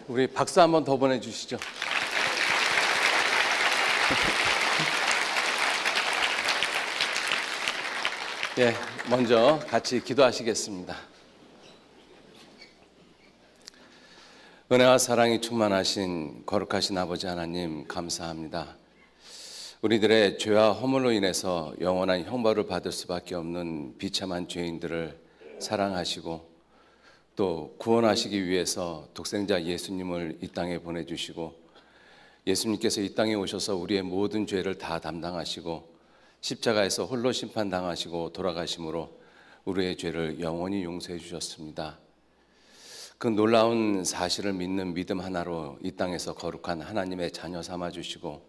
우리 박수 한번 더 보내주시죠. 먼저 같이 기도하시겠습니다. 은혜와 사랑이 충만하신 거룩하신 아버지 하나님, 감사합니다. 우리들의 죄와 허물로 인해서 영원한 형벌을 받을 수밖에 없는 비참한 죄인들을 사랑하시고 또 구원하시기 위해서 독생자 예수님을 이 땅에 보내주시고, 예수님께서 이 땅에 오셔서 우리의 모든 죄를 다 담당하시고 십자가에서 홀로 심판당하시고 돌아가심으로 우리의 죄를 영원히 용서해 주셨습니다. 그 놀라운 사실을 믿는 믿음 하나로 이 땅에서 거룩한 하나님의 자녀 삼아 주시고,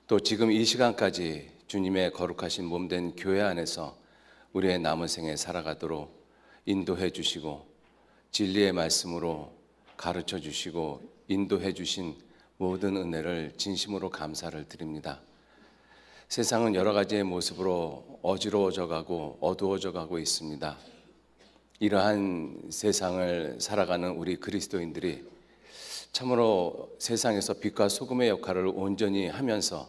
또 지금 이 시간까지 주님의 거룩하신 몸된 교회 안에서 우리의 남은 생에 살아가도록 인도해 주시고 진리의 말씀으로 가르쳐 주시고 인도해 주신 모든 은혜를 진심으로 감사를 드립니다. 세상은 여러 가지의 모습으로 어지러워져 가고 어두워져 가고 있습니다. 이러한 세상을 살아가는 우리 그리스도인들이 참으로 세상에서 빛과 소금의 역할을 온전히 하면서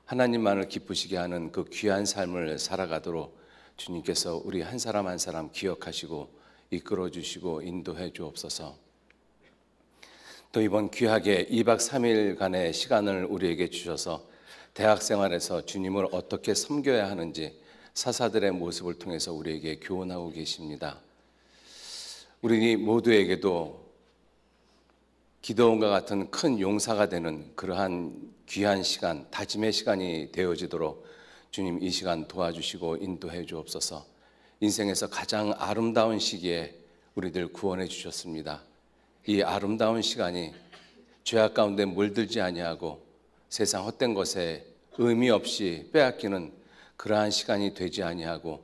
하나님만을 기쁘시게 하는 그 귀한 삶을 살아가도록 주님께서 우리 한 사람 한 사람 기억하시고 이끌어 주시고 인도해 주옵소서. 또 이번 귀하게 2박 3일간의 시간을 우리에게 주셔서 대학 생활에서 주님을 어떻게 섬겨야 하는지 사사들의 모습을 통해서 우리에게 교훈하고 계십니다. 우리 모두에게도 기도원과 같은 큰 용사가 되는 그러한 귀한 시간, 다짐의 시간이 되어지도록 주님 이 시간 도와주시고 인도해 주옵소서. 인생에서 가장 아름다운 시기에 우리들 구원해 주셨습니다. 이 아름다운 시간이 죄악 가운데 물들지 아니하고 세상 헛된 것에 의미 없이 빼앗기는 그러한 시간이 되지 아니하고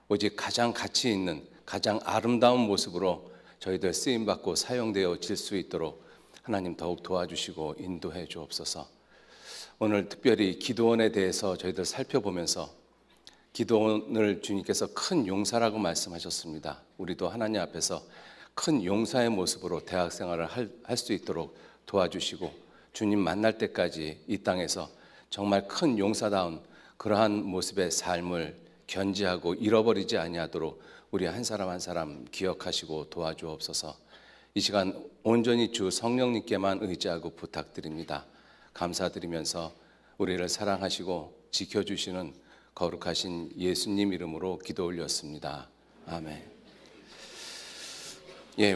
오직 가장 가치 있는 가장 아름다운 모습으로 저희들 쓰임받고 사용되어질 수 있도록 하나님 더욱 도와주시고 인도해 주옵소서. 오늘 특별히 기도원에 대해서 저희들 살펴보면서 기도원을 주님께서 큰 용사라고 말씀하셨습니다. 우리도 하나님 앞에서 큰 용사의 모습으로 대학 생활을 할 수 있도록 도와주시고 주님 만날 때까지 이 땅에서 정말 큰 용사다운 그러한 모습의 삶을 견지하고 잃어버리지 아니하도록 우리 한 사람 한 사람 기억하시고 도와주옵소서. 이 시간 온전히 주 성령님께만 의지하고 부탁드립니다. 감사드리면서 우리를 사랑하시고 지켜주시는 거룩하신 예수님 이름으로 기도 올렸습니다. 아멘.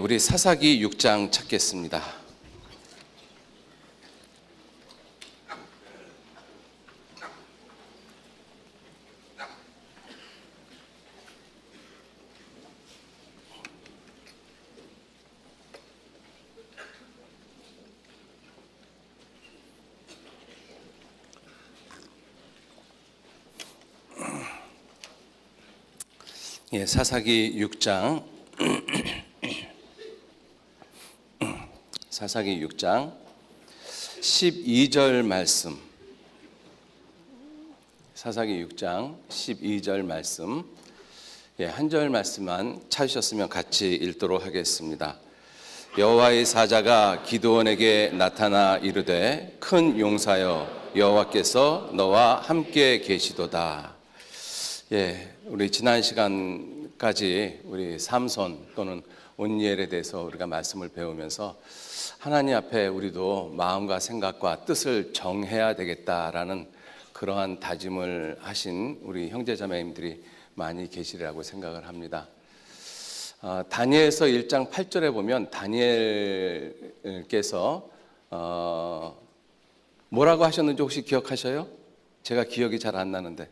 우리 사사기 6장 찾겠습니다. 사사기 6장 사사기 6장 12절 말씀, 사사기 6장 12절 말씀, 한 절 말씀만 찾으셨으면 같이 읽도록 하겠습니다. 여호와의 사자가 기드온에게 나타나 이르되 큰 용사여 여호와께서 너와 함께 계시도다. 우리 지난 시간까지 우리 삼손 또는 온니엘에 대해서 우리가 말씀을 배우면서 하나님 앞에 우리도 마음과 생각과 뜻을 정해야 되겠다라는 그러한 다짐을 하신 우리 형제자매님들이 많이 계시리라고 생각을 합니다. 다니엘서 1장 8절에 보면 다니엘께서 뭐라고 하셨는지 혹시 기억하셔요? 제가 기억이 잘 안 나는데.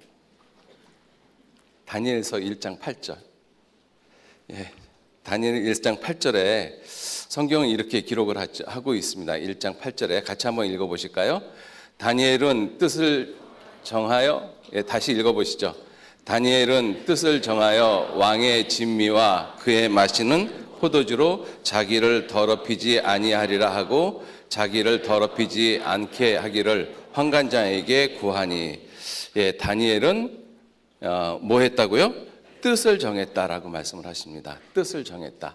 다니엘서 1장 8절. 다니엘 1장 8절에 성경은 이렇게 기록을 하고 있습니다. 1장 8절에 같이 한번 읽어보실까요? 다니엘은 뜻을 정하여, 다시 읽어보시죠. 다니엘은 뜻을 정하여 왕의 진미와 그의 마시는 포도주로 자기를 더럽히지 아니하리라 하고 자기를 더럽히지 않게 하기를 환관장에게 구하니. 다니엘은 뭐 했다고요? 뜻을 정했다라고 말씀을 하십니다. 뜻을 정했다.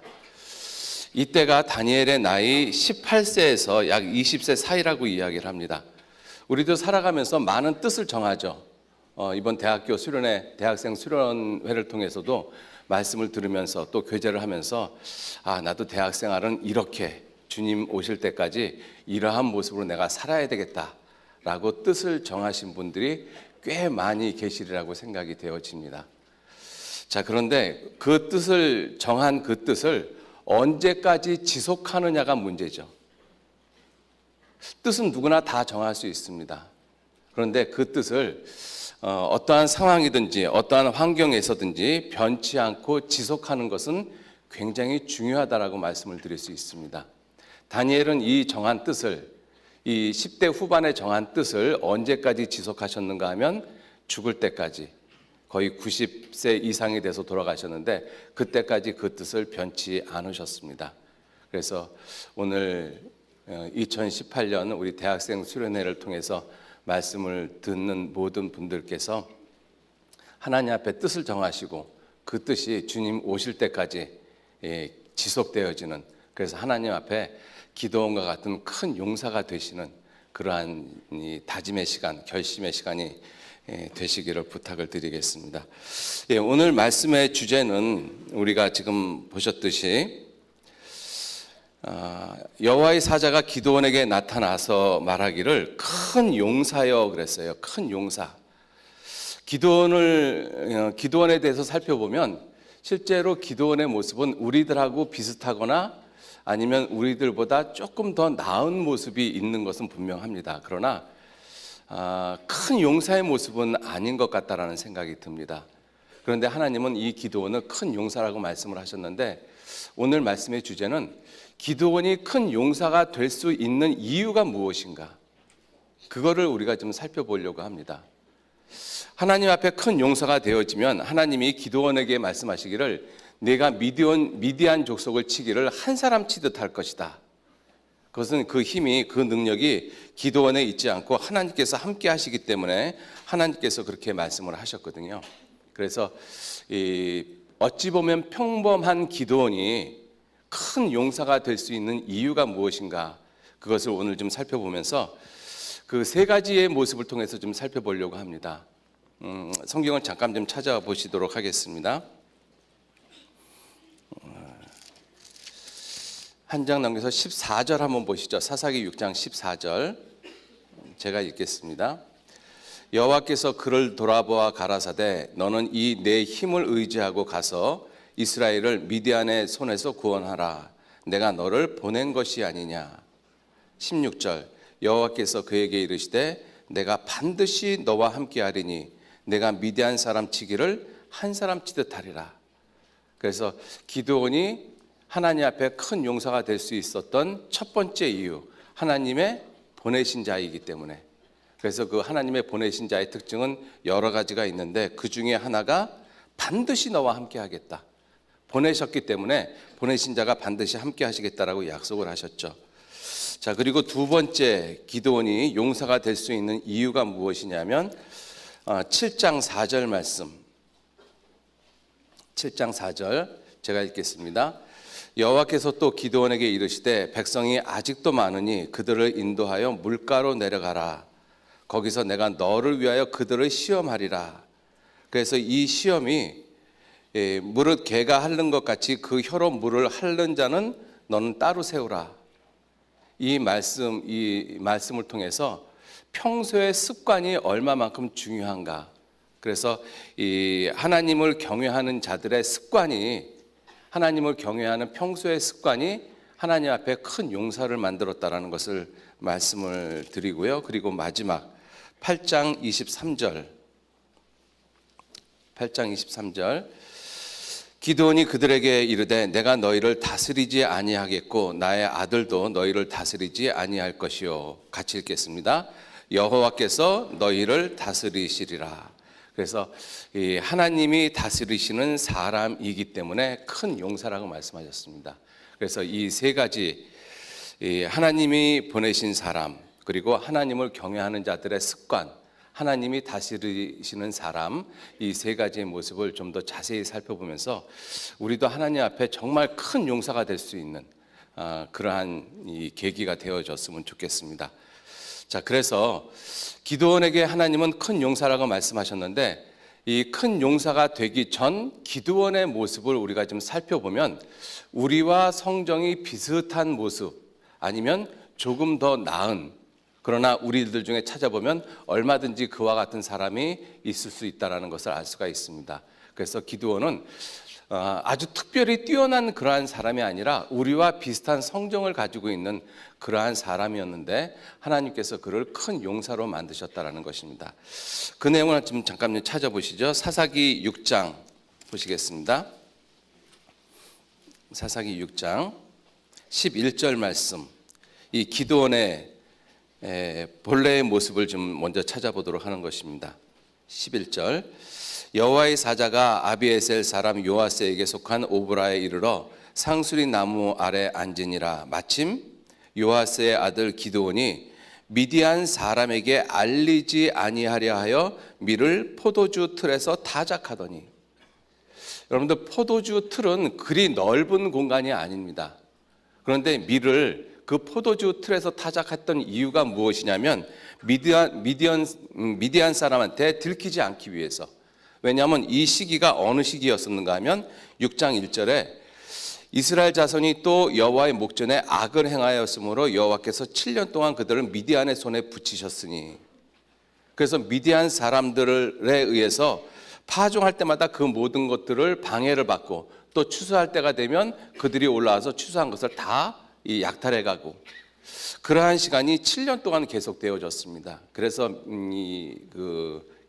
이때가 다니엘의 나이 18세에서 약 20세 사이라고 이야기를 합니다. 우리도 살아가면서 많은 뜻을 정하죠. 이번 대학교 수련회, 대학생 수련회를 통해서도 말씀을 들으면서 또 교제를 하면서 나도 대학 생활은 이렇게 주님 오실 때까지 이러한 모습으로 내가 살아야 되겠다라고 뜻을 정하신 분들이 꽤 많이 계시리라고 생각이 되어집니다. 자, 그런데 그 뜻을 정한 그 뜻을 언제까지 지속하느냐가 문제죠. 뜻은 누구나 다 정할 수 있습니다. 그런데 그 뜻을 어떠한 상황이든지 어떠한 환경에서든지 변치 않고 지속하는 것은 굉장히 중요하다라고 말씀을 드릴 수 있습니다. 다니엘은 이 정한 뜻을, 이 10대 후반에 정한 뜻을 언제까지 지속하셨는가 하면 죽을 때까지, 거의 90세 이상이 돼서 돌아가셨는데 그때까지 그 뜻을 변치 않으셨습니다. 그래서 오늘 2018년 우리 대학생 수련회를 통해서 말씀을 듣는 모든 분들께서 하나님 앞에 뜻을 정하시고 그 뜻이 주님 오실 때까지 지속되어지는, 그래서 하나님 앞에 기도원과 같은 큰 용사가 되시는 그러한 이 다짐의 시간, 결심의 시간이 되시기를 부탁을 드리겠습니다. 오늘 말씀의 주제는 우리가 지금 보셨듯이 여호와의 사자가 기드온에게 나타나서 말하기를 큰 용사여 그랬어요. 큰 용사. 기드온에 대해서 살펴보면 실제로 기드온의 모습은 우리들하고 비슷하거나 아니면 우리들보다 조금 더 나은 모습이 있는 것은 분명합니다. 그러나 큰 용사의 모습은 아닌 것 같다라는 생각이 듭니다. 그런데 하나님은 이 기드온을 큰 용사라고 말씀을 하셨는데 오늘 말씀의 주제는 기드온이 큰 용사가 될 수 있는 이유가 무엇인가, 그거를 우리가 좀 살펴보려고 합니다. 하나님 앞에 큰 용사가 되어지면 하나님이 기드온에게 말씀하시기를 내가 미디안 족속을 치기를 한 사람 치듯 할 것이다. 그것은 그 힘이, 그 능력이 기드온에 있지 않고 하나님께서 함께 하시기 때문에 하나님께서 그렇게 말씀을 하셨거든요. 그래서 어찌 보면 평범한 기드온이 큰 용사가 될 수 있는 이유가 무엇인가, 그것을 오늘 좀 살펴보면서 그 세 가지의 모습을 통해서 좀 살펴보려고 합니다. 성경을 잠깐 좀 찾아보시도록 하겠습니다. 한 장 넘겨서 14절 한번 보시죠. 사사기 6장 14절 제가 읽겠습니다. 여호와께서 그를 돌아보아 가라사대 너는 이 내 힘을 의지하고 가서 이스라엘을 미디안의 손에서 구원하라. 내가 너를 보낸 것이 아니냐. 16절 여호와께서 그에게 이르시되 내가 반드시 너와 함께하리니 내가 미디안 사람 치기를 한 사람 치듯 하리라. 그래서 기드온이 하나님 앞에 큰 용사가 될 수 있었던 첫 번째 이유, 하나님의 보내신 자이기 때문에. 그래서 그 하나님의 보내신 자의 특징은 여러 가지가 있는데 그 중에 하나가 반드시 너와 함께 하겠다. 보내셨기 때문에 보내신 자가 반드시 함께 하시겠다라고 약속을 하셨죠. 자, 그리고 두 번째 기드온이 용사가 될 수 있는 이유가 무엇이냐면 7장 4절 말씀, 7장 4절 제가 읽겠습니다. 여호와께서 또 기드온에게 이르시되 백성이 아직도 많으니 그들을 인도하여 물가로 내려가라. 거기서 내가 너를 위하여 그들을 시험하리라. 그래서 이 시험이 무릇 개가 핥는 것 같이 그 혀로 물을 핥는 자는 너는 따로 세우라. 이 말씀을 통해서 평소의 습관이 얼마만큼 중요한가. 그래서 이 하나님을 경외하는 자들의 습관이, 하나님을 경외하는 평소의 습관이 하나님 앞에 큰 용사를 만들었다라는 것을 말씀을 드리고요. 그리고 마지막 8장 23절 기드온이 그들에게 이르되 내가 너희를 다스리지 아니하겠고 나의 아들도 너희를 다스리지 아니할 것이요. 같이 읽겠습니다. 여호와께서 너희를 다스리시리라. 그래서 이 하나님이 다스리시는 사람이기 때문에 큰 용사라고 말씀하셨습니다. 그래서 이 세 가지, 하나님이 보내신 사람, 그리고 하나님을 경외하는 자들의 습관, 하나님이 다스리시는 사람, 이 세 가지의 모습을 좀 더 자세히 살펴보면서 우리도 하나님 앞에 정말 큰 용사가 될 수 있는, 그러한 이 계기가 되어졌으면 좋겠습니다. 자, 그래서 기드온에게 하나님은 큰 용사라고 말씀하셨는데 이 큰 용사가 되기 전 기드온의 모습을 우리가 좀 살펴보면 우리와 성정이 비슷한 모습 아니면 조금 더 나은, 그러나 우리들 중에 찾아보면 얼마든지 그와 같은 사람이 있을 수 있다는 것을 알 수가 있습니다. 그래서 기드온은 아주 특별히 뛰어난 그러한 사람이 아니라 우리와 비슷한 성정을 가지고 있는 그러한 사람이었는데 하나님께서 그를 큰 용사로 만드셨다는 것입니다. 그 내용을 좀 잠깐 찾아보시죠. 사사기 6장 보시겠습니다. 사사기 6장 11절 말씀, 이 기드온의 본래의 모습을 좀 먼저 찾아보도록 하는 것입니다. 11절, 여호와의 사자가 아비에셀 사람 요아스에게 속한 오브라에 이르러 상수리 나무 아래 앉으니라. 마침 요아스의 아들 기드온이 미디안 사람에게 알리지 아니하려 하여 밀을 포도주 틀에서 타작하더니, 여러분들 포도주 틀은 그리 넓은 공간이 아닙니다. 그런데 밀을 그 포도주 틀에서 타작했던 이유가 무엇이냐면 미디안 사람한테 들키지 않기 위해서. 왜냐하면 이 시기가 어느 시기였었는가 하면 6장 1절에 이스라엘 자손이 또 여호와의 목전에 악을 행하였으므로 여호와께서 7년 동안 그들을 미디안의 손에 붙이셨으니, 그래서 미디안 사람들에 의해서 파종할 때마다 그 모든 것들을 방해를 받고 또 추수할 때가 되면 그들이 올라와서 추수한 것을 다 약탈해가고, 그러한 시간이 7년 동안 계속되어졌습니다. 그래서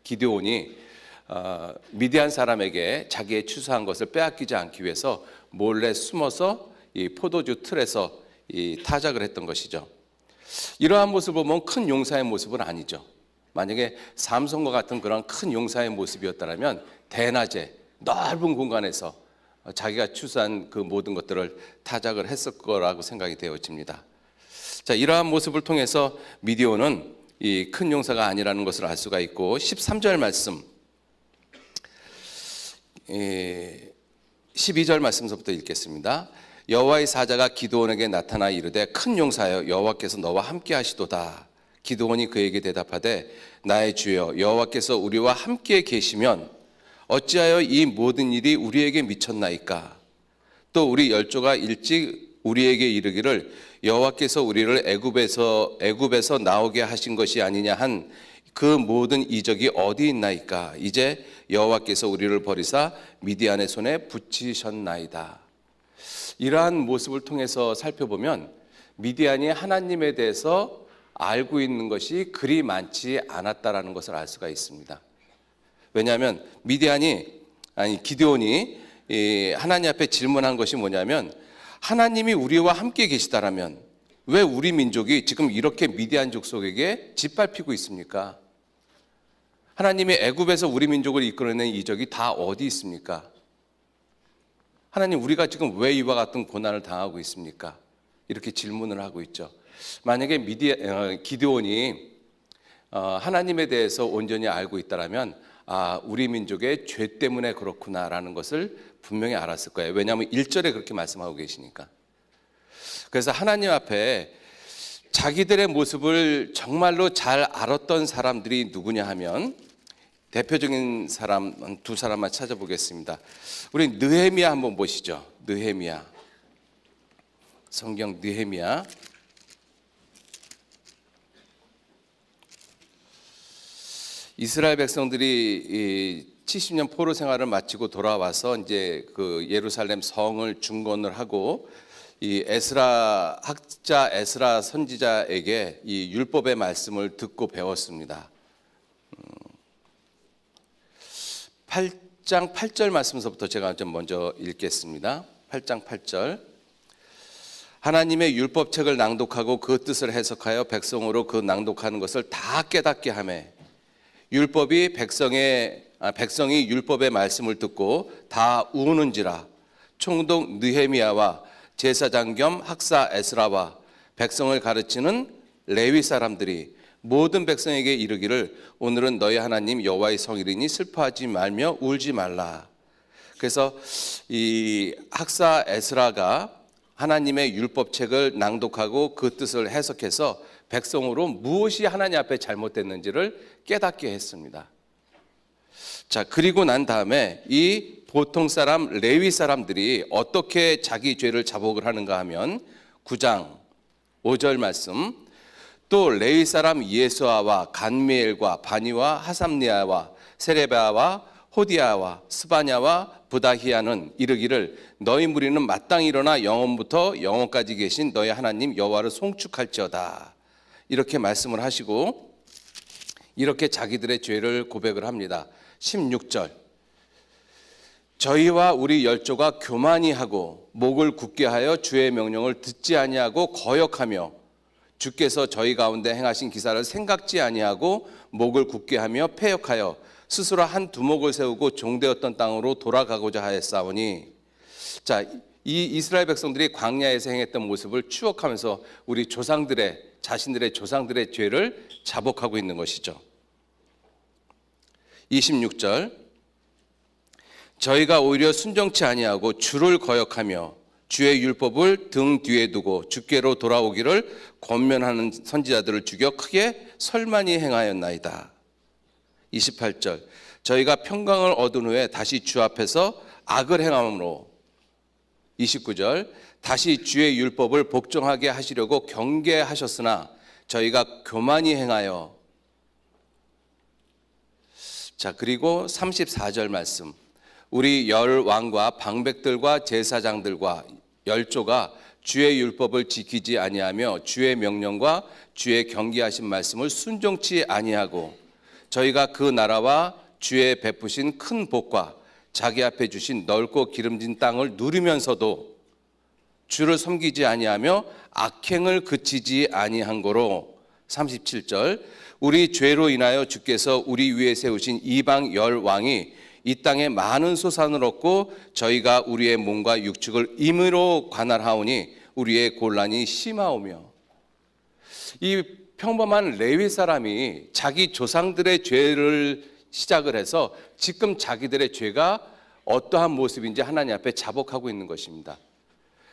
기드온이 미디안 사람에게 자기의 추수한 것을 빼앗기지 않기 위해서 몰래 숨어서 이 포도주 틀에서 타작을 했던 것이죠. 이러한 모습을 보면 큰 용사의 모습은 아니죠. 만약에 삼손과 같은 그런 큰 용사의 모습이었다면 대낮에 넓은 공간에서 자기가 추수한 그 모든 것들을 타작을 했을 거라고 생각이 되어집니다. 자, 이러한 모습을 통해서 미디온은 이 큰 용사가 아니라는 것을 알 수가 있고, 13절 말씀, 12절 말씀서부터 읽겠습니다. 여호와의 사자가 기드온에게 나타나 이르되 큰 용사여 여호와께서 너와 함께 하시도다. 기드온이 그에게 대답하되 나의 주여 여호와께서 우리와 함께 계시면 어찌하여 이 모든 일이 우리에게 미쳤나이까. 또 우리 열조가 일찍 우리에게 이르기를 여호와께서 우리를 애굽에서 나오게 하신 것이 아니냐 한 그 모든 이적이 어디 있나이까. 이제 여호와께서 우리를 버리사 미디안의 손에 붙이셨나이다. 이러한 모습을 통해서 살펴보면 미디안이 하나님에 대해서 알고 있는 것이 그리 많지 않았다라는 것을 알 수가 있습니다. 왜냐하면 기드온이 하나님 앞에 질문한 것이 뭐냐면, 하나님이 우리와 함께 계시다라면 왜 우리 민족이 지금 이렇게 미디안 족속에게 짓밟히고 있습니까? 하나님이 애굽에서 우리 민족을 이끌어낸 이적이 다 어디 있습니까? 하나님, 우리가 지금 왜 이와 같은 고난을 당하고 있습니까? 이렇게 질문을 하고 있죠. 만약에 기드온이 하나님에 대해서 온전히 알고 있다면 우리 민족의 죄 때문에 그렇구나라는 것을 분명히 알았을 거예요. 왜냐하면 1절에 그렇게 말씀하고 계시니까. 그래서 하나님 앞에 자기들의 모습을 정말로 잘 알았던 사람들이 누구냐 하면 대표적인 사람 두 사람만 찾아보겠습니다. 우리 느헤미야 한번 보시죠. 느헤미야, 성경 느헤미야. 이스라엘 백성들이 70년 포로 생활을 마치고 돌아와서 이제 그 예루살렘 성을 중건을 하고 이 학자 에스라 선지자에게 이 율법의 말씀을 듣고 배웠습니다. 8장 8절 말씀서부터 제가 좀 먼저 읽겠습니다. 8장 8절. 하나님의 율법책을 낭독하고 그 뜻을 해석하여 백성으로 그 낭독하는 것을 다 깨닫게 하매 율법이 백성이 율법의 말씀을 듣고 다 우는지라. 총독 느헤미야와 제사장 겸 학사 에스라와 백성을 가르치는 레위 사람들이 모든 백성에게 이르기를 오늘은 너희 하나님 여호와의 성일이니 슬퍼하지 말며 울지 말라. 그래서 이 학사 에스라가 하나님의 율법책을 낭독하고 그 뜻을 해석해서 백성으로 무엇이 하나님 앞에 잘못됐는지를 깨닫게 했습니다. 자, 그리고 난 다음에 이 보통 사람 레위 사람들이 어떻게 자기 죄를 자복을 하는가 하면 9장 5절 말씀, 또 레위 사람 예수아와 간미엘과 바니와 하삼니아와 세레바와 호디아와 스바냐와 부다히아는 이르기를 너희 무리는 마땅히 일어나 영원부터 영원까지 계신 너희 하나님 여호와를 송축할지어다. 이렇게 말씀을 하시고 이렇게 자기들의 죄를 고백을 합니다. 16절, 저희와 우리 열조가 교만히 하고 목을 굳게 하여 주의 명령을 듣지 아니하고 거역하며 주께서 저희 가운데 행하신 기사를 생각지 아니하고 목을 굳게 하며 패역하여 스스로 한 두목을 세우고 종되었던 땅으로 돌아가고자 하였사오니. 자, 이 이스라엘 백성들이 광야에서 행했던 모습을 추억하면서 우리 조상들의 자신들의 조상들의 죄를 자복하고 있는 것이죠. 26절, 저희가 오히려 순종치 아니하고 주를 거역하며 주의 율법을 등 뒤에 두고 주께로 돌아오기를 권면하는 선지자들을 죽여 크게 설만히 행하였나이다. 28절, 저희가 평강을 얻은 후에 다시 주 앞에서 악을 행함으로. 29절, 다시 주의 율법을 복종하게 하시려고 경계하셨으나 저희가 교만히 행하여. 자, 그리고 34절 말씀, 우리 열 왕과 방백들과 제사장들과 열조가 주의 율법을 지키지 아니하며 주의 명령과 주의 경계하신 말씀을 순종치 아니하고 저희가 그 나라와 주의 베푸신 큰 복과 자기 앞에 주신 넓고 기름진 땅을 누리면서도 주를 섬기지 아니하며 악행을 그치지 아니한 거로. 37절, 우리 죄로 인하여 주께서 우리 위에 세우신 이방 열 왕이 이 땅에 많은 소산을 얻고 저희가 우리의 몸과 육축을 임의로 관할하오니 우리의 곤란이 심하오며. 이 평범한 레위 사람이 자기 조상들의 죄를 시작을 해서 지금 자기들의 죄가 어떠한 모습인지 하나님 앞에 자복하고 있는 것입니다.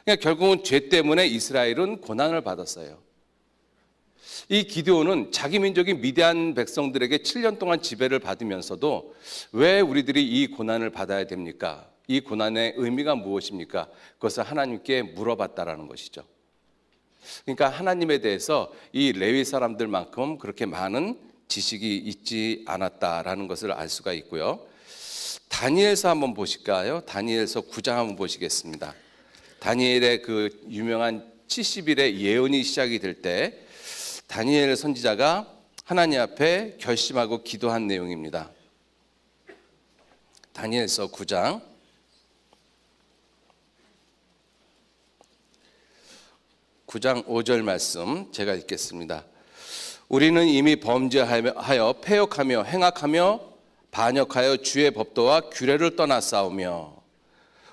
그러니까 결국은 죄 때문에 이스라엘은 고난을 받았어요. 이 기드온은 자기 민족인 미디안 백성들에게 7년 동안 지배를 받으면서도 왜 우리들이 이 고난을 받아야 됩니까? 이 고난의 의미가 무엇입니까? 그것을 하나님께 물어봤다라는 것이죠. 그러니까 하나님에 대해서 이 레위 사람들만큼 그렇게 많은 지식이 있지 않았다라는 것을 알 수가 있고요. 다니엘서 한번 보실까요? 다니엘서 9장 한번 보시겠습니다. 다니엘의 그 유명한 70일의 예언이 시작이 될 때 다니엘 선지자가 하나님 앞에 결심하고 기도한 내용입니다. 다니엘서 9장 5절 말씀 제가 읽겠습니다. 우리는 이미 범죄하여 패역하며 행악하며 반역하여 주의 법도와 규례를 떠나싸우며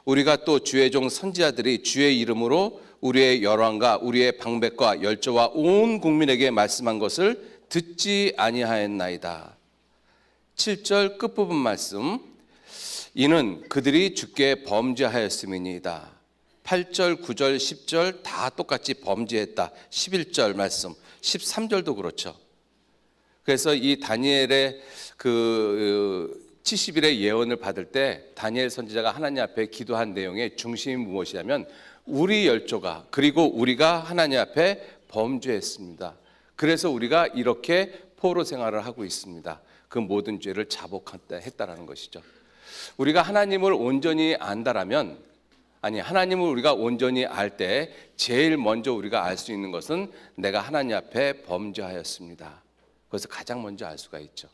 우리가 또 주의 종 선지자들이 주의 이름으로 우리의 열왕과 우리의 방백과 열조와 온 국민에게 말씀한 것을 듣지 아니하였나이다. 7절 끝부분 말씀, 이는 그들이 주께 범죄하였음이니이다. 8절, 9절, 10절 다 똑같이 범죄했다. 11절 말씀, 13절도 그렇죠. 그래서 이 다니엘의 그 70일의 예언을 받을 때 다니엘 선지자가 하나님 앞에 기도한 내용의 중심이 무엇이냐면 우리 열조가 그리고 우리가 하나님 앞에 범죄했습니다. 그래서 우리가 이렇게 포로 생활을 하고 있습니다. 그 모든 죄를 자복했다라는 것이죠. 우리가 하나님을 온전히 안다라면, 아니 하나님을 우리가 온전히 알 때 제일 먼저 우리가 알 수 있는 것은 내가 하나님 앞에 범죄하였습니다. 그것을 가장 먼저 알 수가 있죠.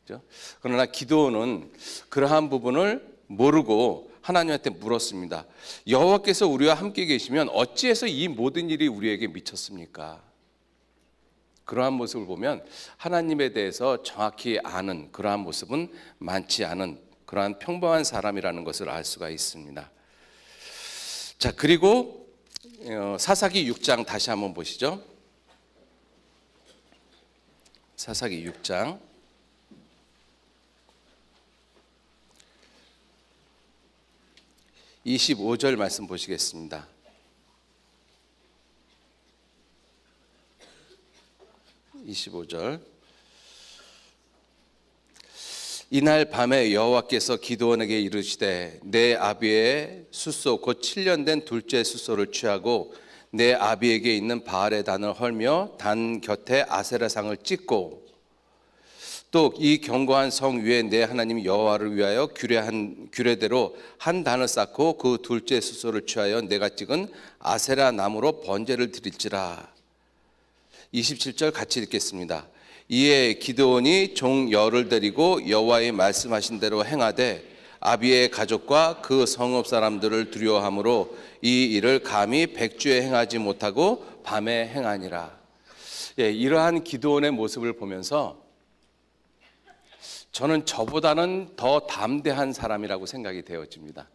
그렇죠? 그러나 기드온은 그러한 부분을 모르고 하나님한테 물었습니다. 여호와께서 우리와 함께 계시면 어찌해서 이 모든 일이 우리에게 미쳤습니까? 그러한 모습을 보면 하나님에 대해서 정확히 아는 그러한 모습은 많지 않은 그러한 평범한 사람이라는 것을 알 수가 있습니다. 자, 그리고 사사기 6장 다시 한번 보시죠. 사사기 6장 25절 말씀 보시겠습니다. 25절. 이날 밤에 여호와께서 기드온에게 이르시되 내 아비의 숫소 곧 7년 된 둘째 숫소를 취하고 내 아비에게 있는 바알의 단을 헐며 단 곁에 아세라상을 찍고 또 이 견고한 성 위에 내 하나님 여호와를 위하여 규례대로 한 단을 쌓고 그 둘째 숫소를 취하여 내가 찍은 아세라 나무로 번제를 드릴지라. 27절 같이 읽겠습니다. 이에 기드온이 종 열을 데리고 여호와의 말씀하신 대로 행하되 아비의 가족과 그 성읍 사람들을 두려워함으로 이 일을 감히 백주에 행하지 못하고 밤에 행하니라. 이러한 기드온의 모습을 보면서 저는 저보다는 더 담대한 사람이라고 생각이 되어집니다.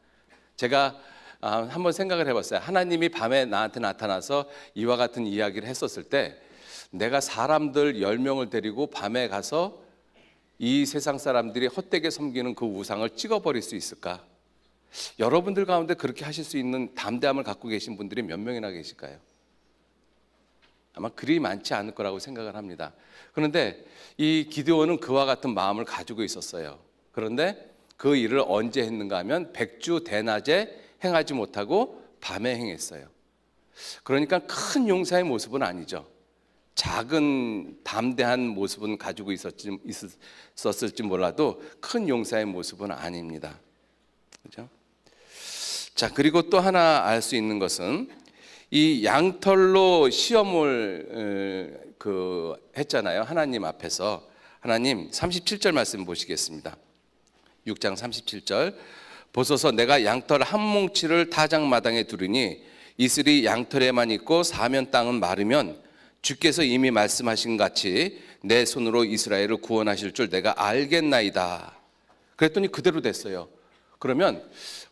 제가 한번 생각을 해봤어요. 하나님이 밤에 나한테 나타나서 이와 같은 이야기를 했었을 때 내가 사람들 10명을 데리고 밤에 가서 이 세상 사람들이 헛되게 섬기는 그 우상을 찍어버릴 수 있을까? 여러분들 가운데 그렇게 하실 수 있는 담대함을 갖고 계신 분들이 몇 명이나 계실까요? 아마 그리 많지 않을 거라고 생각을 합니다. 그런데 이 기드온은 그와 같은 마음을 가지고 있었어요. 그런데 그 일을 언제 했는가 하면 백주 대낮에 행하지 못하고 밤에 행했어요. 그러니까 큰 용사의 모습은 아니죠. 작은 담대한 모습은 가지고 있었을지 몰라도 큰 용사의 모습은 아닙니다. 그렇죠? 자, 그리고 또 하나 알 수 있는 것은 이 양털로 시험을 했잖아요. 하나님 앞에서. 하나님 37절 말씀 보시겠습니다. 6장 37절. 보소서 내가 양털 한 뭉치를 타작마당에 두르니 이슬이 양털에만 있고 사면 땅은 마르면 주께서 이미 말씀하신 같이 내 손으로 이스라엘을 구원하실 줄 내가 알겠나이다. 그랬더니 그대로 됐어요. 그러면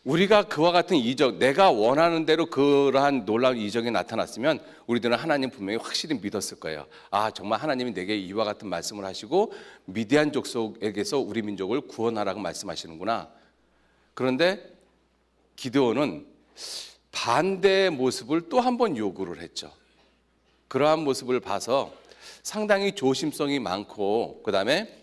우리가 그와 같은 이적, 내가 원하는 대로 그러한 놀라운 이적이 나타났으면 우리들은 하나님 분명히 확실히 믿었을 거예요. 아, 정말 하나님이 내게 이와 같은 말씀을 하시고 미디안 족속에게서 우리 민족을 구원하라고 말씀하시는구나. 그런데 기드온은 반대의 모습을 또 한 번 요구를 했죠. 그러한 모습을 봐서 상당히 조심성이 많고 그다음에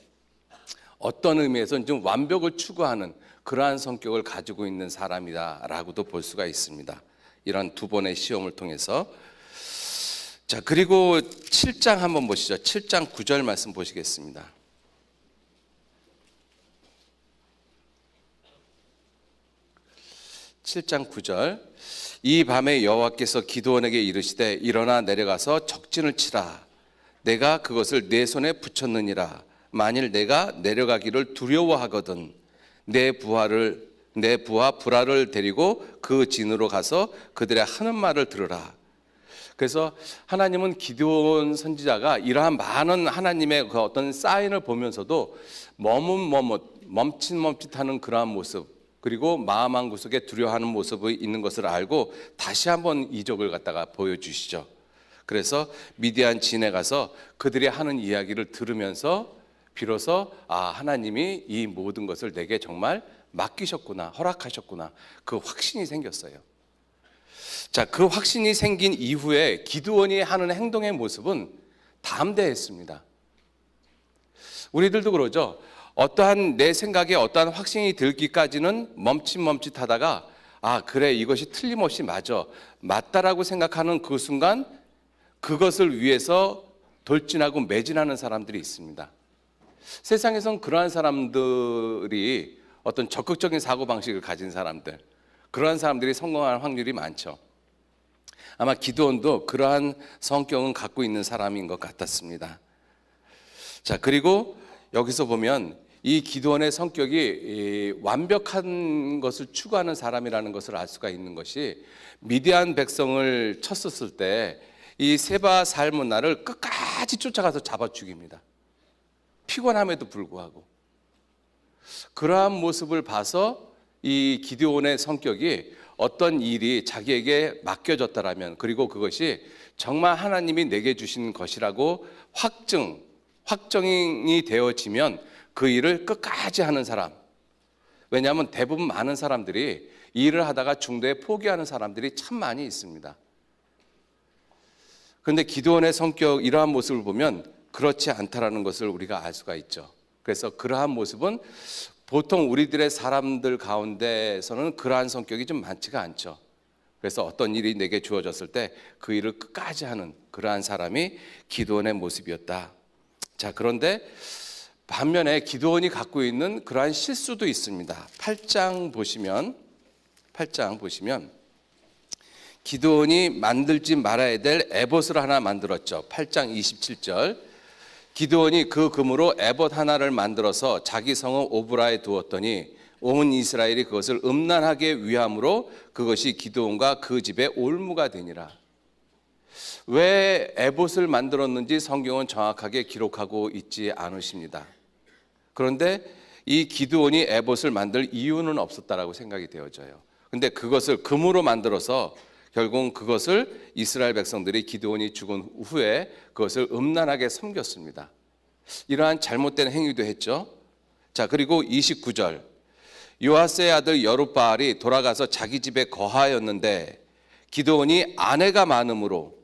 어떤 의미에서는 좀 완벽을 추구하는 그러한 성격을 가지고 있는 사람이다라고도 볼 수가 있습니다. 이런 두 번의 시험을 통해서. 자, 그리고 7장 한번 보시죠. 7장 9절 말씀 보시겠습니다. 7장 9절. 이 밤에 여호와께서 기드온에게 이르시되 일어나 내려가서 적진을 치라. 내가 그것을 내 손에 붙였느니라. 만일 내가 내려가기를 두려워하거든 내 부하 브라를 데리고 그 진으로 가서 그들의 하는 말을 들으라. 그래서 하나님은 기드온 선지자가 이러한 많은 하나님의 그 어떤 사인을 보면서도 멈칫멈칫하는 그러한 모습, 그리고 마음 한구석에 두려워하는 모습이 있는 것을 알고 다시 한번 이적을 갖다가 보여주시죠. 그래서 미디안 진에 가서 그들이 하는 이야기를 들으면서 비로소 하나님이 이 모든 것을 내게 정말 맡기셨구나, 허락하셨구나, 그 확신이 생겼어요. 자, 그 확신이 생긴 이후에 기드온이 하는 행동의 모습은 담대했습니다. 우리들도 그러죠. 어떠한 내 생각에 어떠한 확신이 들기까지는 멈칫멈칫하다가 그래, 이것이 틀림없이 맞다라고 생각하는 그 순간 그것을 위해서 돌진하고 매진하는 사람들이 있습니다. 세상에선 그러한 사람들이 어떤 적극적인 사고방식을 가진 사람들, 그러한 사람들이 성공할 확률이 많죠. 아마 기드온도 그러한 성격은 갖고 있는 사람인 것 같았습니다. 자, 그리고 여기서 보면 이 기드온의 성격이 완벽한 것을 추구하는 사람이라는 것을 알 수가 있는 것이 미디안 백성을 쳤었을 때 이 세바 살문나를 끝까지 쫓아가서 잡아 죽입니다. 피곤함에도 불구하고. 그러한 모습을 봐서 이 기드온의 성격이 어떤 일이 자기에게 맡겨졌다라면, 그리고 그것이 정말 하나님이 내게 주신 것이라고 확정이 되어지면 그 일을 끝까지 하는 사람. 왜냐하면 대부분 많은 사람들이 이 일을 하다가 중도에 포기하는 사람들이 참 많이 있습니다. 그런데 기드온의 성격, 이러한 모습을 보면 그렇지 않다라는 것을 우리가 알 수가 있죠. 그래서 그러한 모습은 보통 우리들의 사람들 가운데서는 그러한 성격이 좀 많지가 않죠. 그래서 어떤 일이 내게 주어졌을 때 그 일을 끝까지 하는 그러한 사람이 기드온의 모습이었다. 자, 그런데 반면에 기드온이 갖고 있는 그러한 실수도 있습니다. 8장 보시면 기드온이 만들지 말아야 될 에봇을 하나 만들었죠. 8장 27절. 기드온이 그 금으로 에봇 하나를 만들어서 자기 성읍 오브라에 두었더니 온 이스라엘이 그것을 음란하게 위함으로 그것이 기드온과 그 집의 올무가 되니라. 왜 에봇을 만들었는지 성경은 정확하게 기록하고 있지 않으십니다. 그런데 이 기드온이 에봇을 만들 이유는 없었다라고 생각이 되어져요. 근데 그것을 금으로 만들어서 결국 그것을 이스라엘 백성들이 기드온이 죽은 후에 그것을 음란하게 섬겼습니다. 이러한 잘못된 행위도 했죠. 자, 그리고 29절. 요아스의 아들 여룻바알이 돌아가서 자기 집에 거하였는데 기드온이 아내가 많음으로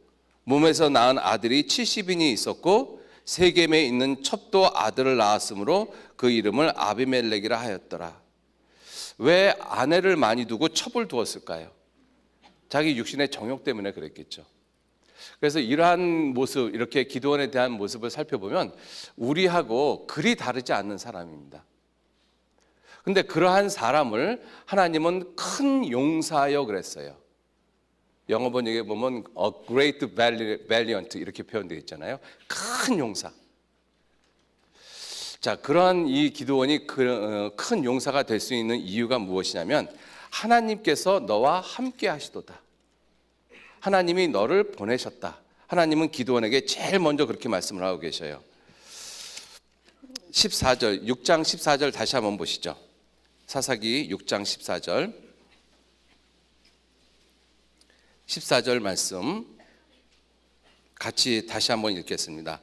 몸에서 낳은 아들이 70인이 있었고 세겜에 있는 첩도 아들을 낳았으므로 그 이름을 아비멜렉이라 하였더라. 왜 아내를 많이 두고 첩을 두었을까요? 자기 육신의 정욕 때문에 그랬겠죠. 그래서 이러한 모습, 이렇게 기드온에 대한 모습을 살펴보면 우리하고 그리 다르지 않는 사람입니다. 근데 그러한 사람을 하나님은 큰 용사여 그랬어요. 영어 번역에 보면 a great valiant 이렇게 표현되어 있잖아요. 큰 용사. 자, 그러한 이 기드온이 큰 용사가 될 수 있는 이유가 무엇이냐면 하나님께서 너와 함께 하시도다. 하나님이 너를 보내셨다. 하나님은 기드온에게 제일 먼저 그렇게 말씀을 하고 계셔요. 14절, 6장 14절 다시 한번 보시죠. 사사기 6장 14절 말씀 같이 다시 한번 읽겠습니다.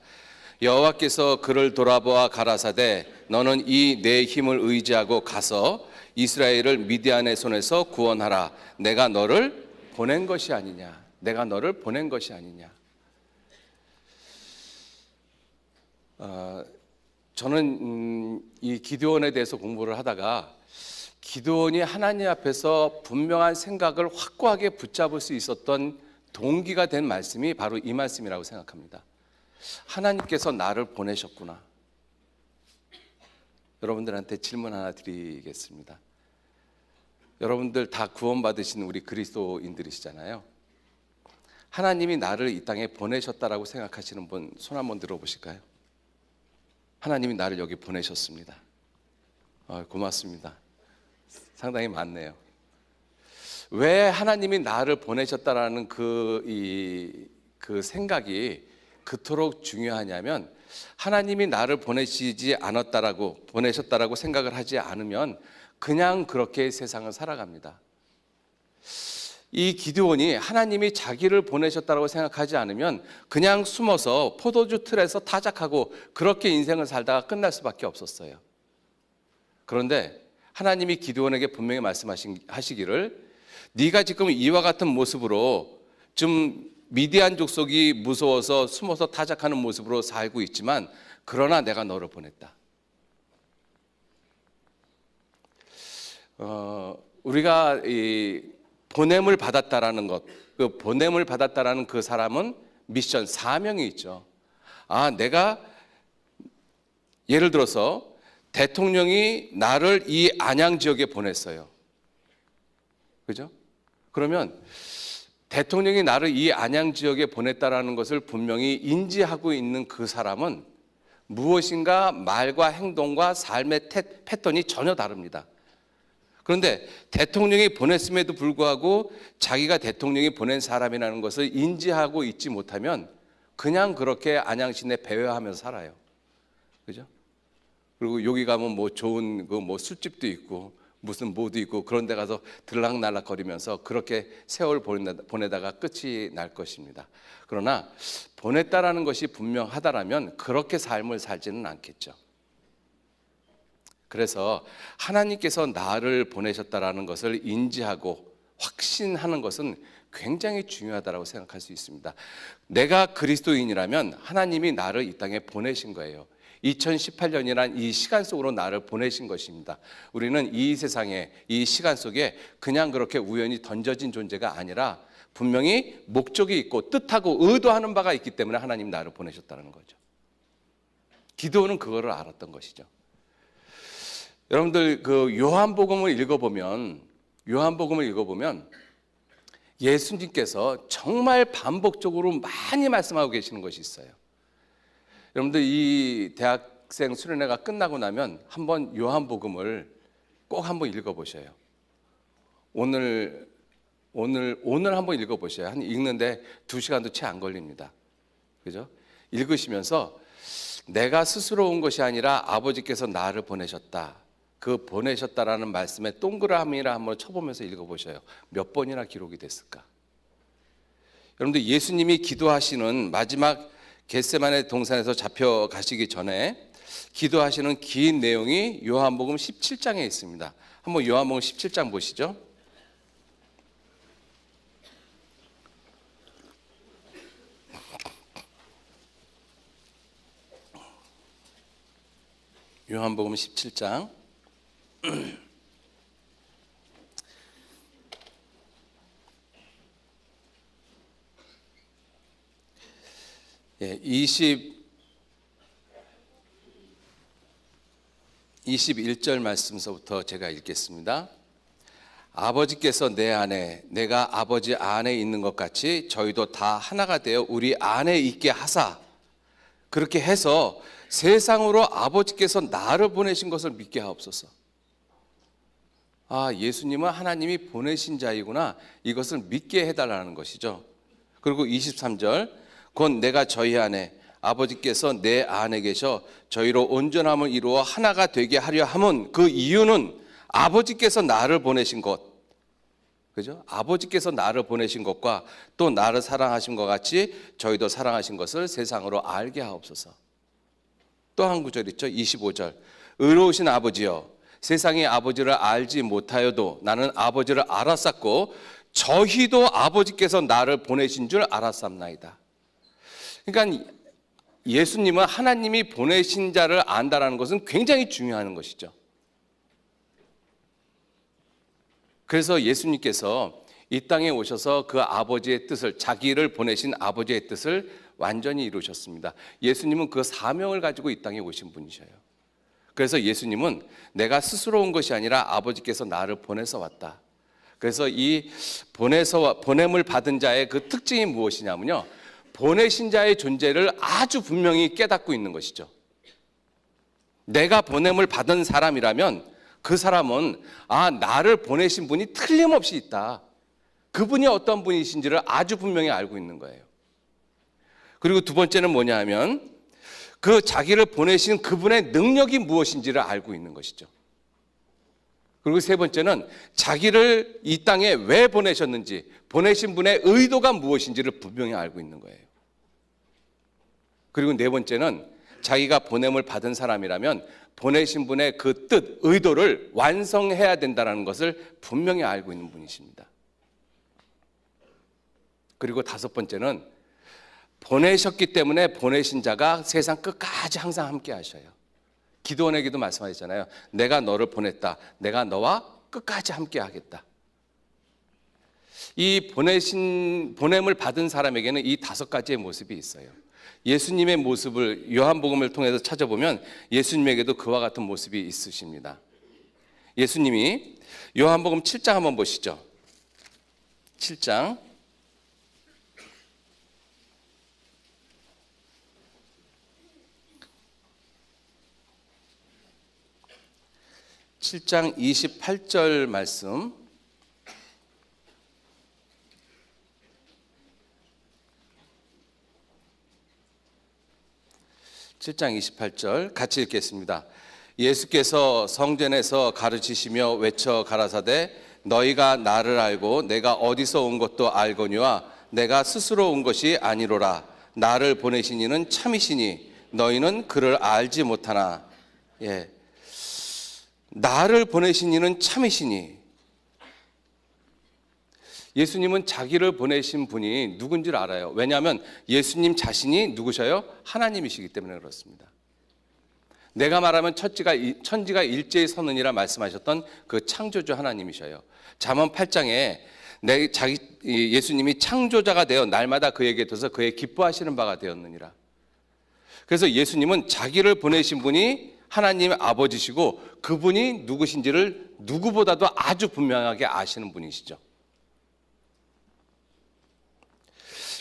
여호와께서 그를 돌아보아 가라사대 너는 이 내 힘을 의지하고 가서 이스라엘을 미디안의 손에서 구원하라. 내가 너를 보낸 것이 아니냐. 내가 너를 보낸 것이 아니냐. 저는 이 기드온에 대해서 공부를 하다가 기드온이 하나님 앞에서 분명한 생각을 확고하게 붙잡을 수 있었던 동기가 된 말씀이 바로 이 말씀이라고 생각합니다. 하나님께서 나를 보내셨구나. 여러분들한테 질문 하나 드리겠습니다. 여러분들 다 구원받으신 우리 그리스도인들이시잖아요. 하나님이 나를 이 땅에 보내셨다라고 생각하시는 분 손 한번 들어보실까요? 하나님이 나를 여기 보내셨습니다. 고맙습니다. 상당히 많네요. 왜 하나님이 나를 보내셨다라는 그 생각이 그토록 중요하냐면 하나님이 나를 보내셨다라고 생각을 하지 않으면 그냥 그렇게 세상을 살아갑니다. 이 기드온이 하나님이 자기를 보내셨다라고 생각하지 않으면 그냥 숨어서 포도주 틀에서 타작하고 그렇게 인생을 살다가 끝날 수밖에 없었어요. 그런데 하나님이 기드온에게 분명히 말씀하시기를 네가 지금 이와 같은 모습으로 좀 미디안 족속이 무서워서 숨어서 타작하는 모습으로 살고 있지만 그러나 내가 너를 보냈다. 우리가 이 보냄을 받았다라는 것, 그 보냄을 받았다라는 그 사람은 미션, 사명이 있죠. 내가 예를 들어서 대통령이 나를 이 안양 지역에 보냈어요. 그죠? 그러면 대통령이 나를 이 안양 지역에 보냈다라는 것을 분명히 인지하고 있는 그 사람은 무엇인가 말과 행동과 삶의 패턴이 전혀 다릅니다. 그런데 대통령이 보냈음에도 불구하고 자기가 대통령이 보낸 사람이라는 것을 인지하고 있지 못하면 그냥 그렇게 안양시내 배회하면서 살아요. 그죠? 그리고 여기 가면 뭐 좋은 뭐 술집도 있고 무슨 뭐도 있고 그런 데 가서 들락날락 거리면서 그렇게 세월 보내다가 끝이 날 것입니다. 그러나 보냈다라는 것이 분명하다라면 그렇게 삶을 살지는 않겠죠. 그래서 하나님께서 나를 보내셨다라는 것을 인지하고 확신하는 것은 굉장히 중요하다고 생각할 수 있습니다. 내가 그리스도인이라면 하나님이 나를 이 땅에 보내신 거예요. 2018년이란 이 시간 속으로 나를 보내신 것입니다. 우리는 이 세상에, 이 시간 속에 그냥 그렇게 우연히 던져진 존재가 아니라 분명히 목적이 있고 뜻하고 의도하는 바가 있기 때문에 하나님 나를 보내셨다는 거죠. 기도는 그거를 알았던 것이죠. 여러분들 그 요한복음을 읽어보면 예수님께서 정말 반복적으로 많이 말씀하고 계시는 것이 있어요. 여러분들 이 대학생 수련회가 끝나고 나면 한번 요한복음을 꼭 한번 읽어보셔요. 오늘 한번 읽어보셔요. 한 읽는데 2시간도 채 안 걸립니다. 그죠? 읽으시면서 내가 스스로 온 것이 아니라 아버지께서 나를 보내셨다. 그 보내셨다라는 말씀에 동그라미를 한번 쳐보면서 읽어보셔요. 몇 번이나 기록이 됐을까? 여러분들 예수님이 기도하시는 마지막 겟세마네 동산에서 잡혀가시기 전에 기도하시는 긴 내용이 요한복음 17장에 있습니다. 한번 요한복음 17장 보시죠. 요한복음 17장 21절 말씀서부터 제가 읽겠습니다. 아버지께서 내 안에 내가 아버지 안에 있는 것 같이 저희도 다 하나가 되어 우리 안에 있게 하사 그렇게 해서 세상으로 아버지께서 나를 보내신 것을 믿게 하옵소서. 아, 예수님은 하나님이 보내신 자이구나. 이것을 믿게 해달라는 것이죠. 그리고 23절 곧 내가 저희 안에 아버지께서 내 안에 계셔 저희로 온전함을 이루어 하나가 되게 하려 함은 그 이유는 아버지께서 나를 보내신 것, 그죠? 아버지께서 나를 보내신 것과 또 나를 사랑하신 것 같이 저희도 사랑하신 것을 세상으로 알게 하옵소서. 또 한 구절 있죠. 25절 의로우신 아버지여 세상이 아버지를 알지 못하여도 나는 아버지를 알았었고 저희도 아버지께서 나를 보내신 줄 알았삼나이다. 그러니까 예수님은 하나님이 보내신 자를 안다라는 것은 굉장히 중요한 것이죠. 그래서 예수님께서 이 땅에 오셔서 그 아버지의 뜻을, 자기를 보내신 아버지의 뜻을 완전히 이루셨습니다. 예수님은 그 사명을 가지고 이 땅에 오신 분이셔요. 그래서 예수님은 내가 스스로 온 것이 아니라 아버지께서 나를 보내서 왔다. 그래서 이 보냄을 받은 자의 그 특징이 무엇이냐면요, 보내신 자의 존재를 아주 분명히 깨닫고 있는 것이죠. 내가 보냄을 받은 사람이라면 그 사람은 나를 보내신 분이 틀림없이 있다. 그분이 어떤 분이신지를 아주 분명히 알고 있는 거예요. 그리고 두 번째는 뭐냐 하면 그 자기를 보내신 그분의 능력이 무엇인지를 알고 있는 것이죠. 그리고 세 번째는 자기를 이 땅에 왜 보내셨는지, 보내신 분의 의도가 무엇인지를 분명히 알고 있는 거예요. 그리고 네 번째는 자기가 보냄을 받은 사람이라면 보내신 분의 그 뜻, 의도를 완성해야 된다는 것을 분명히 알고 있는 분이십니다. 그리고 다섯 번째는 보내셨기 때문에 보내신 자가 세상 끝까지 항상 함께 하셔요. 기도원에게도 말씀하셨잖아요. 내가 너를 보냈다. 내가 너와 끝까지 함께 하겠다. 이 보냄을 받은 사람에게는 이 다섯 가지의 모습이 있어요. 예수님의 모습을 요한복음을 통해서 찾아보면 예수님에게도 그와 같은 모습이 있으십니다. 예수님이 요한복음 7장 한번 보시죠. 7장 7장 28절 말씀. (7장 28절) 같이 읽겠습니다. 예수께서 성전에서 가르치시며 외쳐 가라사대 너희가 나를 알고 내가 어디서 온 것도 알거니와 내가 스스로 온 것이 아니로라. 나를 보내신 이는 참이시니 너희는 그를 알지 못하나. 예, 나를 보내신 이는 참이시니. 예수님은 자기를 보내신 분이 누군지를 알아요. 왜냐하면 예수님 자신이 누구셔요? 하나님이시기 때문에 그렇습니다. 내가 말하면 천지가 일제히 서느니라 말씀하셨던 그 창조주 하나님이셔요. 잠언 8장에 예수님이 창조자가 되어 날마다 그에게 둬서 그의 기뻐하시는 바가 되었느니라. 그래서 예수님은 자기를 보내신 분이 하나님 아버지시고 그분이 누구신지를 누구보다도 아주 분명하게 아시는 분이시죠.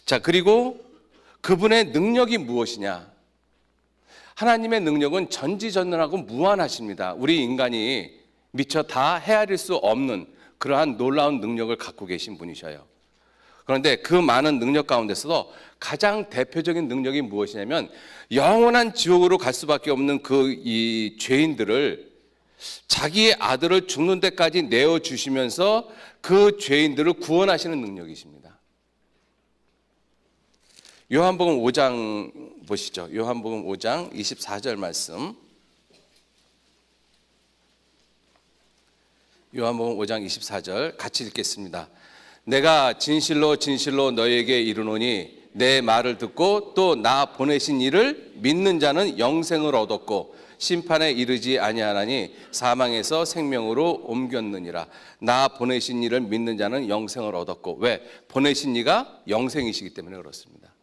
자, 그리고 그분의 능력이 무엇이냐? 하나님의 능력은 전지전능하고 무한하십니다. 우리 인간이 미처 다 헤아릴 수 없는 그러한 놀라운 능력을 갖고 계신 분이셔요. 그런데 그 많은 능력 가운데서도 가장 대표적인 능력이 무엇이냐면 영원한 지옥으로 갈 수밖에 없는 이 죄인들을 자기의 아들을 죽는 데까지 내어주시면서 그 죄인들을 구원하시는 능력이십니다. 요한복음 5장 보시죠. 요한복음 5장 24절 말씀. 요한복음 5장 24절 같이 읽겠습니다. 내가 진실로 진실로 너희에게 이르노니 내 말을 듣고 또 나 보내신 이를 믿는 자는 영생을 얻었고 심판에 이르지 아니하나니 사망에서 생명으로 옮겼느니라. 나 보내신 이를 믿는 자는 영생을 얻었고, 왜? 보내신 이가 영생이시기 때문에 그렇습니다.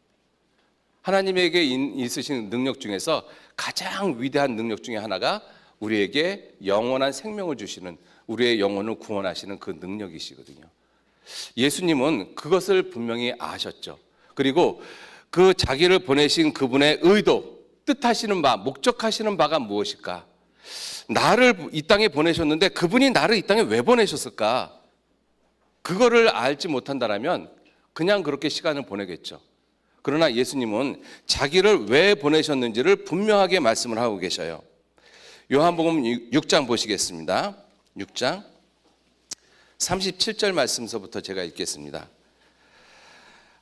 하나님에게 있으신 능력 중에서 가장 위대한 능력 중에 하나가 우리에게 영원한 생명을 주시는, 우리의 영혼을 구원하시는 그 능력이시거든요. 예수님은 그것을 분명히 아셨죠. 그리고 그 자기를 보내신 그분의 의도, 뜻하시는 바, 목적하시는 바가 무엇일까? 나를 이 땅에 보내셨는데 그분이 나를 이 땅에 왜 보내셨을까? 그거를 알지 못한다면 그냥 그렇게 시간을 보내겠죠. 그러나 예수님은 자기를 왜 보내셨는지를 분명하게 말씀을 하고 계셔요. 요한복음 6장 보시겠습니다. 6장 37절 말씀서부터 제가 읽겠습니다.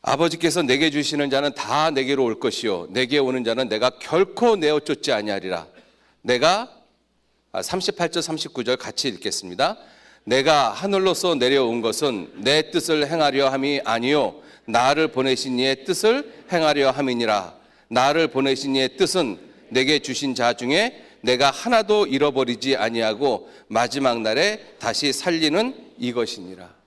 아버지께서 내게 주시는 자는 다 내게로 올 것이요 내게 오는 자는 내가 결코 내어 쫓지 아니하리라. 내가 38절 39절 같이 읽겠습니다. 내가 하늘로서 내려온 것은 내 뜻을 행하려 함이 아니요 나를 보내신 이의 뜻을 행하려 함이니라. 나를 보내신 이의 뜻은 내게 주신 자 중에 내가 하나도 잃어버리지 아니하고 마지막 날에 다시 살리는 이것이니라.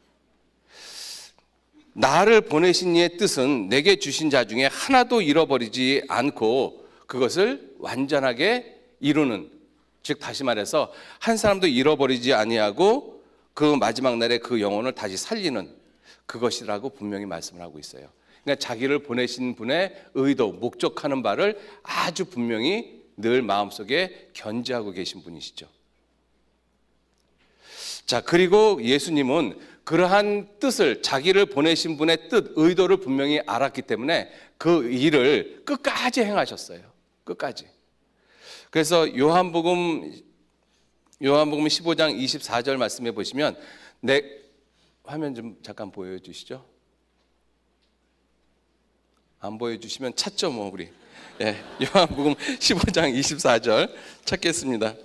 나를 보내신 이의 뜻은 내게 주신 자 중에 하나도 잃어버리지 않고 그것을 완전하게 이루는, 즉 다시 말해서 한 사람도 잃어버리지 아니하고 그 마지막 날에 그 영혼을 다시 살리는 그것이라고 분명히 말씀을 하고 있어요. 그러니까 자기를 보내신 분의 의도, 목적하는 바를 아주 분명히 늘 마음속에 견지하고 계신 분이시죠. 자, 그리고 예수님은 그러한 뜻을, 자기를 보내신 분의 뜻, 의도를 분명히 알았기 때문에 그 일을 끝까지 행하셨어요. 끝까지. 그래서 요한복음 15장 24절 말씀해 보시면, 화면 좀 잠깐 보여주시죠. 안 보여주시면 찾죠 뭐 우리. 예, 요한복음 15장 24절 찾겠습니다.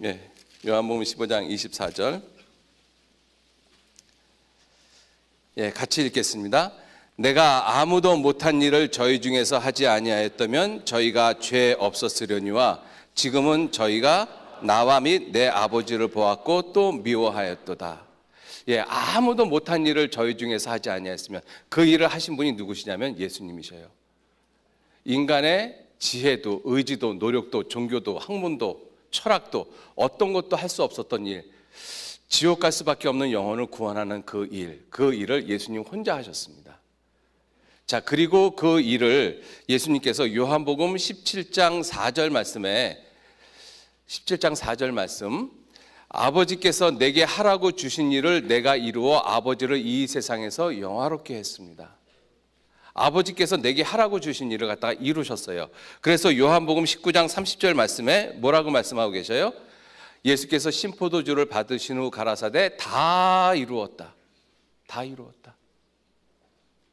예, 요한복음 15장 24절. 예, 같이 읽겠습니다. 내가 아무도 못한 일을 저희 중에서 하지 아니하였다면 저희가 죄 없었으려니와 지금은 저희가 나와 및 내 아버지를 보았고 또 미워하였도다. 예, 아무도 못한 일을 저희 중에서 하지 아니하였으면, 그 일을 하신 분이 누구시냐면 예수님이셔요. 인간의 지혜도 의지도 노력도 종교도 학문도 철학도 어떤 것도 할 수 없었던 일, 지옥 갈 수밖에 없는 영혼을 구원하는 그 일을 예수님 혼자 하셨습니다. 자, 그리고 그 일을 예수님께서 요한복음 17장 4절 말씀에 17장 4절 말씀, 아버지께서 내게 하라고 주신 일을 내가 이루어 아버지를 이 세상에서 영화롭게 했습니다. 아버지께서 내게 하라고 주신 일을 갖다가 이루셨어요. 그래서 요한복음 19장 30절 말씀에 뭐라고 말씀하고 계셔요? 예수께서 신포도주를 받으신 후 가라사대 다 이루었다. 다 이루었다.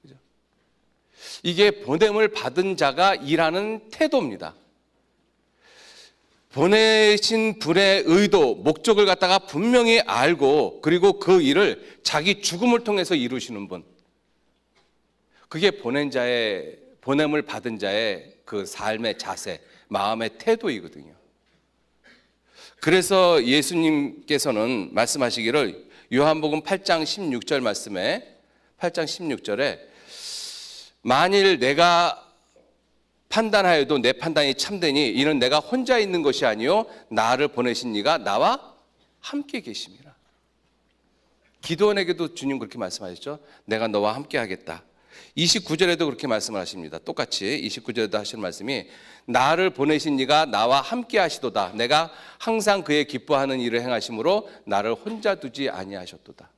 그죠? 이게 보냄을 받은 자가 일하는 태도입니다. 보내신 분의 의도, 목적을 갖다가 분명히 알고 그리고 그 일을 자기 죽음을 통해서 이루시는 분. 그게 보냄을 받은 자의 그 삶의 자세, 마음의 태도이거든요. 그래서 예수님께서는 말씀하시기를 요한복음 8장 16절 말씀에 8장 16절에 만일 내가 판단하여도 내 판단이 참되니 이는 내가 혼자 있는 것이 아니요 나를 보내신 이가 나와 함께 계심이라. 기도원에게도 주님 그렇게 말씀하셨죠. 내가 너와 함께 하겠다. 29절에도 그렇게 말씀을 하십니다. 똑같이 29절에도 하시는 말씀이 나를 보내신 이가 나와 함께 하시도다. 내가 항상 그의 기뻐하는 일을 행하심으로 나를 혼자 두지 아니하셨도다.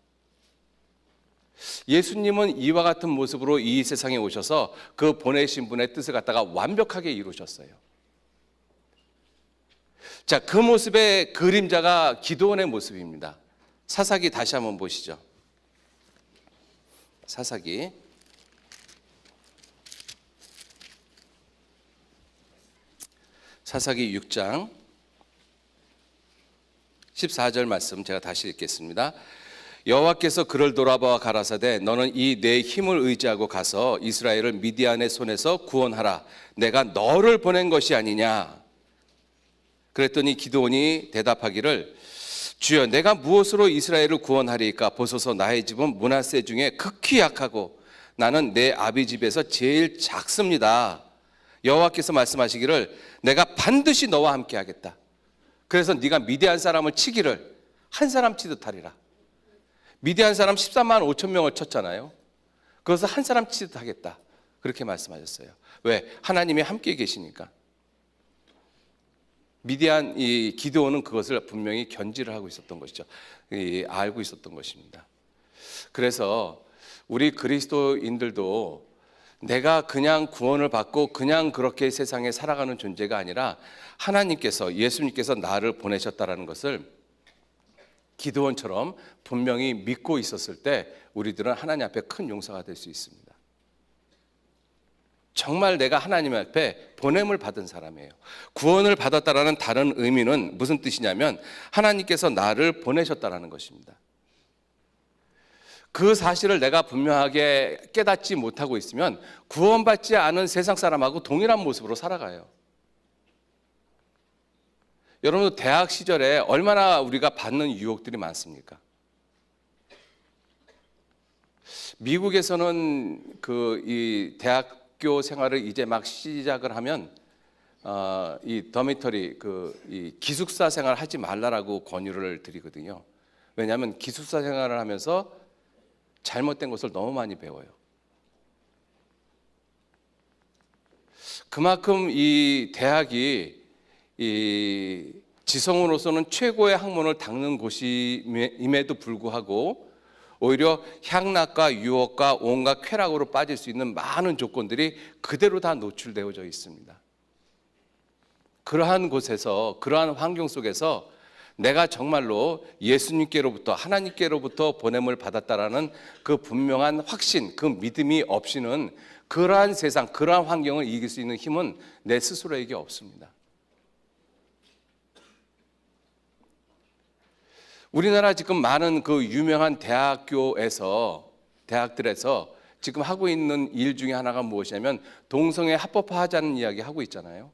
예수님은 이와 같은 모습으로 이 세상에 오셔서 그 보내신 분의 뜻을 갖다가 완벽하게 이루셨어요. 자, 그 모습의 그림자가 기도원의 모습입니다. 사사기 다시 한번 보시죠. 사사기 6장 14절 말씀 제가 다시 읽겠습니다. 여호와께서 그를 돌아보아 가라사대 너는 이 내 힘을 의지하고 가서 이스라엘을 미디안의 손에서 구원하라. 내가 너를 보낸 것이 아니냐. 그랬더니 기드온이 대답하기를 주여 내가 무엇으로 이스라엘을 구원하리까. 보소서 나의 집은 므낫세 중에 극히 약하고 나는 내 아비 집에서 제일 작습니다. 여호와께서 말씀하시기를 내가 반드시 너와 함께 하겠다. 그래서 네가 미디안 사람을 치기를 한 사람 치듯 하리라. 미디안 사람 13만 5천 명을 쳤잖아요. 그것을 한 사람 치듯 하겠다. 그렇게 말씀하셨어요. 왜? 하나님이 함께 계시니까. 미디안 이 기드온은 그것을 분명히 견지를 하고 있었던 것이죠. 알고 있었던 것입니다. 그래서 우리 그리스도인들도 내가 그냥 구원을 받고 그냥 그렇게 세상에 살아가는 존재가 아니라 하나님께서 예수님께서 나를 보내셨다라는 것을 기드온처럼 분명히 믿고 있었을 때 우리들은 하나님 앞에 큰 용사가 될 수 있습니다. 정말 내가 하나님 앞에 보냄을 받은 사람이에요. 구원을 받았다라는 다른 의미는 무슨 뜻이냐면 하나님께서 나를 보내셨다라는 것입니다. 그 사실을 내가 분명하게 깨닫지 못하고 있으면 구원받지 않은 세상 사람하고 동일한 모습으로 살아가요. 여러분도 대학 시절에 얼마나 우리가 받는 유혹들이 많습니까? 미국에서는 이 대학교 생활을 이제 막 시작을 하면 이 더미터리 이 기숙사 생활 하지 말라라고 권유를 드리거든요. 왜냐하면 기숙사 생활을 하면서 잘못된 것을 너무 많이 배워요. 그만큼 이 대학이 이 지성으로서는 최고의 학문을 닦는 곳임에도 불구하고 오히려 향락과 유혹과 온갖 쾌락으로 빠질 수 있는 많은 조건들이 그대로 다 노출되어져 있습니다. 그러한 곳에서 그러한 환경 속에서 내가 정말로 예수님께로부터 하나님께로부터 보냄을 받았다라는 그 분명한 확신, 그 믿음이 없이는 그러한 세상, 그러한 환경을 이길 수 있는 힘은 내 스스로에게 없습니다. 우리나라 지금 많은 그 유명한 대학들에서 지금 하고 있는 일 중에 하나가 무엇이냐면 동성애 합법화하자는 이야기 하고 있잖아요.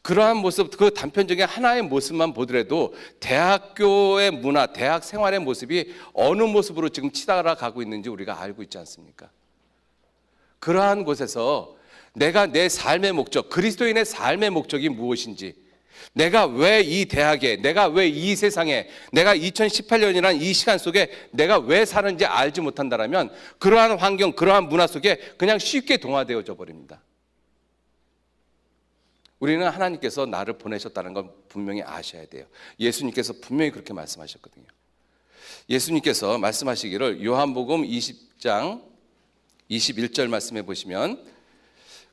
그러한 모습, 그 단편적인 하나의 모습만 보더라도 대학교의 문화, 대학 생활의 모습이 어느 모습으로 지금 치달아가고 있는지 우리가 알고 있지 않습니까? 그러한 곳에서 내가 내 삶의 목적, 그리스도인의 삶의 목적이 무엇인지, 내가 왜 이 대학에, 내가 왜 이 세상에, 내가 2018년이라는 이 시간 속에 내가 왜 사는지 알지 못한다면 그러한 환경, 그러한 문화 속에 그냥 쉽게 동화되어져 버립니다. 우리는 하나님께서 나를 보내셨다는 건 분명히 아셔야 돼요. 예수님께서 분명히 그렇게 말씀하셨거든요. 예수님께서 말씀하시기를 요한복음 20장 21절 말씀해 보시면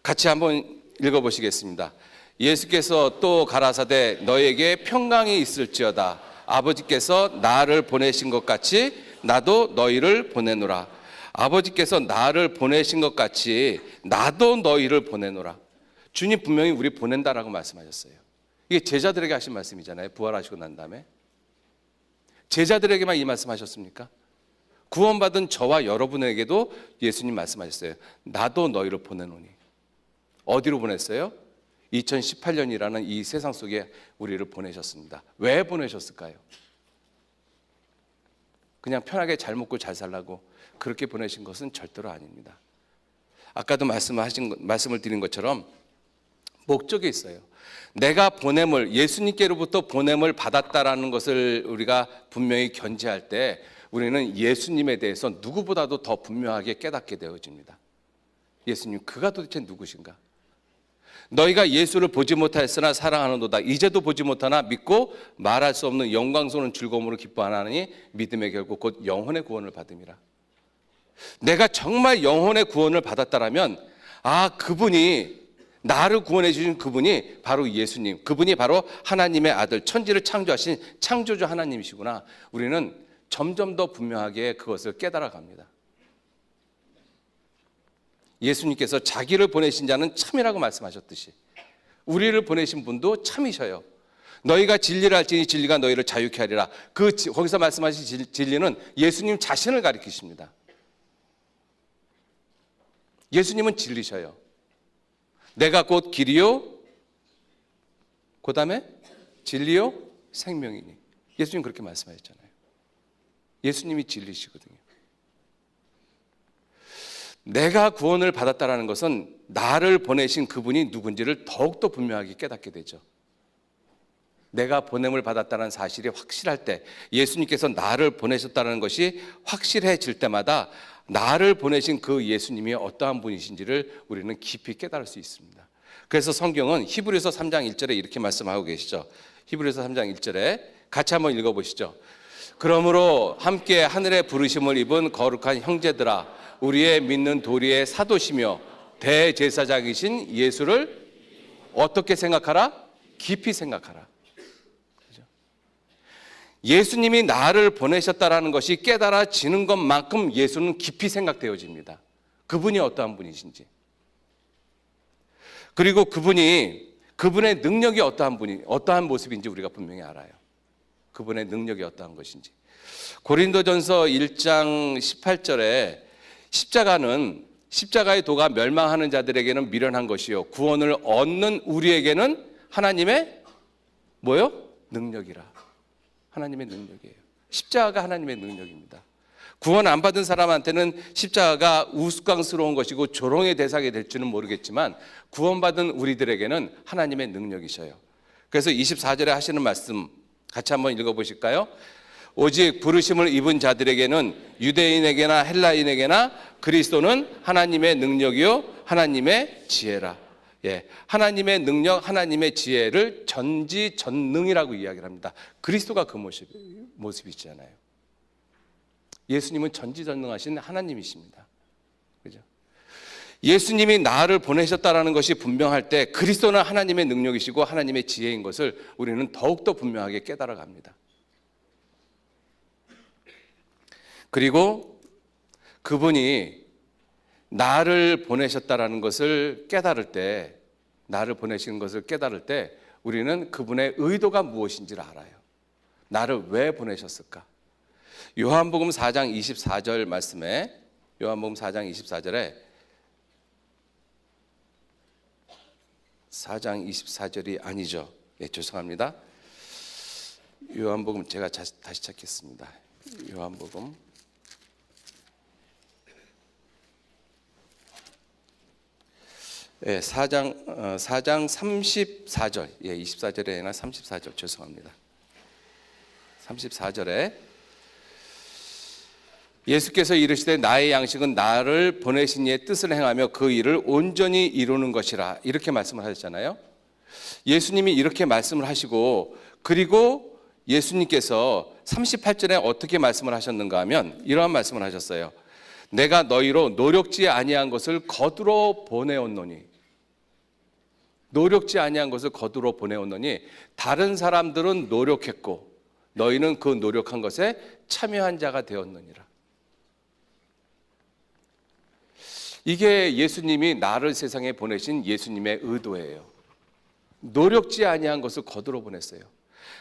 같이 한번 읽어보시겠습니다. 예수께서 또 가라사대 너에게 평강이 있을지어다. 아버지께서 나를 보내신 것 같이 나도 너희를 보내노라. 아버지께서 나를 보내신 것 같이 나도 너희를 보내노라. 주님 분명히 우리 보낸다라고 말씀하셨어요. 이게 제자들에게 하신 말씀이잖아요. 부활하시고 난 다음에. 제자들에게만 이 말씀하셨습니까? 구원받은 저와 여러분에게도 예수님 말씀하셨어요. 나도 너희를 보내노니. 어디로 보냈어요? 2018년이라는 이 세상 속에 우리를 보내셨습니다. 왜 보내셨을까요? 그냥 편하게 잘 먹고 잘 살라고 그렇게 보내신 것은 절대로 아닙니다. 아까도 말씀을 드린 것처럼 목적이 있어요. 내가 보냄을, 예수님께로부터 보냄을 받았다라는 것을 우리가 분명히 견지할 때 우리는 예수님에 대해서 누구보다도 더 분명하게 깨닫게 되어집니다. 예수님, 그가 도대체 누구신가? 너희가 예수를 보지 못하였으나 사랑하는도다. 이제도 보지 못하나 믿고 말할 수 없는 영광스러운 즐거움으로 기뻐하나니 믿음의 결국 곧 영혼의 구원을 받음이라. 내가 정말 영혼의 구원을 받았다라면 그분이 나를 구원해 주신 그분이 바로 예수님, 그분이 바로 하나님의 아들, 천지를 창조하신 창조주 하나님이시구나. 우리는 점점 더 분명하게 그것을 깨달아갑니다. 예수님께서 자기를 보내신 자는 참이라고 말씀하셨듯이 우리를 보내신 분도 참이셔요. 너희가 진리를 알지니 진리가 너희를 자유케 하리라. 거기서 말씀하신 진리는 예수님 자신을 가리키십니다. 예수님은 진리셔요. 내가 곧 길이요, 그 다음에 진리요, 생명이니. 예수님 그렇게 말씀하셨잖아요. 예수님이 진리시거든요. 내가 구원을 받았다라는 것은 나를 보내신 그분이 누군지를 더욱더 분명하게 깨닫게 되죠. 내가 보냄을 받았다는 사실이 확실할 때, 예수님께서 나를 보내셨다는 것이 확실해질 때마다 나를 보내신 그 예수님이 어떠한 분이신지를 우리는 깊이 깨달을 수 있습니다. 그래서 성경은 히브리서 3장 1절에 이렇게 말씀하고 계시죠. 히브리서 3장 1절에 같이 한번 읽어보시죠. 그러므로 함께 하늘의 부르심을 입은 거룩한 형제들아, 우리의 믿는 도리의 사도시며 대제사장이신 예수를 어떻게 생각하라? 깊이 생각하라. 그렇죠? 예수님이 나를 보내셨다라는 것이 깨달아지는 것만큼 예수는 깊이 생각되어집니다. 그분이 어떠한 분이신지, 그리고 그분의 능력이 어떠한 모습인지 우리가 분명히 알아요. 그분의 능력이 어떠한 것인지. 고린도전서 1장 18절에 십자가의 도가 멸망하는 자들에게는 미련한 것이요 구원을 얻는 우리에게는 하나님의 뭐요? 능력이라. 하나님의 능력이에요. 십자가가 하나님의 능력입니다. 구원 안 받은 사람한테는 십자가가 우스꽝스러운 것이고 조롱의 대상이 될지는 모르겠지만 구원받은 우리들에게는 하나님의 능력이셔요. 그래서 24절에 하시는 말씀 같이 한번 읽어보실까요? 오직 부르심을 입은 자들에게는 유대인에게나 헬라인에게나 그리스도는 하나님의 능력이요 하나님의 지혜라. 하나님의 능력, 하나님의 지혜를 전지전능이라고 이야기를 합니다. 그리스도가 그 모습이잖아요. 예수님은 전지전능하신 하나님이십니다. 그죠? 예수님이 나를 보내셨다라는 것이 분명할 때 그리스도는 하나님의 능력이시고 하나님의 지혜인 것을 우리는 더욱더 분명하게 깨달아갑니다. 그리고 그분이 나를 보내셨다라는 것을 깨달을 때, 나를 보내신 것을 깨달을 때 우리는 그분의 의도가 무엇인지를 알아요. 나를 왜 보내셨을까? 요한복음 4장 24절 말씀에, 요한복음 4장 24절에 4장 24절이 아니죠. 죄송합니다. 요한복음 제가 다시 찾겠습니다. 요한복음 4장 34절, 24절에 아니라 34절, 죄송합니다. 34절에 예수께서 이르시되 나의 양식은 나를 보내신 이의 뜻을 행하며 그 일을 온전히 이루는 것이라, 이렇게 말씀을 하셨잖아요. 예수님이 이렇게 말씀을 하시고, 그리고 예수님께서 38절에 어떻게 말씀을 하셨는가 하면 이러한 말씀을 하셨어요. 내가 너희로 노력지 아니한 것을 거두러 보내었노니, 노력지 아니한 것을 거두러 보내었노니 다른 사람들은 노력했고 너희는 그 노력한 것에 참여한 자가 되었느니라. 이게 예수님이 나를 세상에 보내신 예수님의 의도예요. 노력지 아니한 것을 거두러 보냈어요.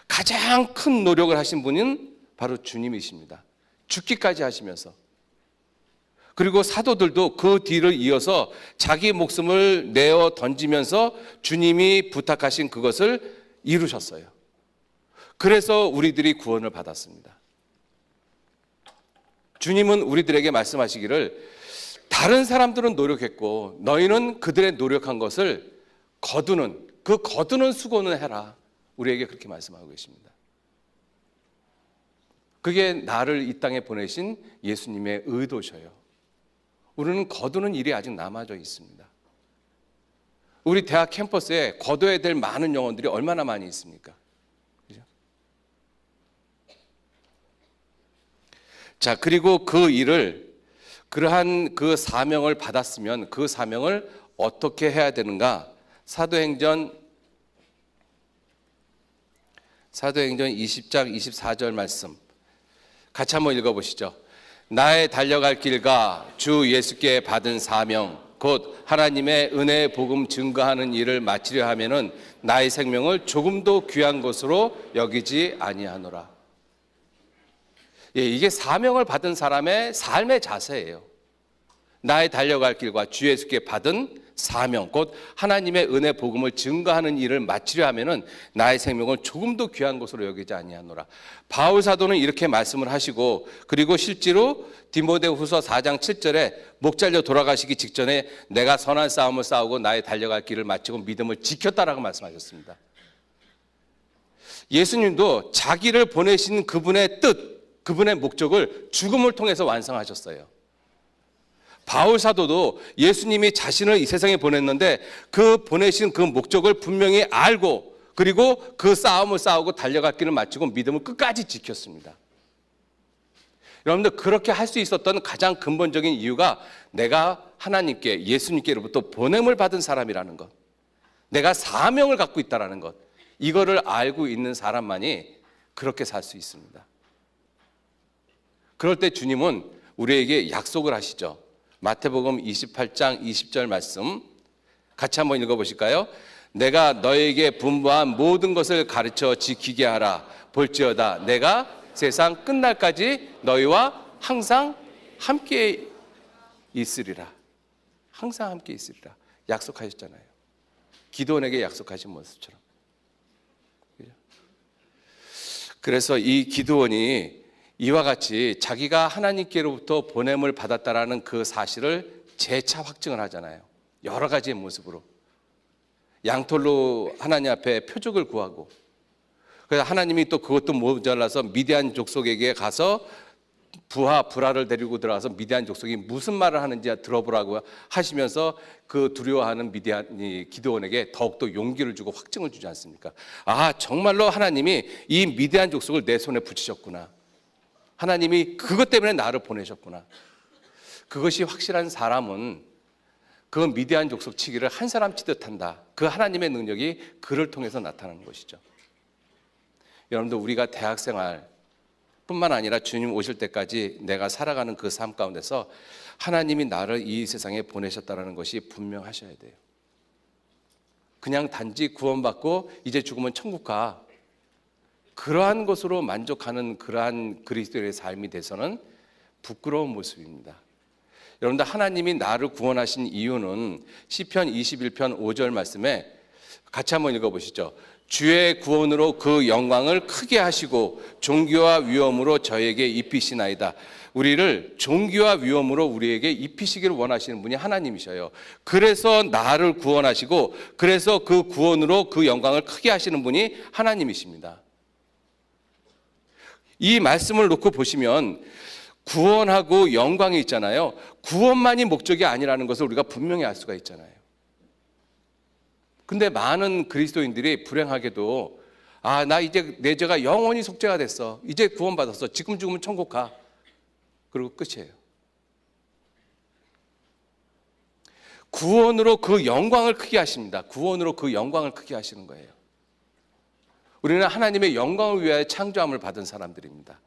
가장 큰 노력을 하신 분은 바로 주님이십니다. 죽기까지 하시면서. 그리고 사도들도 그 뒤를 이어서 자기 목숨을 내어 던지면서 주님이 부탁하신 그것을 이루셨어요. 그래서 우리들이 구원을 받았습니다. 주님은 우리들에게 말씀하시기를 다른 사람들은 노력했고 너희는 그들의 노력한 것을 거두는, 그 거두는 수고는 해라. 우리에게 그렇게 말씀하고 계십니다. 그게 나를 이 땅에 보내신 예수님의 의도셔요. 우리는 거두는 일이 아직 남아져 있습니다. 우리 대학 캠퍼스에 거둬야 될 많은 영혼들이 얼마나 많이 있습니까? 그죠? 자, 그리고 그 일을, 그러한 그 사명을 받았으면 그 사명을 어떻게 해야 되는가? 사도행전 20장 24절 말씀 같이 한번 읽어보시죠. 나의 달려갈 길과 주 예수께 받은 사명 곧 하나님의 은혜의 복음 증거하는 일을 마치려 하면은 나의 생명을 조금도 귀한 것으로 여기지 아니하노라. 예, 이게 사명을 받은 사람의 삶의 자세예요. 나의 달려갈 길과 주 예수께 받은 사명 곧 하나님의 은혜 복음을 증거하는 일을 마치려 하면은 나의 생명을 조금도 귀한 것으로 여기지 아니하노라. 바울 사도는 이렇게 말씀을 하시고, 그리고 실제로 디모데후서 4장 7절에 목 잘려 돌아가시기 직전에 내가 선한 싸움을 싸우고 나의 달려갈 길을 마치고 믿음을 지켰다라고 말씀하셨습니다. 예수님도 자기를 보내신 그분의 뜻, 그분의 목적을 죽음을 통해서 완성하셨어요. 바울 사도도 예수님이 자신을 이 세상에 보냈는데 그 보내신 그 목적을 분명히 알고, 그리고 그 싸움을 싸우고 달려갈 길을 마치고 믿음을 끝까지 지켰습니다. 여러분들, 그렇게 할 수 있었던 가장 근본적인 이유가 내가 하나님께, 예수님께로부터 보냄을 받은 사람이라는 것, 내가 사명을 갖고 있다는 것, 이거를 알고 있는 사람만이 그렇게 살 수 있습니다. 그럴 때 주님은 우리에게 약속을 하시죠. 마태복음 28장 20절 말씀 같이 한번 읽어보실까요? 내가 너에게 분부한 모든 것을 가르쳐 지키게 하라. 볼지어다 내가 세상 끝날까지 너희와 항상 함께 있으리라. 항상 함께 있으리라 약속하셨잖아요. 기도원에게 약속하신 모습처럼. 그래서 이 기도원이 이와 같이 자기가 하나님께로부터 보냄을 받았다라는 그 사실을 재차 확증을 하잖아요. 여러 가지의 모습으로. 양털로 하나님 앞에 표적을 구하고, 그래서 하나님이 또 그것도 모자라서 미디안 족속에게 가서 불화를 데리고 들어가서 미디안 족속이 무슨 말을 하는지 들어보라고 하시면서 그 두려워하는 기드온에게 더욱더 용기를 주고 확증을 주지 않습니까? 아, 정말로 하나님이 이 미디안 족속을 내 손에 붙이셨구나. 하나님이 그것 때문에 나를 보내셨구나. 그것이 확실한 사람은 그 미디안 족속 치기를 한 사람 치듯 한다. 그 하나님의 능력이 그를 통해서 나타나는 것이죠. 여러분들, 우리가 대학생활 뿐만 아니라 주님 오실 때까지 내가 살아가는 그 삶 가운데서 하나님이 나를 이 세상에 보내셨다는 것이 분명하셔야 돼요. 그냥 단지 구원받고 이제 죽으면 천국 가, 그러한 것으로 만족하는 그러한 그리스도의 삶이 돼서는 부끄러운 모습입니다. 여러분들, 하나님이 나를 구원하신 이유는 시편 21편 5절 말씀에 같이 한번 읽어보시죠. 주의 구원으로 그 영광을 크게 하시고 존귀와 위엄으로 저에게 입히시나이다. 우리를 존귀와 위엄으로 우리에게 입히시기를 원하시는 분이 하나님이셔요. 그래서 나를 구원하시고, 그래서 그 구원으로 그 영광을 크게 하시는 분이 하나님이십니다. 이 말씀을 놓고 보시면 구원하고 영광이 있잖아요. 구원만이 목적이 아니라는 것을 우리가 분명히 알 수가 있잖아요. 근데 많은 그리스도인들이 불행하게도 나 이제 내 죄가 영원히 속죄가 됐어. 이제 구원받았어. 지금 죽으면 천국 가. 그리고 끝이에요. 구원으로 그 영광을 크게 하십니다. 구원으로 그 영광을 크게 하시는 거예요. 우리는 하나님의 영광을 위하여 창조함을 받은 사람들입니다.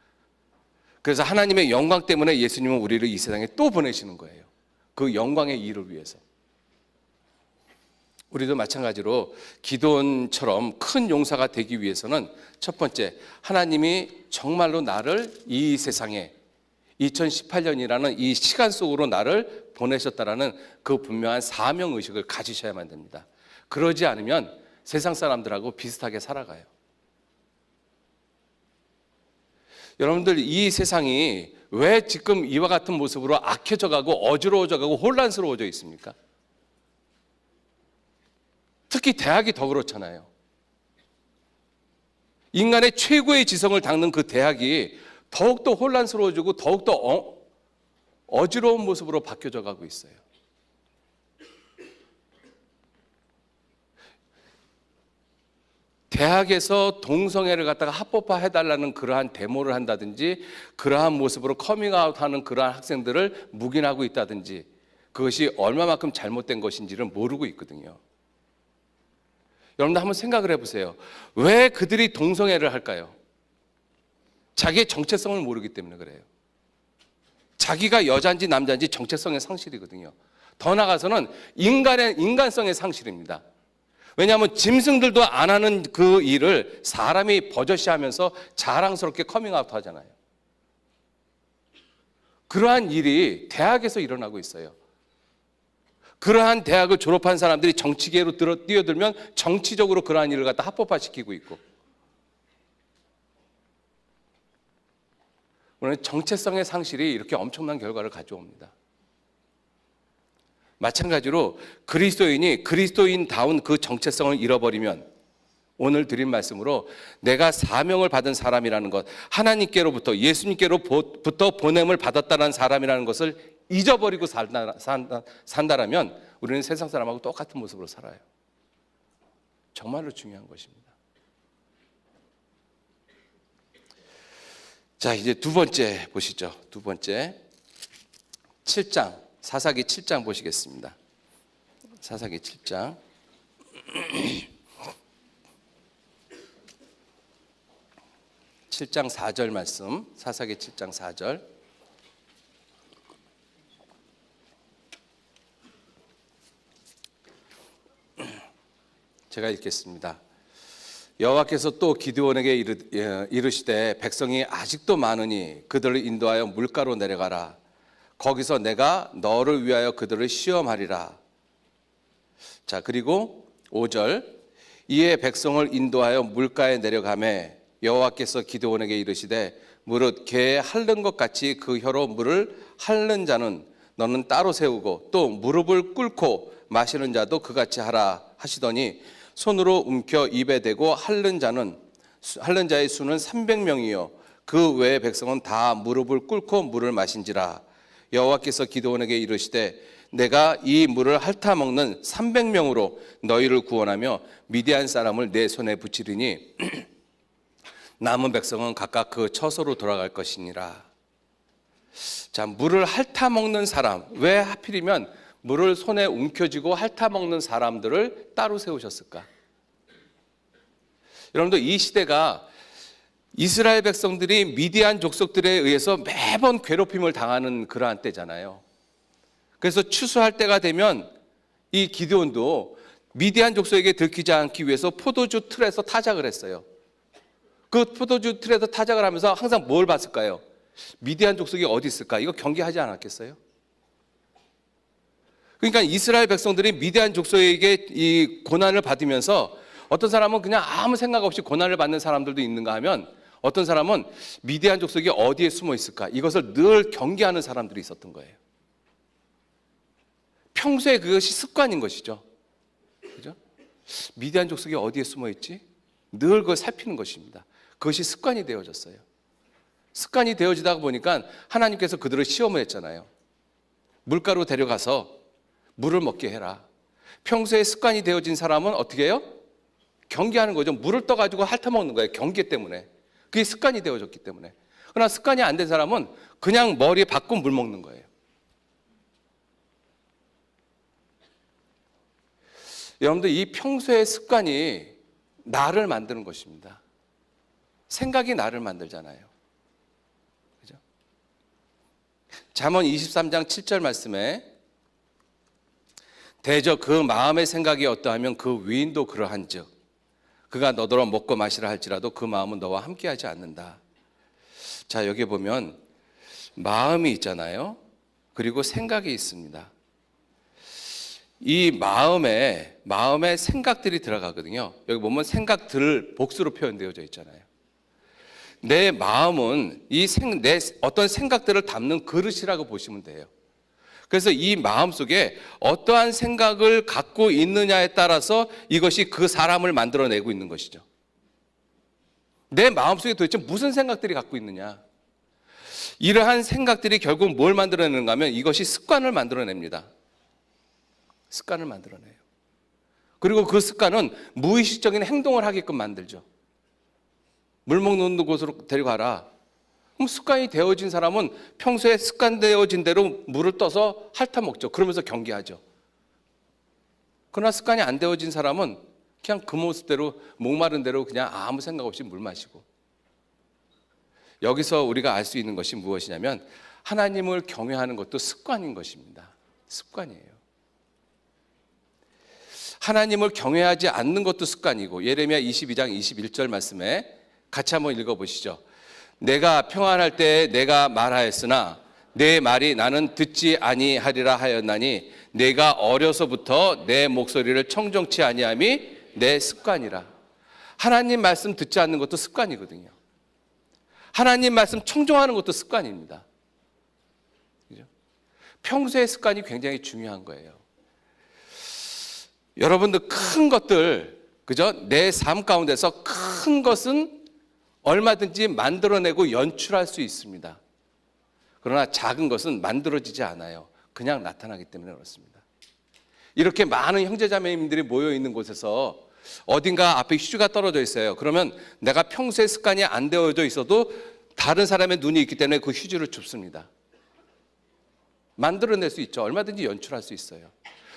그래서 하나님의 영광 때문에 예수님은 우리를 이 세상에 또 보내시는 거예요. 그 영광의 일을 위해서. 우리도 마찬가지로 기드온처럼 큰 용사가 되기 위해서는 첫 번째, 하나님이 정말로 나를 이 세상에 2018년이라는 이 시간 속으로 나를 보내셨다라는 그 분명한 사명의식을 가지셔야만 됩니다. 그러지 않으면 세상 사람들하고 비슷하게 살아가요. 여러분들, 이 세상이 왜 지금 이와 같은 모습으로 악해져 가고 어지러워져 가고 혼란스러워져 있습니까? 특히 대학이 더 그렇잖아요. 인간의 최고의 지성을 닦는 그 대학이 더욱더 혼란스러워지고 더욱더 어지러운 모습으로 바뀌어져 가고 있어요. 대학에서 동성애를 갖다가 합법화해달라는 그러한 데모를 한다든지, 그러한 모습으로 커밍아웃하는 그러한 학생들을 묵인하고 있다든지, 그것이 얼마만큼 잘못된 것인지를 모르고 있거든요. 여러분들 한번 생각을 해보세요. 왜 그들이 동성애를 할까요? 자기의 정체성을 모르기 때문에 그래요. 자기가 여자인지 남자인지 정체성의 상실이거든요. 더 나아가서는 인간성의 상실입니다. 왜냐하면 짐승들도 안 하는 그 일을 사람이 버젓이하면서 자랑스럽게 커밍아웃 하잖아요. 그러한 일이 대학에서 일어나고 있어요. 그러한 대학을 졸업한 사람들이 정치계로 뛰어들면 정치적으로 그러한 일을 갖다 합법화시키고 있고, 오늘 정체성의 상실이 이렇게 엄청난 결과를 가져옵니다. 마찬가지로 그리스도인이 그리스도인다운 그 정체성을 잃어버리면, 오늘 드린 말씀으로 내가 사명을 받은 사람이라는 것, 하나님께로부터 예수님께로부터 보냄을 받았다는 사람이라는 것을 잊어버리고 산다라면 우리는 세상 사람하고 똑같은 모습으로 살아요. 정말로 중요한 것입니다. 자, 이제 두 번째 보시죠. 두 번째 7장, 사사기 7장 보시겠습니다. 사사기 7장 7장 4절 말씀, 사사기 7장 4절. 제가 읽겠습니다. 여호와께서 또 기드온에게 이르시되 백성이 아직도 많으니 그들을 인도하여 물가로 내려가라. 거기서 내가 너를 위하여 그들을 시험하리라. 자, 그리고 5절. 이에 백성을 인도하여 물가에 내려가매 여호와께서 기드온에게 이르시되 무릇 개에 핥는 것 같이 그 혀로 물을 핥는 자는 너는 따로 세우고 또 무릎을 꿇고 마시는 자도 그같이 하라 하시더니 손으로 움켜 입에 대고 핥는 자의 수는 300명이요 그 외의 백성은 다 무릎을 꿇고 물을 마신지라. 여호와께서 기드온에게 이르시되 내가 이 물을 핥아 먹는 300명으로 너희를 구원하며 미디안 사람을 내 손에 붙이리니 남은 백성은 각각 그 처소로 돌아갈 것이니라. 자, 물을 핥아 먹는 사람, 왜 하필이면 물을 손에 움켜쥐고 핥아 먹는 사람들을 따로 세우셨을까? 여러분들, 이 시대가 이스라엘 백성들이 미디안 족속들에 의해서 매번 괴롭힘을 당하는 그러한 때잖아요. 그래서 추수할 때가 되면 이 기드온도 미디안 족속에게 들키지 않기 위해서 포도주 틀에서 타작을 했어요. 그 포도주 틀에서 타작을 하면서 항상 뭘 봤을까요? 미디안 족속이 어디 있을까? 이거 경계하지 않았겠어요? 그러니까 이스라엘 백성들이 미디안 족속에게 이 고난을 받으면서 어떤 사람은 그냥 아무 생각 없이 고난을 받는 사람들도 있는가 하면 어떤 사람은 미디안 족속이 어디에 숨어 있을까? 이것을 늘 경계하는 사람들이 있었던 거예요. 평소에 그것이 습관인 것이죠. 그죠? 미디안 족속이 어디에 숨어 있지? 늘 그걸 살피는 것입니다. 그것이 습관이 되어졌어요. 습관이 되어지다 보니까 하나님께서 그들을 시험을 했잖아요. 물가로 데려가서 물을 먹게 해라. 평소에 습관이 되어진 사람은 어떻게 해요? 경계하는 거죠. 물을 떠가지고 핥아먹는 거예요. 경계 때문에. 그게 습관이 되어졌기 때문에. 그러나 습관이 안 된 사람은 그냥 머리에 받고 물 먹는 거예요. 여러분들, 이 평소의 습관이 나를 만드는 것입니다. 생각이 나를 만들잖아요. 그죠? 잠언 23장 7절 말씀에 대저 그 마음의 생각이 어떠하면 그 위인도 그러한즉 그가 너더러 먹고 마시라 할지라도 그 마음은 너와 함께하지 않는다. 자, 여기 보면 마음이 있잖아요. 그리고 생각이 있습니다. 이 마음에 생각들이 들어가거든요. 여기 보면 생각들 복수로 표현되어져 있잖아요. 내 마음은 내 어떤 생각들을 담는 그릇이라고 보시면 돼요. 그래서 이 마음 속에 어떠한 생각을 갖고 있느냐에 따라서 이것이 그 사람을 만들어내고 있는 것이죠. 내 마음 속에 도대체 무슨 생각들이 갖고 있느냐. 이러한 생각들이 결국 뭘 만들어내는가 하면 이것이 습관을 만들어냅니다. 습관을 만들어내요. 그리고 그 습관은 무의식적인 행동을 하게끔 만들죠. 물 먹는 곳으로 데려가라. 그럼 습관이 되어진 사람은 평소에 습관되어진 대로 물을 떠서 핥아 먹죠. 그러면서 경계하죠. 그러나 습관이 안 되어진 사람은 그냥 그 모습대로 목마른 대로 그냥 아무 생각 없이 물 마시고. 여기서 우리가 알 수 있는 것이 무엇이냐면 하나님을 경외하는 것도 습관인 것입니다. 습관이에요. 하나님을 경외하지 않는 것도 습관이고, 예레미야 22장 21절 말씀에 같이 한번 읽어보시죠. 내가 평안할 때 내가 말하였으나 내 말이 나는 듣지 아니하리라 하였나니 내가 어려서부터 내 목소리를 청정치 아니함이 내 습관이라. 하나님 말씀 듣지 않는 것도 습관이거든요. 하나님 말씀 청정하는 것도 습관입니다. 그죠? 평소의 습관이 굉장히 중요한 거예요. 여러분들 큰 것들, 그죠? 내 삶 가운데서 큰 것은 얼마든지 만들어내고 연출할 수 있습니다. 그러나 작은 것은 만들어지지 않아요. 그냥 나타나기 때문에 그렇습니다. 이렇게 많은 형제자매님들이 모여 있는 곳에서 어딘가 앞에 휴지가 떨어져 있어요. 그러면 내가 평소에 습관이 안 되어져 있어도 다른 사람의 눈이 있기 때문에 그 휴지를 줍습니다. 만들어낼 수 있죠. 얼마든지 연출할 수 있어요.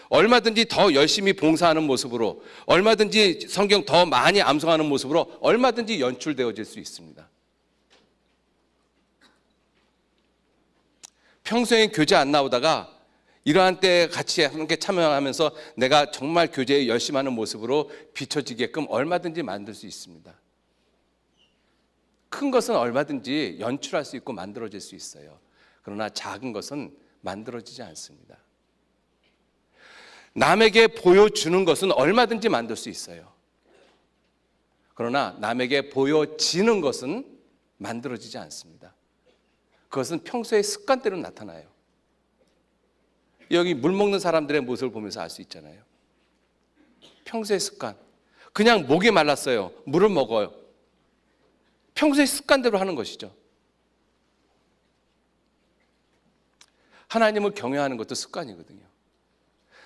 얼마든지 더 열심히 봉사하는 모습으로, 얼마든지 성경 더 많이 암송하는 모습으로 얼마든지 연출되어질 수 있습니다. 평소에 교제 안 나오다가 이러한 때 같이 함께 참여하면서 내가 정말 교제에 열심히 하는 모습으로 비춰지게끔 얼마든지 만들 수 있습니다. 큰 것은 얼마든지 연출할 수 있고 만들어질 수 있어요. 그러나 작은 것은 만들어지지 않습니다. 남에게 보여주는 것은 얼마든지 만들 수 있어요. 그러나 남에게 보여지는 것은 만들어지지 않습니다. 그것은 평소의 습관대로 나타나요. 여기 물 먹는 사람들의 모습을 보면서 알 수 있잖아요. 평소의 습관. 그냥 목이 말랐어요. 물을 먹어요. 평소의 습관대로 하는 것이죠. 하나님을 경외하는 것도 습관이거든요.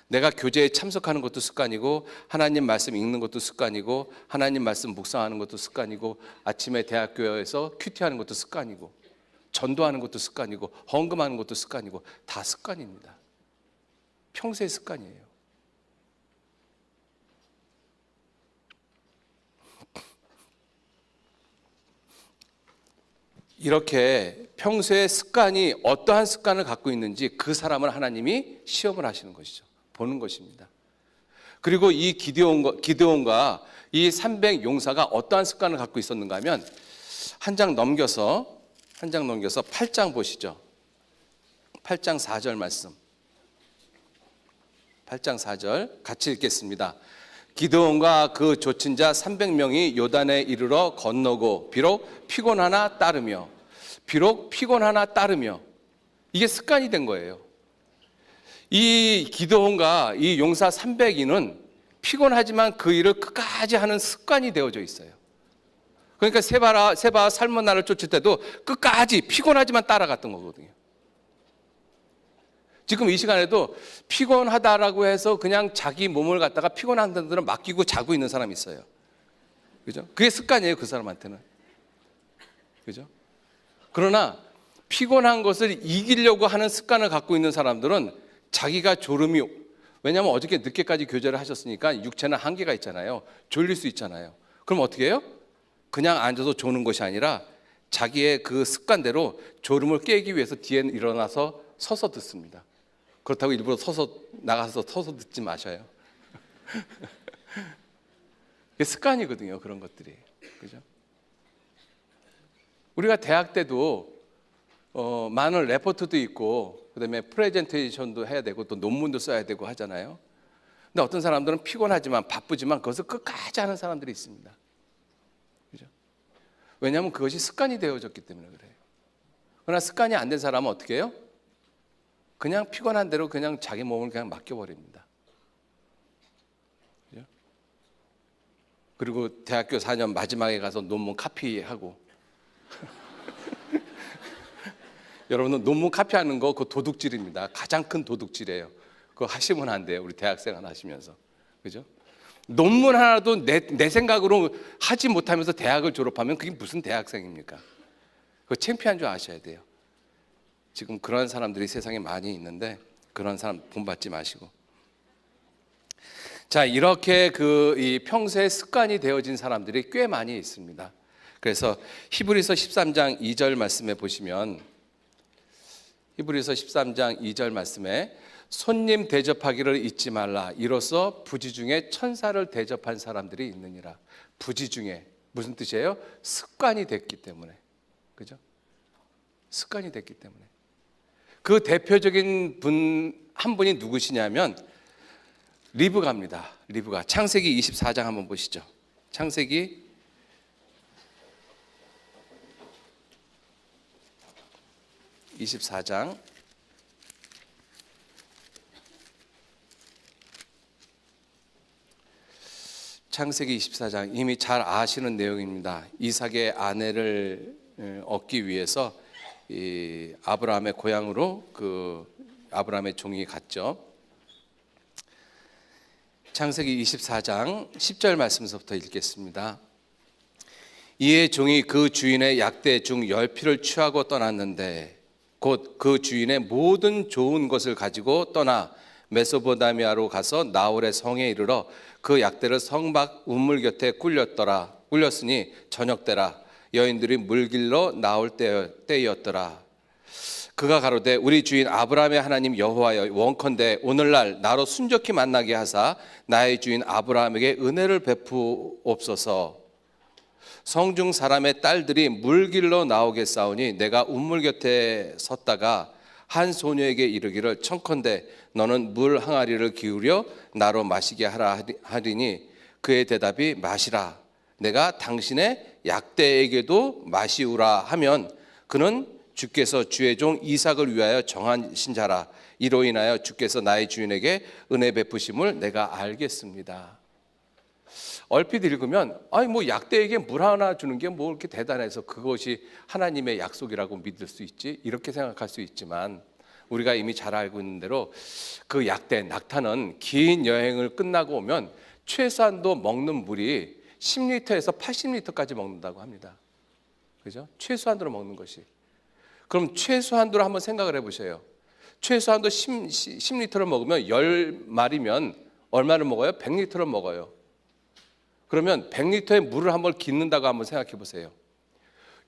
내가 교제에 참석하는 것도 습관이고, 하나님 말씀 읽는 것도 습관이고, 하나님 말씀 묵상하는 것도 습관이고, 아침에 대학교에서 큐티하는 것도 습관이고, 전도하는 것도 습관이고, 헌금하는 것도 습관이고, 다 습관입니다. 평소의 습관이에요. 이렇게 평소의 습관이 어떠한 습관을 갖고 있는지 그 사람을 하나님이 시험을 하시는 것이죠. 보는 것입니다. 그리고 이 기드온과 이 300 용사가 어떠한 습관을 갖고 있었는가 하면 한 장 넘겨서 8장 보시죠. 8장 4절 말씀. 8장 4절 같이 읽겠습니다. 기드온과 그 좇은 자 300명이 요단에 이르러 건너고 비록 피곤하나 따르며 이게 습관이 된 거예요. 이 기드온과 이 용사 300인은 피곤하지만 그 일을 끝까지 하는 습관이 되어져 있어요. 그러니까 세바와 살문나를 쫓을 때도 끝까지 피곤하지만 따라갔던 거거든요. 지금 이 시간에도 피곤하다라고 해서 그냥 자기 몸을 갖다가 피곤한 사람들은 맡기고 자고 있는 사람이 있어요. 그죠? 그게 습관이에요, 그 사람한테는. 그죠? 그러나 피곤한 것을 이기려고 하는 습관을 갖고 있는 사람들은 자기가 졸음이, 왜냐하면 어저께 늦게까지 교제를 하셨으니까 육체는 한계가 있잖아요. 졸릴 수 있잖아요. 그럼 어떻게 해요? 그냥 앉아서 조는 것이 아니라 자기의 그 습관대로 졸음을 깨기 위해서 뒤에 일어나서 서서 듣습니다. 그렇다고 일부러 나가서 서서 듣지 마셔요. 이게 습관이거든요, 그런 것들이. 그죠? 우리가 대학 때도 많은 레포트도 있고, 그다음에 프레젠테이션도 해야 되고, 또 논문도 써야 되고 하잖아요. 근데 어떤 사람들은 피곤하지만 바쁘지만 그것을 끝까지 하는 사람들이 있습니다. 그죠? 왜냐하면 그것이 습관이 되어졌기 때문에 그래요. 그러나 습관이 안 된 사람은 어떻게 해요? 그냥 피곤한 대로 그냥 자기 몸을 그냥 맡겨버립니다. 그죠? 그리고 대학교 4년 마지막에 가서 논문 카피하고 여러분은 논문 카피하는 거 그거 도둑질입니다. 가장 큰 도둑질이에요. 그거 하시면 안 돼요. 우리 대학생활 하시면서. 그죠? 논문 하나도 내 생각으로 하지 못하면서 대학을 졸업하면 그게 무슨 대학생입니까? 그거 창피한 줄 아셔야 돼요. 지금 그런 사람들이 세상에 많이 있는데 그런 사람 본받지 마시고. 자, 이렇게 이 평소에 습관이 되어진 사람들이 꽤 많이 있습니다. 그래서 히브리서 13장 2절 말씀에 보시면, 히브리서 13장 2절 말씀에 손님 대접하기를 잊지 말라. 이로써 부지 중에 천사를 대접한 사람들이 있느니라. 부지 중에 무슨 뜻이에요? 습관이 됐기 때문에. 그죠? 습관이 됐기 때문에. 그 대표적인 한 분이 누구시냐면 리브가입니다. 리브가. 창세기 24장 한번 보시죠. 창세기 24장 창세기 24장 이미 잘 아시는 내용입니다. 이삭의 아내를 얻기 위해서 이 아브라함의 고향으로 아브라함의 종이 갔죠. 창세기 24장 10절 말씀부터 읽겠습니다. 이에 종이 그 주인의 약대 중 10피를 취하고 떠났는데 곧 그 주인의 모든 좋은 것을 가지고 떠나 메소포타미아로 가서 나홀의 성에 이르러 그 약대를 성 밖 우물 곁에 굴렸으니 저녁 때라. 여인들이 물길로 나올 때였더라. 그가 가로되 우리 주인 아브라함의 하나님 여호와여, 원컨대 오늘날 나로 순적히 만나게 하사 나의 주인 아브라함에게 은혜를 베푸옵소서. 성중 사람의 딸들이 물길로 나오겠사오니 내가 우물 곁에 섰다가 한 소녀에게 이르기를 청컨대 너는 물 항아리를 기울여 나로 마시게 하라 하리니 그의 대답이 마시라. 내가 당신의 약대에게도 마시우라 하면 그는 주께서 주의 종 이삭을 위하여 정하신 자라. 이로 인하여 주께서 나의 주인에게 은혜 베푸심을 내가 알겠습니다. 얼핏 읽으면 뭐 약대에게 물 하나 주는 게 뭐 이렇게 대단해서 그것이 하나님의 약속이라고 믿을 수 있지, 이렇게 생각할 수 있지만 우리가 이미 잘 알고 있는 대로 그 약대 낙타는 긴 여행을 끝나고 오면 최소한도 먹는 물이 10리터에서 80리터까지 먹는다고 합니다. 그죠? 최소한으로 먹는 것이. 그럼 최소한으로 한번 생각을 해보세요. 최소한도 10리터를 먹으면 10마리면 얼마를 먹어요? 100리터를 먹어요. 그러면 100리터의 물을 한번 깃는다고 한번 생각해 보세요.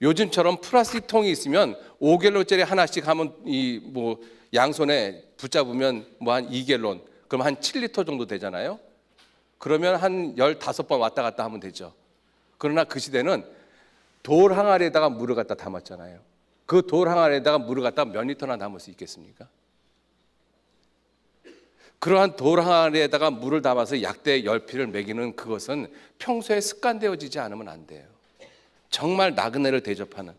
요즘처럼 플라스틱 통이 있으면 5갤론짜리 하나씩 하면 양손에 붙잡으면 한 2갤론, 그럼 한 7리터 정도 되잖아요. 그러면 한 15번 왔다 갔다 하면 되죠. 그러나 그 시대는 돌 항아리에다가 물을 갖다 담았잖아요. 그 돌 항아리에다가 물을 갖다 몇 리터나 담을 수 있겠습니까? 그러한 돌 항아리에다가 물을 담아서 약대 10피를 먹이는 그것은 평소에 습관되어지지 않으면 안 돼요. 정말 나그네를 대접하는,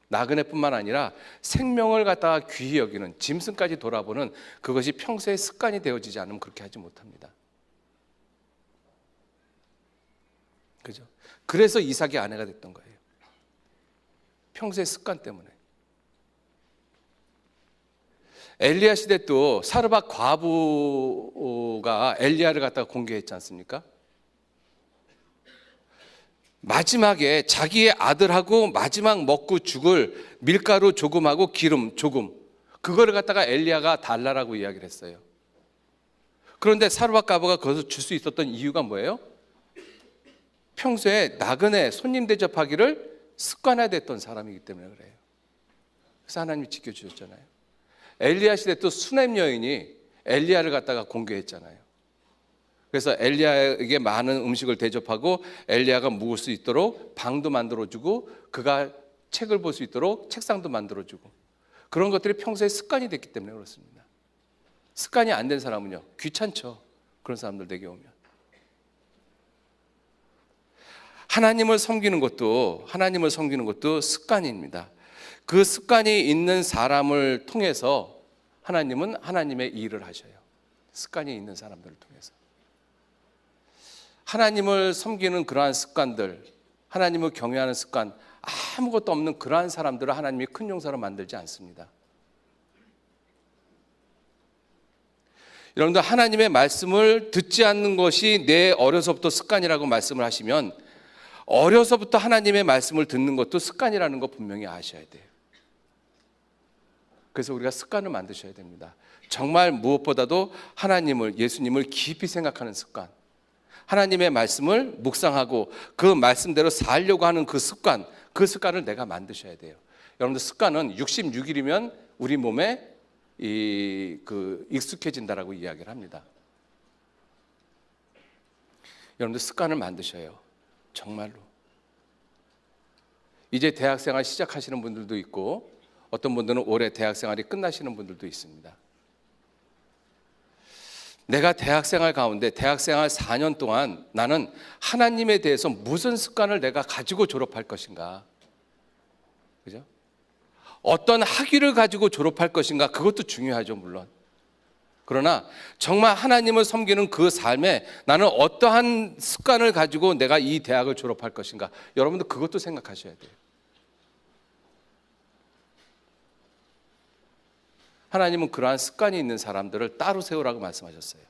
나그네뿐만 아니라 생명을 갖다가 귀히 여기는, 짐승까지 돌아보는 그것이 평소에 습관이 되어지지 않으면 그렇게 하지 못합니다. 그죠? 그래서 이삭의 아내가 됐던 거예요. 평소의 습관 때문에. 엘리야 시대 또 사르밧 과부가 엘리야를 갖다가 공개했지 않습니까? 마지막에 자기의 아들하고 마지막 먹고 죽을 밀가루 조금하고 기름 조금, 그거를 갖다가 엘리야가 달라라고 이야기를 했어요. 그런데 사르밧 과부가 그것을 줄 수 있었던 이유가 뭐예요? 평소에 나그네 손님 대접하기를 습관화됐던 사람이기 때문에 그래요. 그래서 하나님이 지켜주셨잖아요. 엘리야 시대 또 수넴 여인이 엘리야를 갖다가 공개했잖아요. 그래서 엘리야에게 많은 음식을 대접하고 엘리야가 묵을 수 있도록 방도 만들어주고 그가 책을 볼 수 있도록 책상도 만들어주고, 그런 것들이 평소에 습관이 됐기 때문에 그렇습니다. 습관이 안 된 사람은요, 귀찮죠. 그런 사람들 내게 오면. 하나님을 섬기는 것도 습관입니다. 그 습관이 있는 사람을 통해서 하나님은 하나님의 일을 하셔요. 습관이 있는 사람들을 통해서. 하나님을 섬기는 그러한 습관들, 하나님을 경외하는 습관, 아무것도 없는 그러한 사람들을 하나님이 큰 용사로 만들지 않습니다. 여러분들, 하나님의 말씀을 듣지 않는 것이 내 어려서부터 습관이라고 말씀을 하시면, 어려서부터 하나님의 말씀을 듣는 것도 습관이라는 거 분명히 아셔야 돼요. 그래서 우리가 습관을 만드셔야 됩니다. 정말 무엇보다도 하나님을, 예수님을 깊이 생각하는 습관, 하나님의 말씀을 묵상하고 그 말씀대로 살려고 하는 그 습관을 내가 만드셔야 돼요. 여러분들, 습관은 66일이면 우리 몸에 익숙해진다라고 이야기를 합니다. 여러분들, 습관을 만드셔요. 정말로. 이제 대학생활 시작하시는 분들도 있고, 어떤 분들은 올해 대학생활이 끝나시는 분들도 있습니다. 내가 대학생활 가운데 대학생활 4년 동안 나는 하나님에 대해서 무슨 습관을 내가 가지고 졸업할 것인가, 그죠? 어떤 학위를 가지고 졸업할 것인가, 그것도 중요하죠, 물론. 그러나 정말 하나님을 섬기는 그 삶에 나는 어떠한 습관을 가지고 내가 이 대학을 졸업할 것인가, 여러분들 그것도 생각하셔야 돼요. 하나님은 그러한 습관이 있는 사람들을 따로 세우라고 말씀하셨어요.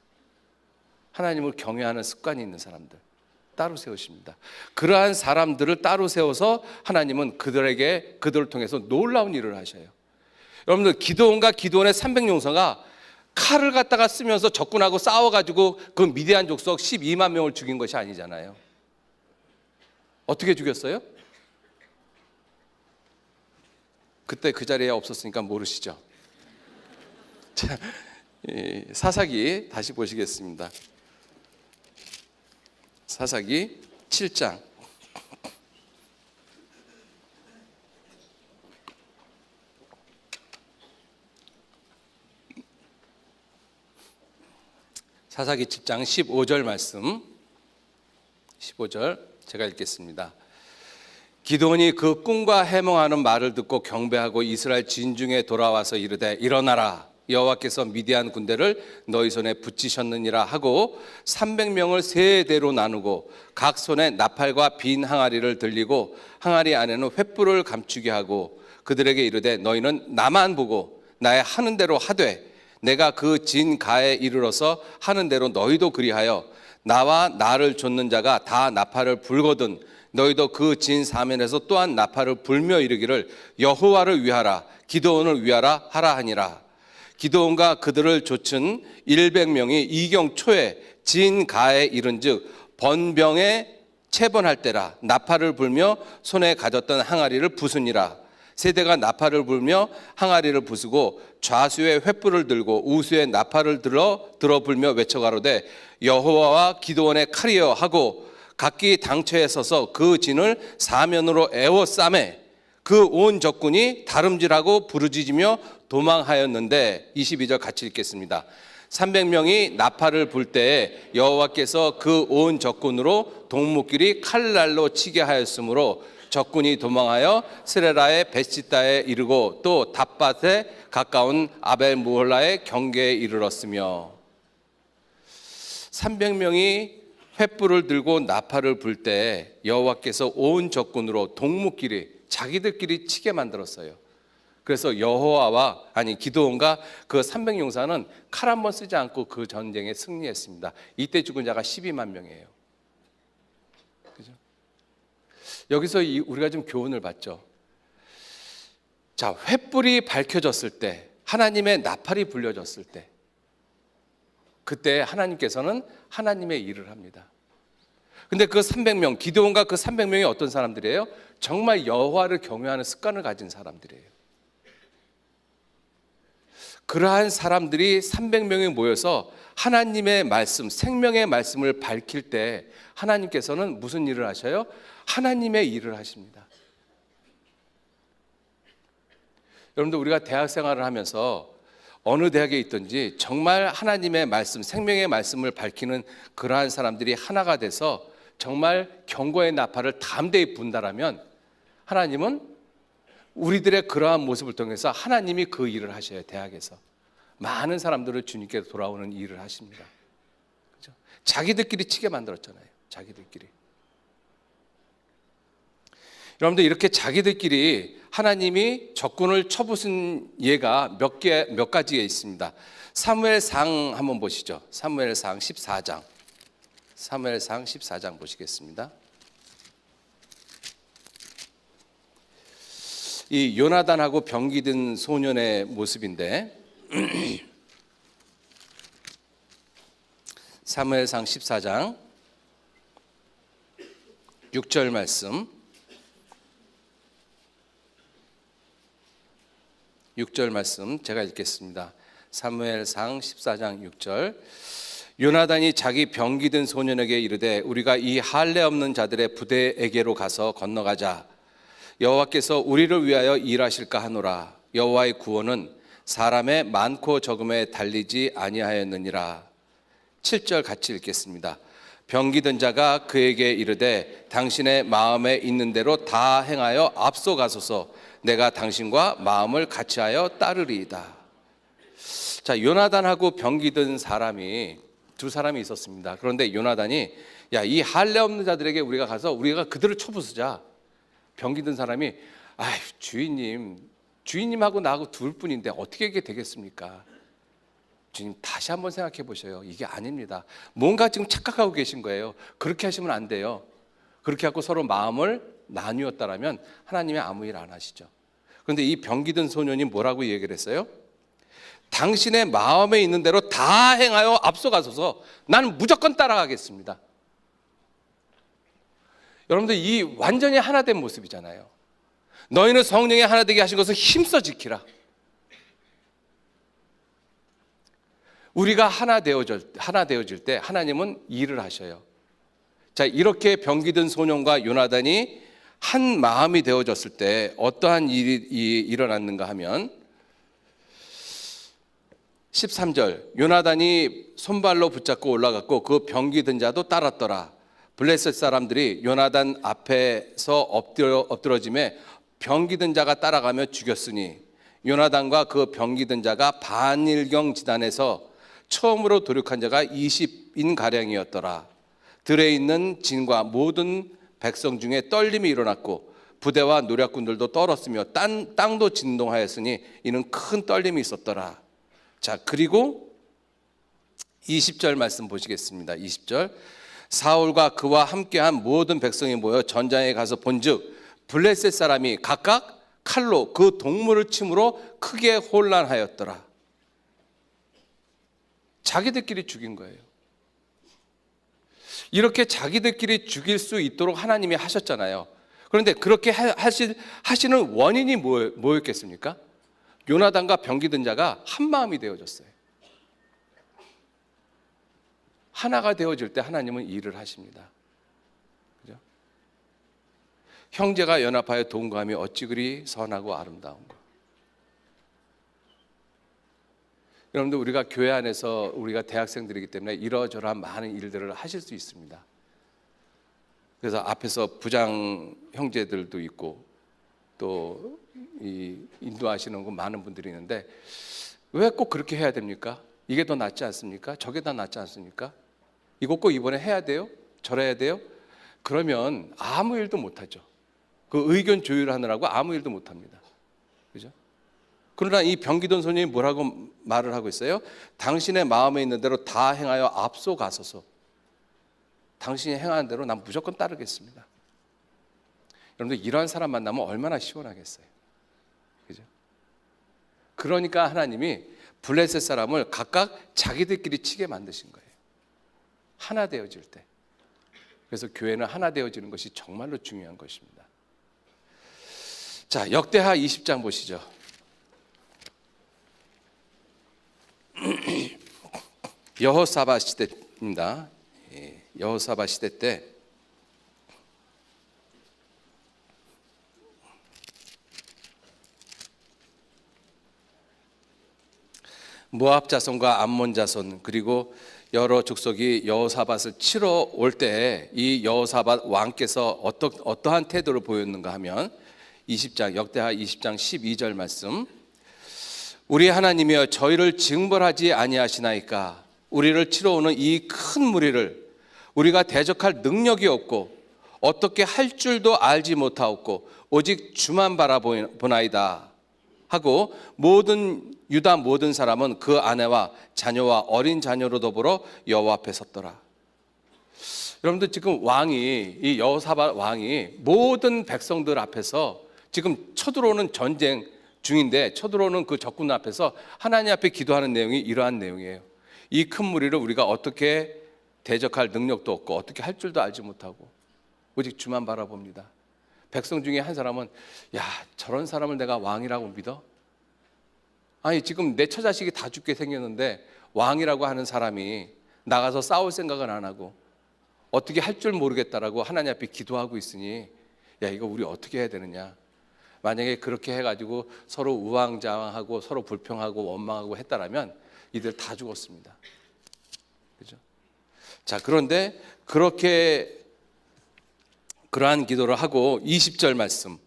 하나님을 경외하는 습관이 있는 사람들 따로 세우십니다. 그러한 사람들을 따로 세워서 하나님은 그들을 통해서 놀라운 일을 하셔요. 여러분들, 기드온의 300용사가 칼을 갖다가 쓰면서 적군하고 싸워가지고 그 미디안 족속 12만 명을 죽인 것이 아니잖아요. 어떻게 죽였어요? 그때 그 자리에 없었으니까 모르시죠? 자, 사사기 다시 보시겠습니다. 사사기 7장. 사사기 7장 15절 말씀. 15절 제가 읽겠습니다. 기드온이 그 꿈과 해몽하는 말을 듣고 경배하고 이스라엘 진중에 돌아와서 이르되, 일어나라, 여호와께서 미디안 군대를 너희 손에 붙이셨느니라 하고 300명을 세 대로 나누고 각 손에 나팔과 빈 항아리를 들리고 항아리 안에는 횃불을 감추게 하고 그들에게 이르되, 너희는 나만 보고 나의 하는 대로 하되 내가 그 진 가에 이르러서 하는 대로 너희도 그리하여 나와 나를 좇는 자가 다 나팔을 불거든 너희도 그 진 사면에서 또한 나팔을 불며 이르기를 여호와를 위하라, 기드온을 위하라 하라 하니라. 기드온과 그들을 좇은 100명이 이경 초에 진 가에 이른즉 번병에 채번할 때라. 나팔을 불며 손에 가졌던 항아리를 부수니라. 세대가 나팔을 불며 항아리를 부수고 좌수에 횃불을 들고 우수에 나팔을 들어 불며 외쳐가로되, 여호와와 기드온의 칼이여 하고 각기 당처에 서서 그 진을 사면으로 에워싸매 그 온 적군이 다름질하고 부르짖으며 도망하였는데, 22절 같이 읽겠습니다. 300명이 나팔을 불 때에 여호와께서 그 온 적군으로 동무끼리 칼날로 치게 하였으므로 적군이 도망하여 스레라의 벳시다에 이르고 또 답밭에 가까운 아벨무홀라의 경계에 이르렀으며, 300명이 횃불을 들고 나팔을 불 때 여호와께서 온 적군으로 동무끼리 자기들끼리 치게 만들었어요. 그래서 기드온과 그 300용사는 칼 한 번 쓰지 않고 그 전쟁에 승리했습니다. 이때 죽은 자가 12만 명이에요. 그죠? 여기서 우리가 좀 교훈을 받죠. 자, 횃불이 밝혀졌을 때, 하나님의 나팔이 불려졌을 때, 그때 하나님께서는 하나님의 일을 합니다. 근데 그 300명, 기드온과 그 300명이 어떤 사람들이에요? 정말 여호와를 경외하는 습관을 가진 사람들이에요. 그러한 사람들이 300명이 모여서 하나님의 말씀, 생명의 말씀을 밝힐 때 하나님께서는 무슨 일을 하셔요? 하나님의 일을 하십니다. 여러분들, 우리가 대학 생활을 하면서 어느 대학에 있든지 정말 하나님의 말씀, 생명의 말씀을 밝히는 그러한 사람들이 하나가 돼서 정말 경고의 나팔을 담대히 분다라면 하나님은 우리들의 그러한 모습을 통해서 하나님이 그 일을 하셔요. 대학에서 많은 사람들을 주님께 돌아오는 일을 하십니다. 그렇죠? 자기들끼리 치게 만들었잖아요. 자기들끼리. 여러분들, 이렇게 자기들끼리 하나님이 적군을 쳐부순 예가 몇 가지에 있습니다. 사무엘상 한번 보시죠. 사무엘상 14장. 사무엘상 14장 보시겠습니다. 이 요나단하고 병기 든 소년의 모습인데 사무엘상 14장 6절 말씀, 6절 말씀 제가 읽겠습니다. 사무엘상 14장 6절. 요나단이 자기 병기 든 소년에게 이르되 우리가 이 할례 없는 자들의 부대에게로 가서 건너가자. 여호와께서 우리를 위하여 일하실까 하노라. 여호와의 구원은 사람의 많고 적음에 달리지 아니하였느니라. 7절 같이 읽겠습니다. 병기 든 자가 그에게 이르되 당신의 마음에 있는 대로 다 행하여 앞서가소서. 내가 당신과 마음을 같이하여 따르리이다. 자, 요나단하고 병기 든 사람이 두 사람이 있었습니다. 그런데 요나단이 이 할례 없는 자들에게 우리가 가서 우리가 그들을 쳐부수자. 병기 든 사람이 주인님하고 나하고 둘 뿐인데 어떻게 이게 되겠습니까? 주님, 다시 한번 생각해 보셔요. 이게 아닙니다. 뭔가 지금 착각하고 계신 거예요. 그렇게 하시면 안 돼요. 그렇게 하고 서로 마음을 나누었다라면 하나님이 아무 일 안 하시죠. 그런데 이 병기 든 소년이 뭐라고 얘기를 했어요? 당신의 마음에 있는 대로 다 행하여 앞서가소서. 나는 무조건 따라가겠습니다. 여러분들, 이 완전히 하나 된 모습이잖아요. 너희는 성령에 하나 되게 하신 것을 힘써 지키라. 우리가 하나 되어질 때 하나님은 일을 하셔요. 자, 이렇게 병기 든 소년과 요나단이 한 마음이 되어졌을 때 어떠한 일이 일어났는가 하면 13절. 요나단이 손발로 붙잡고 올라갔고 그 병기 든 자도 따랐더라. 블레셋 사람들이 요나단 앞에서 엎드러짐에 병기 든 자가 따라가며 죽였으니 요나단과 그 병기 든 자가 반일경 지단에서 처음으로 도륙한 자가 20인 가량이었더라. 들에 있는 진과 모든 백성 중에 떨림이 일어났고 부대와 노략군들도 떨었으며 땅도 진동하였으니 이는 큰 떨림이 있었더라. 자, 그리고 20절 말씀 보시겠습니다. 20절. 사울과 그와 함께한 모든 백성이 모여 전장에 가서 본즉 블레셋 사람이 각각 칼로 그 동물을 침으로 크게 혼란하였더라. 자기들끼리 죽인 거예요. 이렇게 자기들끼리 죽일 수 있도록 하나님이 하셨잖아요. 그런데 그렇게 하시는 원인이 뭐였겠습니까? 요나단과 병기 든 자가 한 마음이 되어졌어요. 하나가 되어질 때 하나님은 일을 하십니다. 그죠? 형제가 연합하여 동거함이 어찌 그리 선하고 아름다운가. 여러분들, 우리가 교회 안에서 우리가 대학생들이기 때문에 이러저러한 많은 일들을 하실 수 있습니다. 그래서 앞에서 부장 형제들도 있고 또 인도하시는 거 많은 분들이 있는데 왜 꼭 그렇게 해야 됩니까? 이게 더 낫지 않습니까? 저게 더 낫지 않습니까? 이거 꼭 이번에 해야 돼요? 저래야 돼요? 그러면 아무 일도 못하죠. 그 의견 조율하느라고 아무 일도 못합니다. 그죠? 그러나 이 병기 든 소년이 뭐라고 말을 하고 있어요? 당신의 마음에 있는 대로 다 행하여 앞서가소서. 당신이 행하는 대로 난 무조건 따르겠습니다. 여러분들, 이러한 사람 만나면 얼마나 시원하겠어요. 그죠? 그러니까 하나님이 블레셋 사람을 각각 자기들끼리 치게 만드신 거예요. 하나 되어질 때. 그래서 교회는 하나 되어지는 것이 정말로 중요한 것입니다. 자, 역대하 20장 보시죠. 여호사밧 시대입니다. 여호사밧 시대 때 모압 자손과 암몬 자손 그리고 여러 족속이 여호사밧을 치러 올 때 이 여호사밧 왕께서 어떠한 태도를 보였는가 하면 20장 역대하 20장 12절 말씀, 우리 하나님이여 저희를 징벌하지 아니하시나이까. 우리를 치러 오는 이 큰 무리를 우리가 대적할 능력이 없고 어떻게 할 줄도 알지 못하옵고 오직 주만 바라보나이다 하고 유다 모든 사람은 그 아내와 자녀와 어린 자녀로 더불어 여호와 앞에 섰더라. 여러분들 지금 이 여호사밧 왕이 모든 백성들 앞에서 지금 쳐들어오는 전쟁 중인데 쳐들어오는 그 적군 앞에서 하나님 앞에 기도하는 내용이 이러한 내용이에요. 이 큰 무리를 우리가 어떻게 대적할 능력도 없고 어떻게 할 줄도 알지 못하고 오직 주만 바라봅니다. 백성 중에 한 사람은 야, 저런 사람을 내가 왕이라고 믿어? 아니 지금 내 처자식이 다 죽게 생겼는데 왕이라고 하는 사람이 나가서 싸울 생각은 안 하고 어떻게 할 줄 모르겠다라고 하나님 앞에 기도하고 있으니 야, 이거 우리 어떻게 해야 되느냐. 만약에 그렇게 해가지고 서로 우왕좌왕하고 서로 불평하고 원망하고 했다라면 이들 다 죽었습니다. 그죠? 자, 그런데 그러한 기도를 하고 20절 말씀,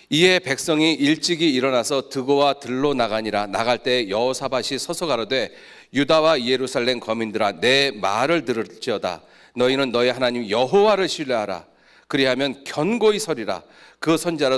이에 백성이 일찍이 일어나서 드고와 들로 나가니라. 나갈 때 여호사밧이 서서 가로되 유다와 예루살렘 거민들아 내 말을 들을지어다. 너희는 너희 하나님 여호와를 신뢰하라. 그리하면 견고히 서리라. 그 선지자를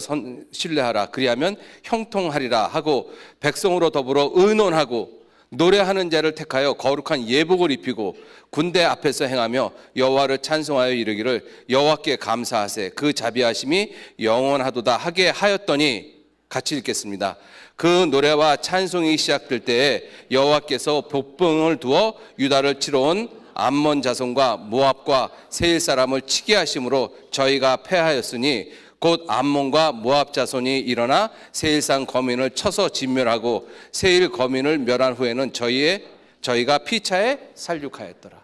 신뢰하라. 그리하면 형통하리라 하고 백성으로 더불어 의논하고 노래하는 자를 택하여 거룩한 예복을 입히고 군대 앞에서 행하며 여호와를 찬송하여 이르기를 여호와께 감사하세. 그 자비하심이 영원하도다 하게 하였더니, 같이 읽겠습니다. 그 노래와 찬송이 시작될 때에 여호와께서 복병을 두어 유다를 치러 온 암몬 자손과 모압과 세일 사람을 치게 하심으로 저희가 패하였으니 곧 암몬과 모압 자손이 일어나 세일산 거민을 쳐서 진멸하고 세일 거민을 멸한 후에는 저희가 피차에 살육하였더라.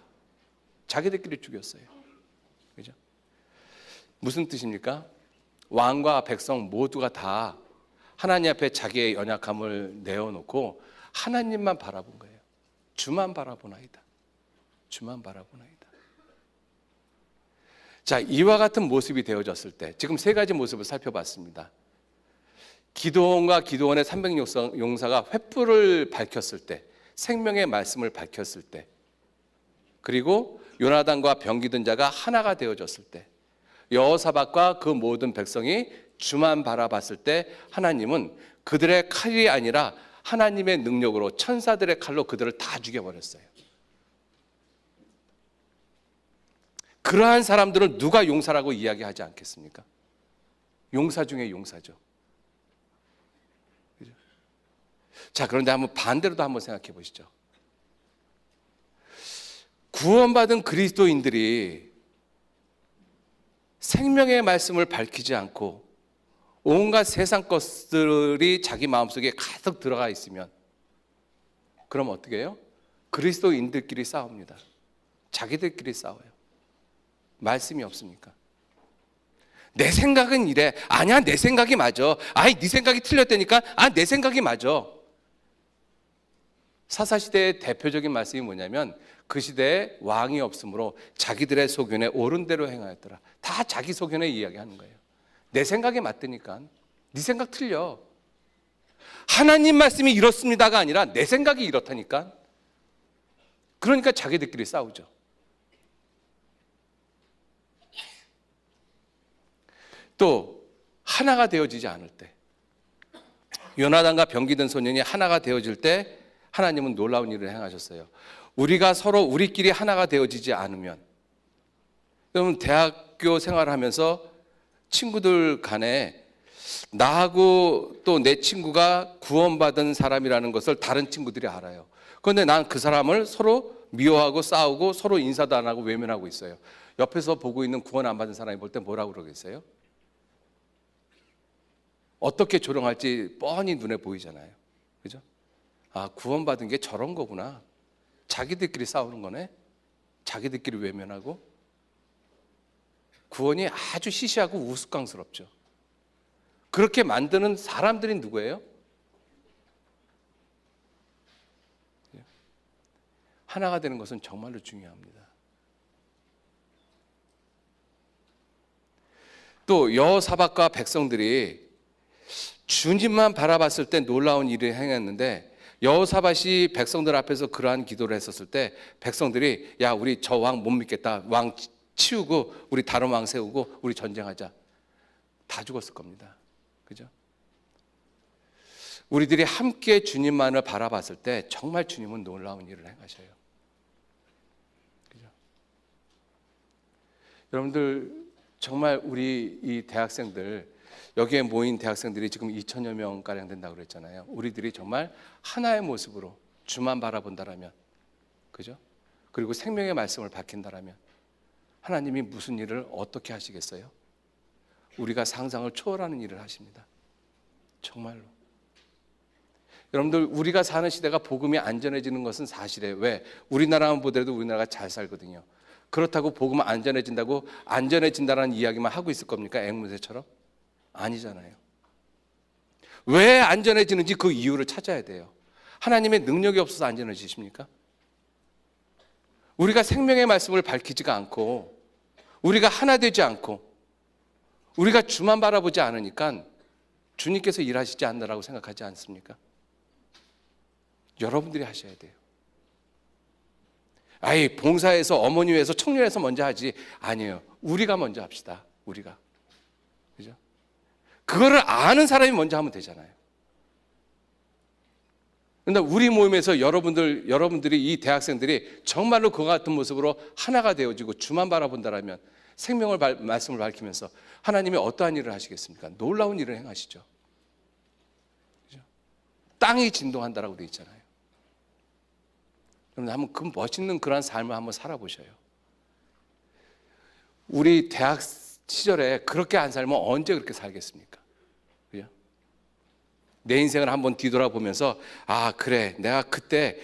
자기들끼리 죽였어요. 그죠? 무슨 뜻입니까? 왕과 백성 모두가 다 하나님 앞에 자기의 연약함을 내어놓고 하나님만 바라본 거예요. 주만 바라보나이다. 주만 바라보나이다. 자, 이와 같은 모습이 되어졌을 때 지금 세 가지 모습을 살펴봤습니다. 기드온과 기드온의 300용사가 횃불을 밝혔을 때, 생명의 말씀을 밝혔을 때, 그리고 요나단과 병기든 자가 하나가 되어졌을 때, 여호사밧과 그 모든 백성이 주만 바라봤을 때 하나님은 그들의 칼이 아니라 하나님의 능력으로 천사들의 칼로 그들을 다 죽여버렸어요. 그러한 사람들은 누가 용사라고 이야기하지 않겠습니까? 용사 중에 용사죠. 그죠? 자, 그런데 한번 반대로도 한번 생각해 보시죠. 구원받은 그리스도인들이 생명의 말씀을 밝히지 않고 온갖 세상 것들이 자기 마음속에 가득 들어가 있으면 그럼 어떻게 해요? 그리스도인들끼리 싸웁니다. 자기들끼리 싸워요. 말씀이 없으니까. 내 생각은 이래. 아니야, 내 생각이 맞아. 아이, 네 생각이 틀렸다니까. 내 생각이 맞아. 사사시대의 대표적인 말씀이 뭐냐면 그 시대에 왕이 없으므로 자기들의 소견에 옳은 대로 행하였더라. 다 자기 소견에 이야기하는 거예요. 내 생각이 맞다니까. 네 생각 틀려. 하나님 말씀이 이렇습니다가 아니라 내 생각이 이렇다니까. 그러니까 자기들끼리 싸우죠. 또 하나가 되어지지 않을 때, 요나단과 병기든 소년이 하나가 되어질 때 하나님은 놀라운 일을 행하셨어요. 우리가 서로 우리끼리 하나가 되어지지 않으면, 여러분 대학교 생활하면서 친구들 간에 나하고 또 내 친구가 구원받은 사람이라는 것을 다른 친구들이 알아요. 그런데 난 그 사람을 서로 미워하고 싸우고 서로 인사도 안 하고 외면하고 있어요. 옆에서 보고 있는 구원 안 받은 사람이 볼 때 뭐라고 그러겠어요? 어떻게 조롱할지 뻔히 눈에 보이잖아요. 그죠? 구원받은 게 저런 거구나. 자기들끼리 싸우는 거네. 자기들끼리 외면하고. 구원이 아주 시시하고 우스꽝스럽죠. 그렇게 만드는 사람들이 누구예요? 하나가 되는 것은 정말로 중요합니다. 또 여호사밧과 백성들이 주님만 바라봤을 때 놀라운 일을 행했는데, 여호사밧이 백성들 앞에서 그러한 기도를 했었을 때 백성들이 야, 우리 저 왕 못 믿겠다, 왕 치우고 우리 다른 왕 세우고 우리 전쟁하자, 다 죽었을 겁니다. 그죠? 우리들이 함께 주님만을 바라봤을 때 정말 주님은 놀라운 일을 행하셔요. 그죠? 여러분들, 정말 우리 이 대학생들, 여기에 모인 대학생들이 지금 2,000여 명가량 된다고 그랬잖아요. 우리들이 정말 하나의 모습으로 주만 바라본다라면, 그죠? 그리고 생명의 말씀을 밝힌다라면 하나님이 무슨 일을 어떻게 하시겠어요? 우리가 상상을 초월하는 일을 하십니다. 정말로. 여러분들, 우리가 사는 시대가 복음이 안전해지는 것은 사실이에요. 왜? 우리나라만 보더라도 우리나라가 잘 살거든요. 그렇다고 복음 안전해진다고 안전해진다는 이야기만 하고 있을 겁니까? 앵무새처럼? 아니잖아요. 왜 안전해지는지 그 이유를 찾아야 돼요. 하나님의 능력이 없어서 안전해지십니까? 우리가 생명의 말씀을 밝히지가 않고, 우리가 하나 되지 않고, 우리가 주만 바라보지 않으니까 주님께서 일하시지 않는다고 생각하지 않습니까? 여러분들이 하셔야 돼요. 아이, 봉사해서, 어머니 위해서, 청년에서 먼저 하지. 아니에요. 우리가 먼저 합시다. 우리가. 그죠? 그거를 아는 사람이 먼저 하면 되잖아요. 그런데 우리 모임에서 여러분들이, 이 대학생들이 정말로 그와 같은 모습으로 하나가 되어지고 주만 바라본다라면, 생명을 말씀을 밝히면서 하나님이 어떠한 일을 하시겠습니까? 놀라운 일을 행하시죠. 그죠? 땅이 진동한다라고 되어 있잖아요. 여러분, 한번 그 멋있는 그런 삶을 한번 살아보셔요. 우리 대학 시절에 그렇게 안 살면 언제 그렇게 살겠습니까? 그죠? 내 인생을 한번 뒤돌아보면서, 아, 그래, 내가 그때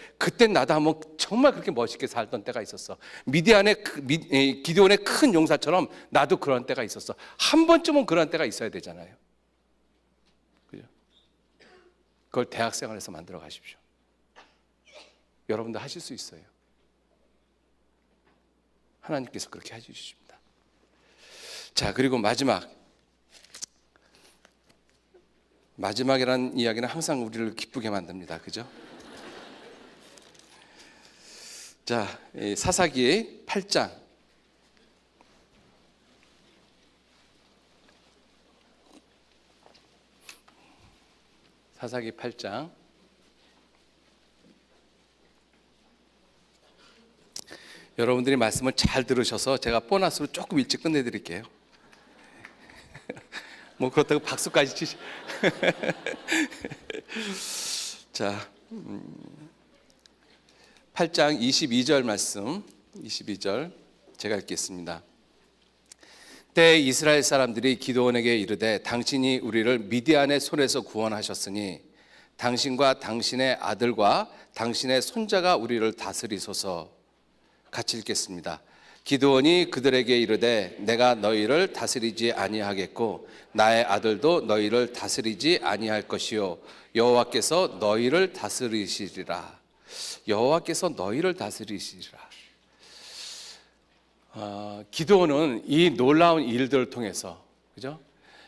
나도 한번 정말 그렇게 멋있게 살던 때가 있었어. 기드온의 큰 용사처럼 나도 그런 때가 있었어. 한 번쯤은 그런 때가 있어야 되잖아요. 그죠? 그걸 대학생활에서 만들어 가십시오. 여러분도 하실 수 있어요. 하나님께서 그렇게 해주십니다. 자, 그리고 마지막이라는 이야기는 항상 우리를 기쁘게 만듭니다. 그죠? 자, 사사기 8장. 사사기 8장. 여러분들이 말씀을 잘 들으셔서 제가 보너스로 조금 일찍 끝내드릴게요. 뭐 그렇다고 박수까지 치시. 자, 8장 22절 말씀, 22절 제가 읽겠습니다. 때 이스라엘 사람들이 기드온에게 이르되 당신이 우리를 미디안의 손에서 구원하셨으니 당신과 당신의 아들과 당신의 손자가 우리를 다스리소서. 같이 읽겠습니다. 기드온이 그들에게 이르되 내가 너희를 다스리지 아니하겠고 나의 아들도 너희를 다스리지 아니할 것이요 여호와께서 너희를 다스리시리라. 여호와께서 너희를 다스리시리라. 기드온은 이 놀라운 일들을 통해서, 그죠?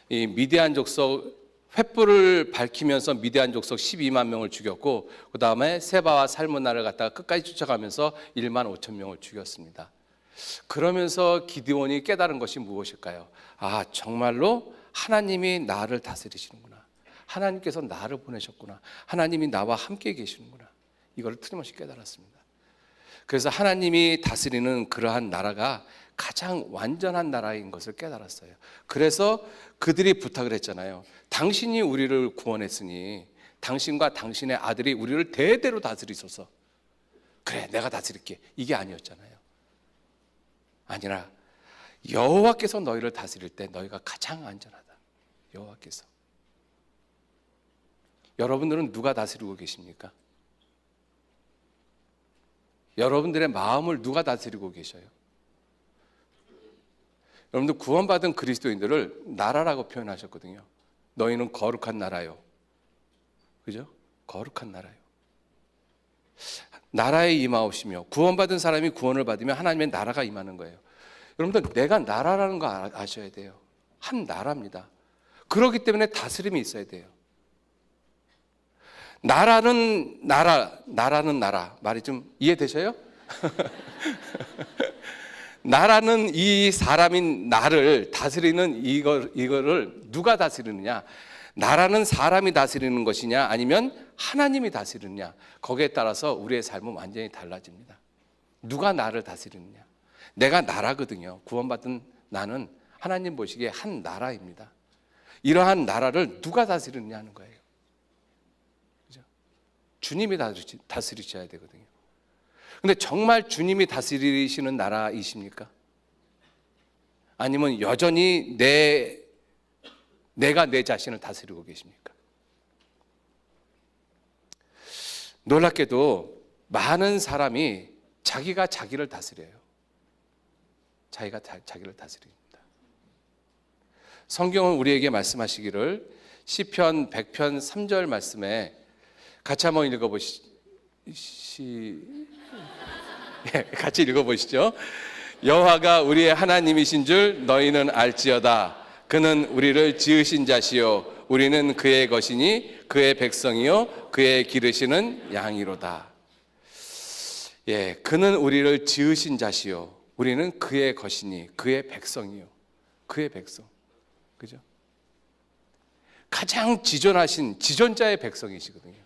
이 미디안 족속 횃불을 밝히면서 미디안 족속 12만 명을 죽였고, 그 다음에 세바와 살문나를 갖다가 끝까지 쫓아가면서 1만 5천 명을 죽였습니다. 그러면서 기드온이 깨달은 것이 무엇일까요? 아, 정말로 하나님이 나를 다스리시는구나. 하나님께서 나를 보내셨구나. 하나님이 나와 함께 계시는구나. 이걸 틀림없이 깨달았습니다. 그래서 하나님이 다스리는 그러한 나라가 가장 완전한 나라인 것을 깨달았어요. 그래서 그들이 부탁을 했잖아요. 당신이 우리를 구원했으니 당신과 당신의 아들이 우리를 대대로 다스리소서. 그래, 내가 다스릴게. 이게 아니었잖아요. 아니라 여호와께서 너희를 다스릴 때 너희가 가장 안전하다. 여호와께서. 여러분들은 누가 다스리고 계십니까? 여러분들의 마음을 누가 다스리고 계셔요? 여러분들 구원받은 그리스도인들을 나라라고 표현하셨거든요. 너희는 거룩한 나라요. 그죠? 거룩한 나라요. 나라에 임하오시며, 구원받은 사람이 구원을 받으면 하나님의 나라가 임하는 거예요. 여러분들 내가 나라라는 거 아셔야 돼요. 한 나라입니다. 그렇기 때문에 다스림이 있어야 돼요. 나라는 나라 말이 좀 이해되셔요? 나라는 이 사람인 나를 다스리는 이거를 누가 다스리느냐? 나라는 사람이 다스리는 것이냐 아니면 하나님이 다스리느냐, 거기에 따라서 우리의 삶은 완전히 달라집니다. 누가 나를 다스리느냐? 내가 나라거든요. 구원받은 나는 하나님 보시기에 한 나라입니다. 이러한 나라를 누가 다스리느냐 하는 거예요. 그죠? 주님이 다스리셔야 되거든요. 근데 정말 주님이 다스리시는 나라이십니까? 아니면 여전히 내가 내 자신을 다스리고 계십니까? 놀랍게도 많은 사람이 자기가 자기를 다스려요. 자기가 자기를 다스립니다. 성경은 우리에게 말씀하시기를 시편 100편 3절 말씀에 같이 한번 같이 읽어보시죠. 여호와가 우리의 하나님이신 줄 너희는 알지어다. 그는 우리를 지으신 자시요 우리는 그의 것이니 그의 백성이요 그의 기르시는 양이로다. 그는 우리를 지으신 자시요 우리는 그의 것이니 그의 백성이요 그의 백성. 그죠? 가장 지존하신 지존자의 백성이시거든요.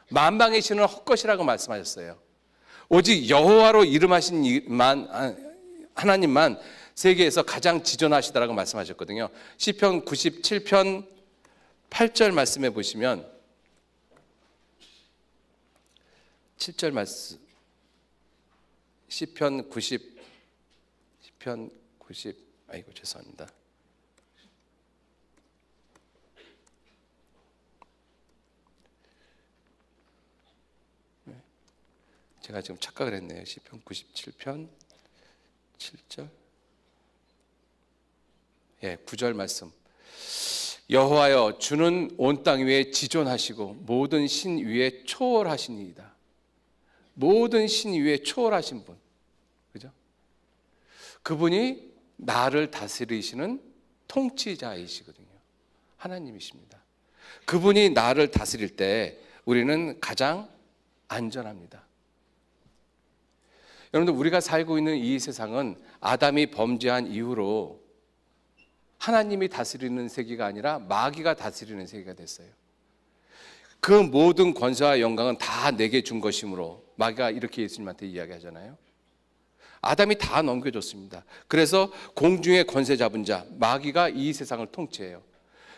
만방의 신은 헛것이라고 말씀하셨어요. 오직 여호와로 이름하신 하나님만 세계에서 가장 지존하시다라고 말씀하셨거든요. 시편 97편 8절 말씀해 보시면 7절 말씀, 시편 90 죄송합니다. 제가 지금 착각을 했네요. 시편 97편 7절 9절 말씀. 여호와여 주는 온 땅 위에 지존하시고 모든 신 위에 초월하시니이다. 모든 신 위에 초월하신 분. 그죠? 그분이 나를 다스리시는 통치자이시거든요. 하나님이십니다. 그분이 나를 다스릴 때 우리는 가장 안전합니다. 여러분들 우리가 살고 있는 이 세상은 아담이 범죄한 이후로 하나님이 다스리는 세계가 아니라 마귀가 다스리는 세계가 됐어요. 그 모든 권세와 영광은 다 내게 준 것이므로 마귀가 이렇게 예수님한테 이야기하잖아요. 아담이 다 넘겨줬습니다. 그래서 공중의 권세 잡은 자 마귀가 이 세상을 통치해요.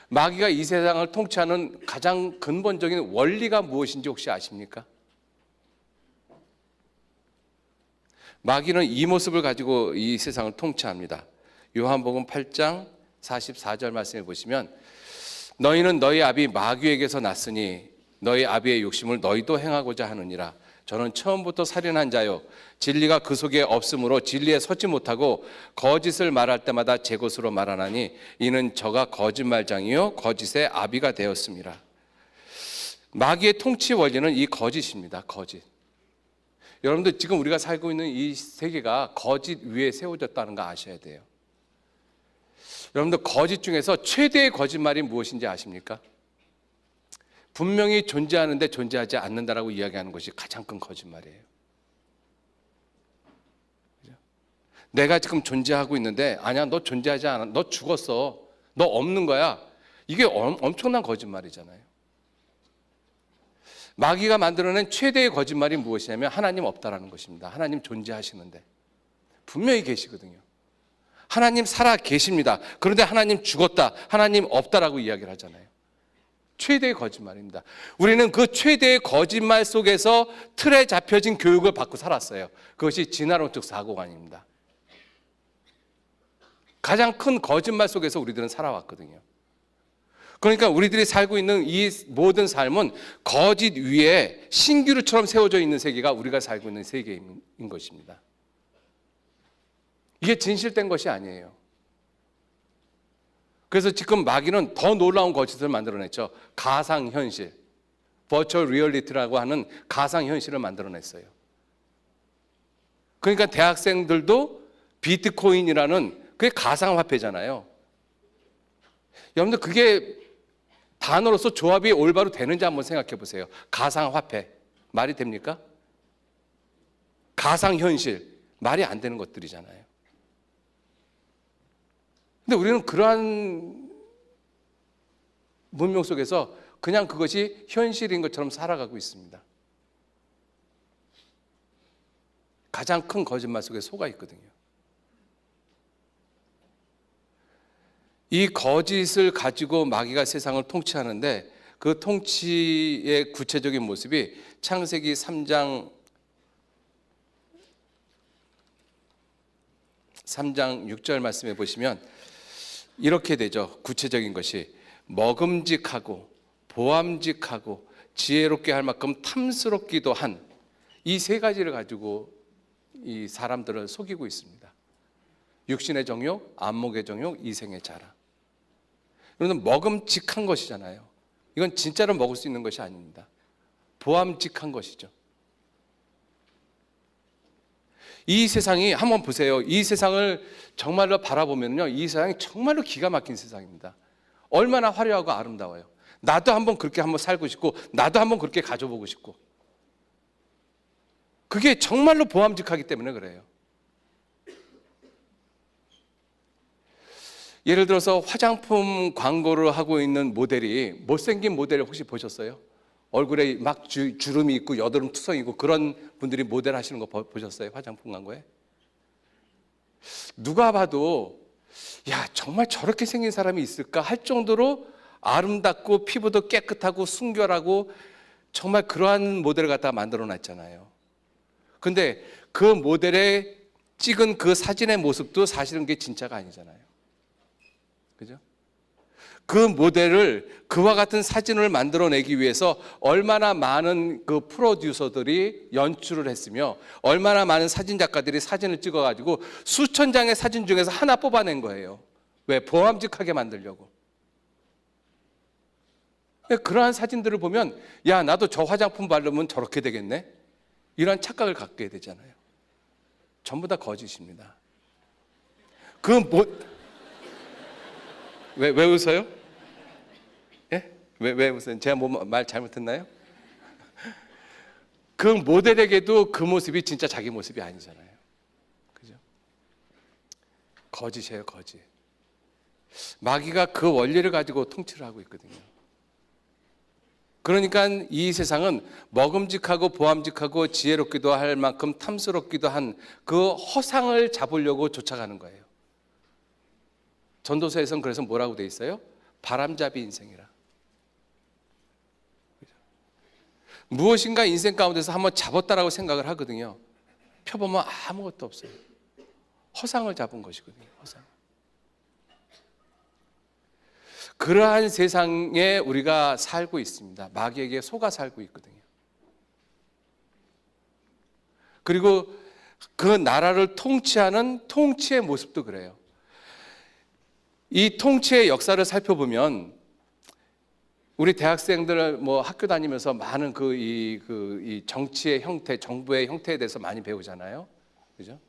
마귀가 이 세상을 통치하는 가장 근본적인 원리가 무엇인지 혹시 아십니까? 마귀는 이 모습을 가지고 이 세상을 통치합니다. 요한복음 8장 44절 말씀해 보시면 너희는 너희 아비 마귀에게서 났으니 너희 아비의 욕심을 너희도 행하고자 하느니라. 저는 처음부터 살인한 자요 진리가 그 속에 없으므로 진리에 서지 못하고 거짓을 말할 때마다 제 것으로 말하나니 이는 저가 거짓말장이요 거짓의 아비가 되었습니다. 마귀의 통치 원리는 이 거짓입니다. 거짓. 여러분들 지금 우리가 살고 있는 이 세계가 거짓 위에 세워졌다는 거 아셔야 돼요. 여러분들 거짓 중에서 최대의 거짓말이 무엇인지 아십니까? 분명히 존재하는데 존재하지 않는다라고 이야기하는 것이 가장 큰 거짓말이에요. 내가 지금 존재하고 있는데 아니야 너 존재하지 않아, 너 죽었어, 너 없는 거야. 이게 엄청난 거짓말이잖아요. 마귀가 만들어낸 최대의 거짓말이 무엇이냐면 하나님 없다라는 것입니다. 하나님 존재하시는데 분명히 계시거든요. 하나님 살아 계십니다. 그런데 하나님 죽었다, 하나님 없다라고 이야기를 하잖아요. 최대의 거짓말입니다. 우리는 그 최대의 거짓말 속에서 틀에 잡혀진 교육을 받고 살았어요. 그것이 진화론적 사고관입니다. 가장 큰 거짓말 속에서 우리들은 살아왔거든요. 그러니까 우리들이 살고 있는 이 모든 삶은 거짓 위에 신기루처럼 세워져 있는 세계가 우리가 살고 있는 세계인 것입니다. 이게 진실된 것이 아니에요. 그래서 지금 마귀는 더 놀라운 거짓을 만들어냈죠. 가상현실, 버추얼 리얼리티라고 하는 가상현실을 만들어냈어요. 그러니까 대학생들도 비트코인이라는 그게 가상화폐잖아요. 여러분들 그게 단어로서 조합이 올바로 되는지 한번 생각해 보세요. 가상화폐 말이 됩니까? 가상현실 말이 안 되는 것들이잖아요. 근데 우리는 그러한 문명 속에서 그냥 그것이 현실인 것처럼 살아가고 있습니다. 가장 큰 거짓말 속에 속아 있거든요. 이 거짓을 가지고 마귀가 세상을 통치하는데 그 통치의 구체적인 모습이 창세기 3장 6절 말씀에 보시면 이렇게 되죠. 구체적인 것이 먹음직하고 보암직하고 지혜롭게 할 만큼 탐스럽기도 한 이 세 가지를 가지고 이 사람들을 속이고 있습니다. 육신의 정욕, 안목의 정욕, 이생의 자랑. 여러분 먹음직한 것이잖아요. 이건 진짜로 먹을 수 있는 것이 아닙니다. 보암직한 것이죠. 이 세상이 한번 보세요. 이 세상을 정말로 바라보면요, 이 세상이 정말로 기가 막힌 세상입니다. 얼마나 화려하고 아름다워요. 나도 한번 그렇게 한번 살고 싶고, 나도 한번 그렇게 가져보고 싶고. 그게 정말로 보암직하기 때문에 그래요. 예를 들어서 화장품 광고를 하고 있는 모델이 못생긴 모델을 혹시 보셨어요? 얼굴에 막 주름이 있고 여드름 투성이 있고 그런 분들이 모델 하시는 거 보셨어요? 화장품 광고에? 누가 봐도 야 정말 저렇게 생긴 사람이 있을까 할 정도로 아름답고 피부도 깨끗하고 순결하고 정말 그러한 모델을 갖다가 만들어 놨잖아요. 근데 그 모델에 찍은 그 사진의 모습도 사실은 그게 진짜가 아니잖아요. 그죠? 그 모델을 그와 같은 사진을 만들어내기 위해서 얼마나 많은 그 프로듀서들이 연출을 했으며 얼마나 많은 사진 작가들이 사진을 찍어가지고 수천 장의 사진 중에서 하나 뽑아낸 거예요. 왜? 보암직하게 만들려고. 그러한 사진들을 보면 야 나도 저 화장품 바르면 저렇게 되겠네? 이런 착각을 갖게 되잖아요. 전부 다 거짓입니다. 왜 웃어요? 예? 왜 웃어요? 제가 뭐 말 잘못했나요? 그 모델에게도 그 모습이 진짜 자기 모습이 아니잖아요. 그죠? 거짓이에요, 거짓. 마귀가 그 원리를 가지고 통치를 하고 있거든요. 그러니까 이 세상은 먹음직하고 보암직하고 지혜롭기도 할 만큼 탐스럽기도 한 그 허상을 잡으려고 쫓아가는 거예요. 전도서에서는 그래서 뭐라고 돼 있어요? 바람잡이 인생이라. 무엇인가 인생 가운데서 한번 잡았다라고 생각을 하거든요. 펴보면 아무것도 없어요. 허상을 잡은 것이거든요. 허상. 그러한 세상에 우리가 살고 있습니다. 마귀에게 속아 살고 있거든요. 그리고 그 나라를 통치하는 통치의 모습도 그래요. 이 통치의 역사를 살펴보면 우리 대학생들 뭐 학교 다니면서 많은 이 정치의 형태, 정부의 형태에 대해서 많이 배우잖아요. 그죠?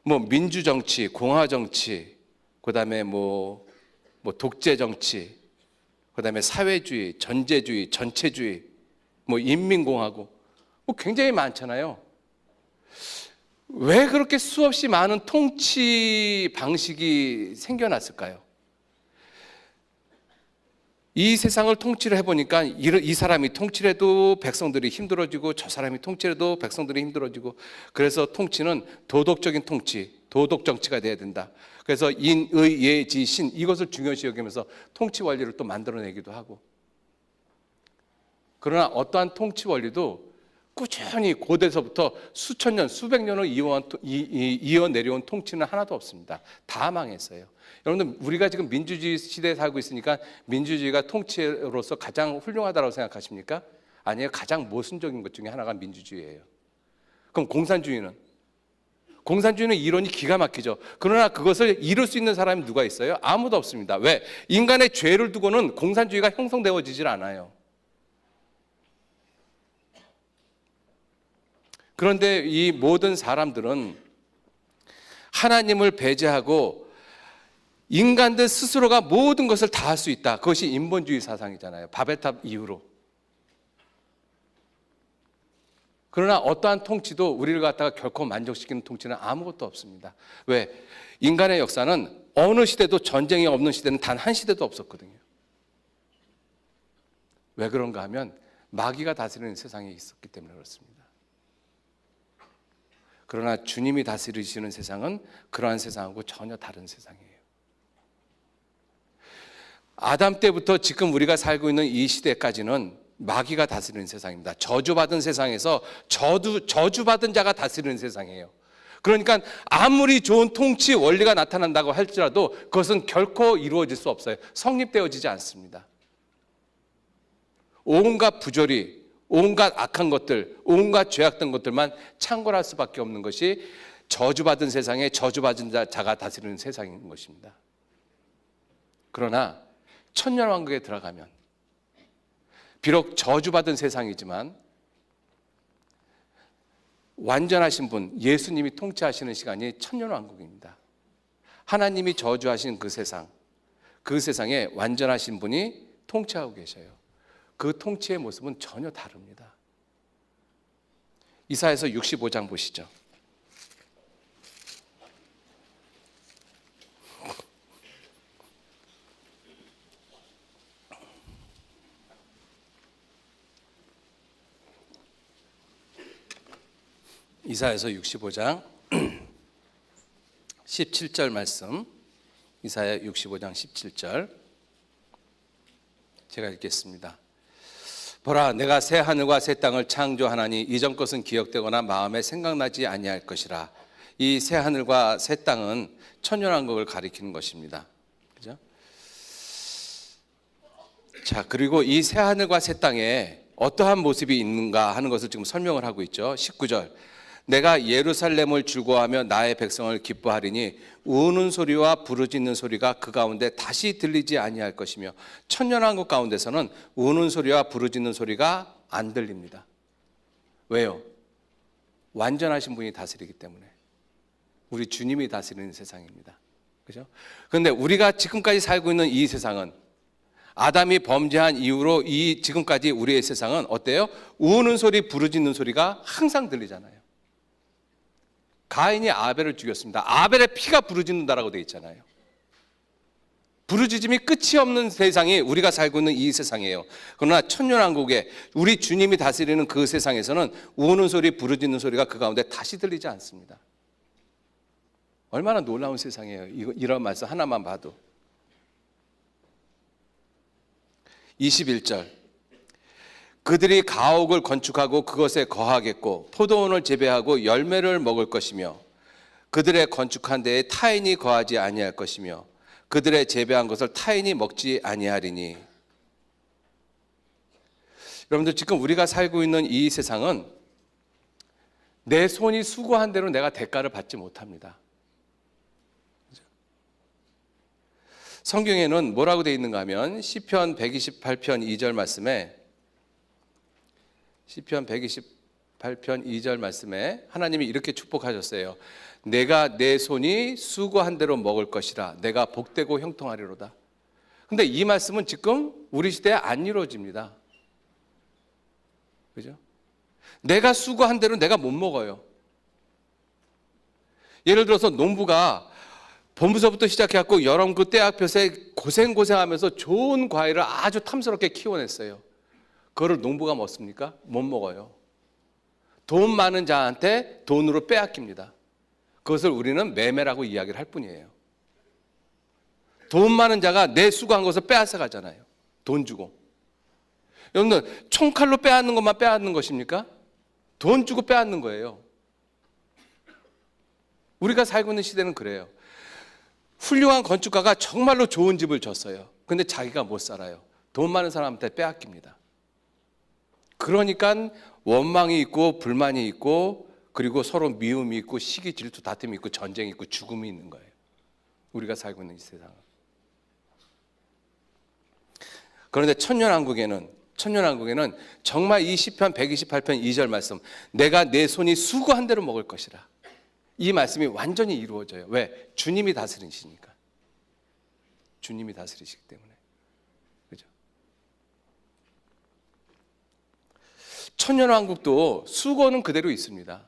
뭐 민주 정치, 공화 정치, 그다음에 뭐 독재 정치, 그다음에 사회주의, 전제주의, 전체주의, 뭐 인민공화국, 뭐 굉장히 많잖아요. 왜 그렇게 수없이 많은 통치 방식이 생겨났을까요? 이 세상을 통치를 해보니까 이 사람이 통치를 해도 백성들이 힘들어지고 저 사람이 통치를 해도 백성들이 힘들어지고 그래서 통치는 도덕적인 통치, 도덕 정치가 돼야 된다. 그래서 인, 의, 예, 지, 신 이것을 중요시 여기면서 통치 원리를 또 만들어내기도 하고 그러나 어떠한 통치 원리도 꾸준히 고대서부터 수천 년, 수백 년을 이어 내려온 통치는 하나도 없습니다. 다 망했어요. 여러분들, 우리가 지금 민주주의 시대에 살고 있으니까 민주주의가 통치로서 가장 훌륭하다고 생각하십니까? 아니에요. 가장 모순적인 것 중에 하나가 민주주의예요. 그럼 공산주의는 이론이 기가 막히죠. 그러나 그것을 이룰 수 있는 사람이 누가 있어요? 아무도 없습니다. 왜? 인간의 죄를 두고는 공산주의가 형성되어지질 않아요. 그런데 이 모든 사람들은 하나님을 배제하고 인간들 스스로가 모든 것을 다 할 수 있다. 그것이 인본주의 사상이잖아요. 바벨탑 이후로. 그러나 어떠한 통치도 우리를 갖다가 결코 만족시키는 통치는 아무것도 없습니다. 왜? 인간의 역사는 어느 시대도 전쟁이 없는 시대는 단 한 시대도 없었거든요. 왜 그런가 하면 마귀가 다스리는 세상에 있었기 때문에 그렇습니다. 그러나 주님이 다스리시는 세상은 그러한 세상하고 전혀 다른 세상이에요. 아담 때부터 지금 우리가 살고 있는 이 시대까지는 마귀가 다스리는 세상입니다. 저주받은 세상에서 저주받은 자가 다스리는 세상이에요. 그러니까 아무리 좋은 통치 원리가 나타난다고 할지라도 그것은 결코 이루어질 수 없어요. 성립되어지지 않습니다. 온갖 부조리, 온갖 악한 것들, 온갖 죄악된 것들만 창궐할 수밖에 없는 것이 저주받은 세상에 저주받은 자가 다스리는 세상인 것입니다. 그러나 천년왕국에 들어가면 비록 저주받은 세상이지만 완전하신 분, 예수님이 통치하시는 시간이 천년왕국입니다. 하나님이 저주하신 그 세상에 완전하신 분이 통치하고 계셔요. 그 통치의 모습은 전혀 다릅니다. 이사야서 65장 보시죠. 이사야서 65장 17절 말씀, 이사야 65장 17절 제가 읽겠습니다. 보라, 내가 새 하늘과 새 땅을 창조하나니 이전 것은 기억되거나 마음에 생각나지 아니할 것이라. 이 새 하늘과 새 땅은 천년왕국을 가리키는 것입니다. 그죠? 자, 그리고 이 새 하늘과 새 땅에 어떠한 모습이 있는가 하는 것을 지금 설명을 하고 있죠. 19절. 내가 예루살렘을 즐거워하며 나의 백성을 기뻐하리니 우는 소리와 부르짖는 소리가 그 가운데 다시 들리지 아니할 것이며, 천년왕국 가운데서는 우는 소리와 부르짖는 소리가 안 들립니다. 왜요? 완전하신 분이 다스리기 때문에. 우리 주님이 다스리는 세상입니다. 그죠? 그런데 우리가 지금까지 살고 있는 이 세상은, 아담이 범죄한 이후로 이 지금까지 우리의 세상은 어때요? 우는 소리, 부르짖는 소리가 항상 들리잖아요. 가인이 아벨을 죽였습니다. 아벨의 피가 부르짖는다라고 되어 있잖아요. 부르짖음이 끝이 없는 세상이 우리가 살고 있는 이 세상이에요. 그러나 천년왕국에 우리 주님이 다스리는 그 세상에서는 우는 소리, 부르짖는 소리가 그 가운데 다시 들리지 않습니다. 얼마나 놀라운 세상이에요. 이런 말씀 하나만 봐도. 21절. 그들이 가옥을 건축하고 그것에 거하겠고 포도원을 재배하고 열매를 먹을 것이며 그들의 건축한 데에 타인이 거하지 아니할 것이며 그들의 재배한 것을 타인이 먹지 아니하리니. 여러분들, 지금 우리가 살고 있는 이 세상은 내 손이 수고한 대로 내가 대가를 받지 못합니다. 성경에는 뭐라고 되어 있는가 하면 시편 128편 2절 말씀에, 시편 128편 2절 말씀에 하나님이 이렇게 축복하셨어요. 내가 내 손이 수고한 대로 먹을 것이라. 내가 복되고 형통하리로다. 근데 이 말씀은 지금 우리 시대에 안 이루어집니다. 그죠? 내가 수고한 대로 내가 못 먹어요. 예를 들어서 농부가 봄부서부터 시작해갖고 여름 그 때학볕에 고생하면서 좋은 과일을 아주 탐스럽게 키워냈어요. 그거를 농부가 먹습니까? 못 먹어요. 돈 많은 자한테 돈으로 빼앗깁니다. 그것을 우리는 매매라고 이야기를 할 뿐이에요. 돈 많은 자가 내 수고한 것을 빼앗아 가잖아요. 돈 주고. 여러분들, 총칼로 빼앗는 것만 빼앗는 것입니까? 돈 주고 빼앗는 거예요. 우리가 살고 있는 시대는 그래요. 훌륭한 건축가가 정말로 좋은 집을 졌어요. 근데 자기가 못 살아요. 돈 많은 사람한테 빼앗깁니다. 그러니까 원망이 있고 불만이 있고 그리고 서로 미움이 있고 시기 질투 다툼이 있고 전쟁이 있고 죽음이 있는 거예요. 우리가 살고 있는 이 세상은. 그런데 천년왕국에는 정말 이 시편 128편 2절 말씀, 내가 내 손이 수고한 대로 먹을 것이라, 이 말씀이 완전히 이루어져요. 왜? 주님이 다스리시니까. 주님이 다스리시기 때문에. 그죠? 천년왕국도 수고는 그대로 있습니다.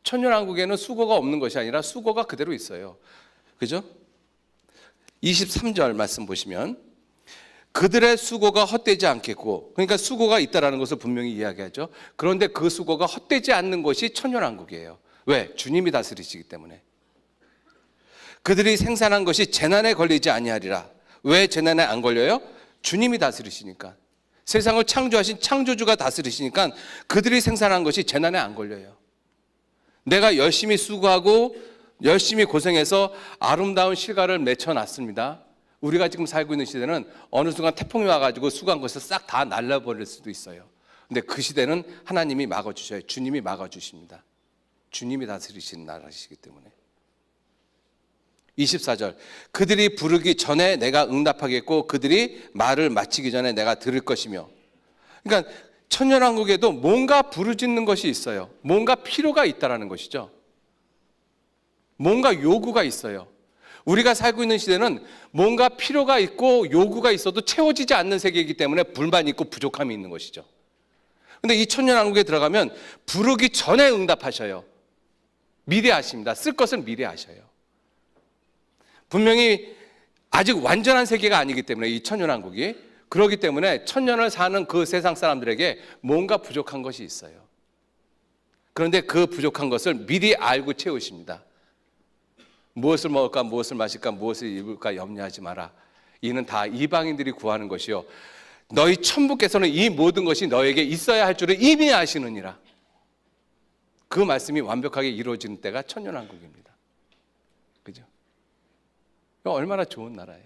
천년왕국에는 수고가 없는 것이 아니라 수고가 그대로 있어요. 그죠? 23절 말씀 보시면 그들의 수고가 헛되지 않겠고, 그러니까 수고가 있다라는 것을 분명히 이야기하죠. 그런데 그 수고가 헛되지 않는 것이 천년왕국이에요. 왜? 주님이 다스리시기 때문에. 그들이 생산한 것이 재난에 걸리지 아니하리라. 왜 재난에 안 걸려요? 주님이 다스리시니까. 세상을 창조하신 창조주가 다스리시니까 그들이 생산한 것이 재난에 안 걸려요. 내가 열심히 수고하고 열심히 고생해서 아름다운 실과를 맺혀놨습니다. 우리가 지금 살고 있는 시대는 어느 순간 태풍이 와가지고 수고한 것을 싹 다 날려버릴 수도 있어요. 근데 그 시대는 하나님이 막아주셔요. 주님이 막아주십니다. 주님이 다스리시는 나라시기 때문에. 24절, 그들이 부르기 전에 내가 응답하겠고 그들이 말을 마치기 전에 내가 들을 것이며. 그러니까 천년왕국에도 뭔가 부르짖는 것이 있어요. 뭔가 필요가 있다라는 것이죠. 뭔가 요구가 있어요. 우리가 살고 있는 시대는 뭔가 필요가 있고 요구가 있어도 채워지지 않는 세계이기 때문에 불만이 있고 부족함이 있는 것이죠. 그런데 이 천년왕국에 들어가면 부르기 전에 응답하셔요. 미리 아십니다. 쓸 것을 미리 아셔요. 분명히 아직 완전한 세계가 아니기 때문에 이 천년왕국이, 그렇기 때문에 천년을 사는 그 세상 사람들에게 뭔가 부족한 것이 있어요. 그런데 그 부족한 것을 미리 알고 채우십니다. 무엇을 먹을까, 무엇을 마실까, 무엇을 입을까 염려하지 마라. 이는 다 이방인들이 구하는 것이요 너희 천부께서는 이 모든 것이 너에게 있어야 할 줄을 이미 아시느니라. 그 말씀이 완벽하게 이루어지는 때가 천년왕국입니다. 그죠? 얼마나 좋은 나라예요.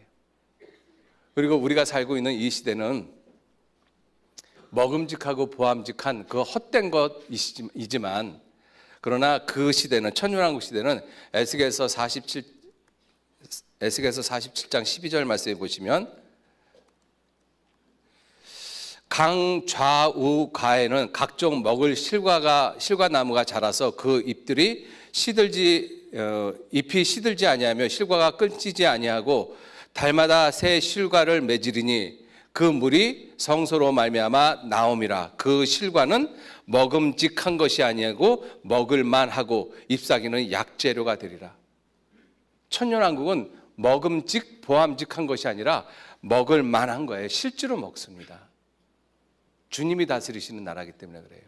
그리고 우리가 살고 있는 이 시대는 먹음직하고 보암직한 그 헛된 것이지만, 그러나 그 시대는, 천년왕국 시대는 에스겔서 47장 12절 말씀에 보시면 강 좌우 가에는 각종 먹을 실과나무가 자라서 그 잎이 시들지 아니하며 실과가 끊지지 아니하고 달마다 새 실과를 맺으리니 그 물이 성소로 말미암아 나옴이라. 그 실과는 먹음직한 것이 아니고 먹을만하고 잎사귀는 약재료가 되리라. 천년왕국은 먹음직 보암직한 것이 아니라 먹을만한 거예요. 실제로 먹습니다. 주님이 다스리시는 나라이기 때문에 그래요.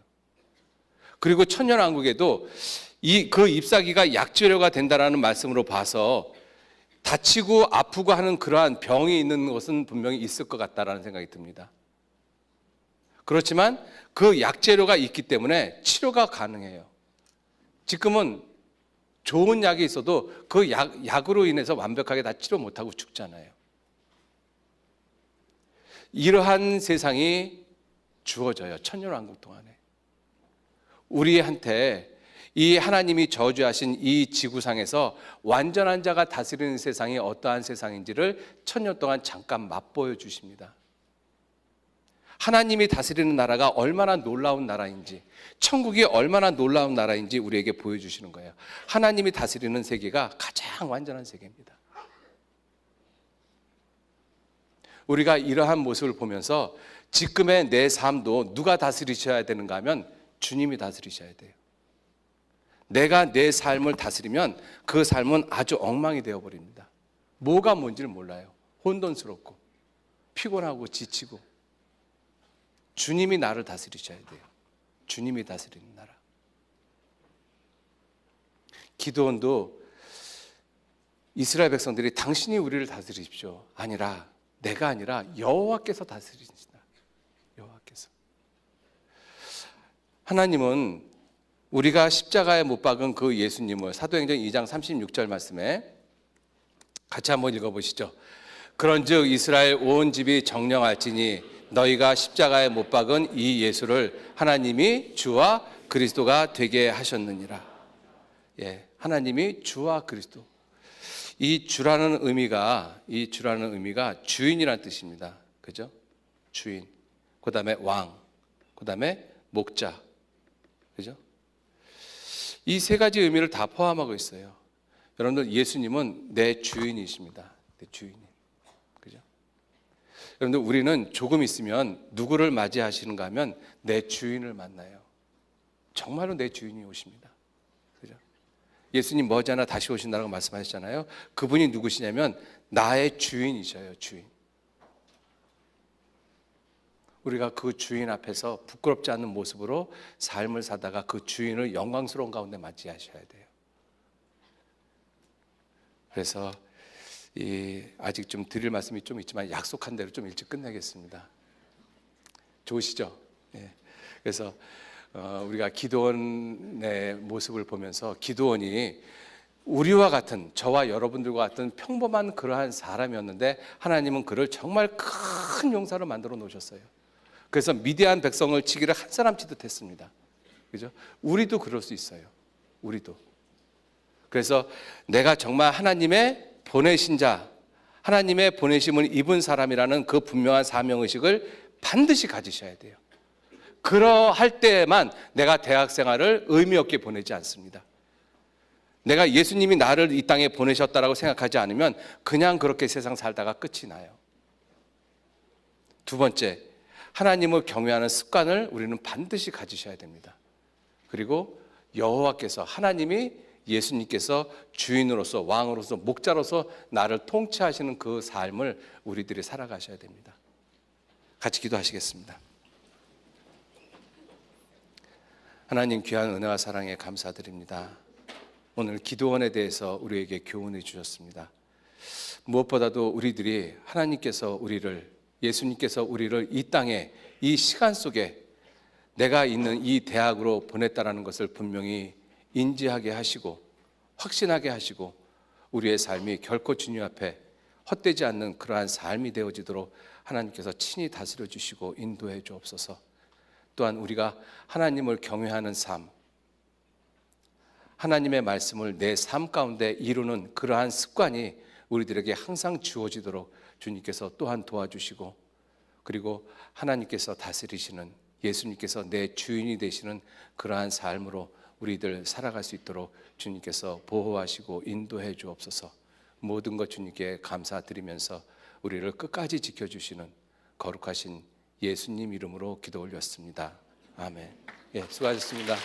그리고 천년왕국에도 그 잎사귀가 약재료가 된다라는 말씀으로 봐서 다치고 아프고 하는 그러한 병이 있는 것은 분명히 있을 것 같다라는 생각이 듭니다. 그렇지만 그 약재료가 있기 때문에 치료가 가능해요. 지금은 좋은 약이 있어도 그 약으로 인해서 완벽하게 다 치료 못하고 죽잖아요. 이러한 세상이 주어져요. 천년왕국 동안에. 우리한테 이 하나님이 저주하신 이 지구상에서 완전한 자가 다스리는 세상이 어떠한 세상인지를 천년 동안 잠깐 맛보여 주십니다. 하나님이 다스리는 나라가 얼마나 놀라운 나라인지, 천국이 얼마나 놀라운 나라인지 우리에게 보여주시는 거예요. 하나님이 다스리는 세계가 가장 완전한 세계입니다. 우리가 이러한 모습을 보면서 지금의 내 삶도 누가 다스리셔야 되는가 하면 주님이 다스리셔야 돼요. 내가 내 삶을 다스리면 그 삶은 아주 엉망이 되어버립니다. 뭐가 뭔지를 몰라요. 혼돈스럽고 피곤하고 지치고. 주님이 나를 다스리셔야 돼요. 주님이 다스리는 나라. 기드온도 이스라엘 백성들이 당신이 우리를 다스리십시오 아니라, 내가 아니라 여호와께서 다스리신다. 여호와께서. 하나님은 우리가 십자가에 못 박은 그 예수님을 사도행전 2장 36절 말씀에 같이 한번 읽어보시죠. 그런즉 이스라엘 온 집이 정령할지니 너희가 십자가에 못 박은 이 예수를 하나님이 주와 그리스도가 되게 하셨느니라. 예, 하나님이 주와 그리스도. 이 주라는 의미가 주인이라는 뜻입니다. 그죠? 주인. 그다음에 왕. 그다음에 목자. 그죠? 이 세 가지 의미를 다 포함하고 있어요. 여러분들, 예수님은 내 주인이십니다. 내 주인이. 그죠? 여러분들, 우리는 조금 있으면 누구를 맞이하시는가 하면 내 주인을 만나요. 정말로 내 주인이 오십니다. 그죠? 예수님 머지않아 다시 오신다고 말씀하셨잖아요. 그분이 누구시냐면 나의 주인이셔요. 주인. 우리가 그 주인 앞에서 부끄럽지 않은 모습으로 삶을 사다가 그 주인을 영광스러운 가운데 맞이하셔야 돼요. 그래서 아직 좀 드릴 말씀이 좀 있지만 약속한 대로 좀 일찍 끝내겠습니다. 좋으시죠? 예. 그래서 우리가 기드온의 모습을 보면서 기드온이 우리와 같은, 저와 여러분들과 같은 평범한 그러한 사람이었는데 하나님은 그를 정말 큰 용사로 만들어 놓으셨어요. 그래서 미디안 백성을 치기를 한 사람 치듯 했습니다. 그죠? 우리도 그럴 수 있어요. 우리도. 그래서 내가 정말 하나님의 보내신 자, 하나님의 보내심을 입은 사람이라는 그 분명한 사명의식을 반드시 가지셔야 돼요. 그러할 때에만 내가 대학 생활을 의미 없게 보내지 않습니다. 내가 예수님이 나를 이 땅에 보내셨다라고 생각하지 않으면 그냥 그렇게 세상 살다가 끝이 나요. 두 번째, 하나님을 경외하는 습관을 우리는 반드시 가지셔야 됩니다. 그리고 여호와께서, 하나님이, 예수님께서 주인으로서, 왕으로서, 목자로서 나를 통치하시는 그 삶을 우리들이 살아가셔야 됩니다. 같이 기도하시겠습니다. 하나님, 귀한 은혜와 사랑에 감사드립니다. 오늘 기도원에 대해서 우리에게 교훈해 주셨습니다. 무엇보다도 우리들이 하나님께서 예수님께서 우리를 이 땅에, 이 시간 속에 내가 있는 이 대학으로 보냈다라는 것을 분명히 인지하게 하시고 확신하게 하시고 우리의 삶이 결코 주님 앞에 헛되지 않는 그러한 삶이 되어지도록 하나님께서 친히 다스려 주시고 인도해 주옵소서. 또한 우리가 하나님을 경외하는 삶, 하나님의 말씀을 내 삶 가운데 이루는 그러한 습관이 우리들에게 항상 주어지도록 주님께서 또한 도와주시고, 그리고 하나님께서 다스리시는, 예수님께서 내 주인이 되시는 그러한 삶으로 우리들 살아갈 수 있도록 주님께서 보호하시고 인도해 주옵소서. 모든 것 주님께 감사드리면서 우리를 끝까지 지켜주시는 거룩하신 예수님 이름으로 기도 올렸습니다. 아멘. 예, 수고하셨습니다.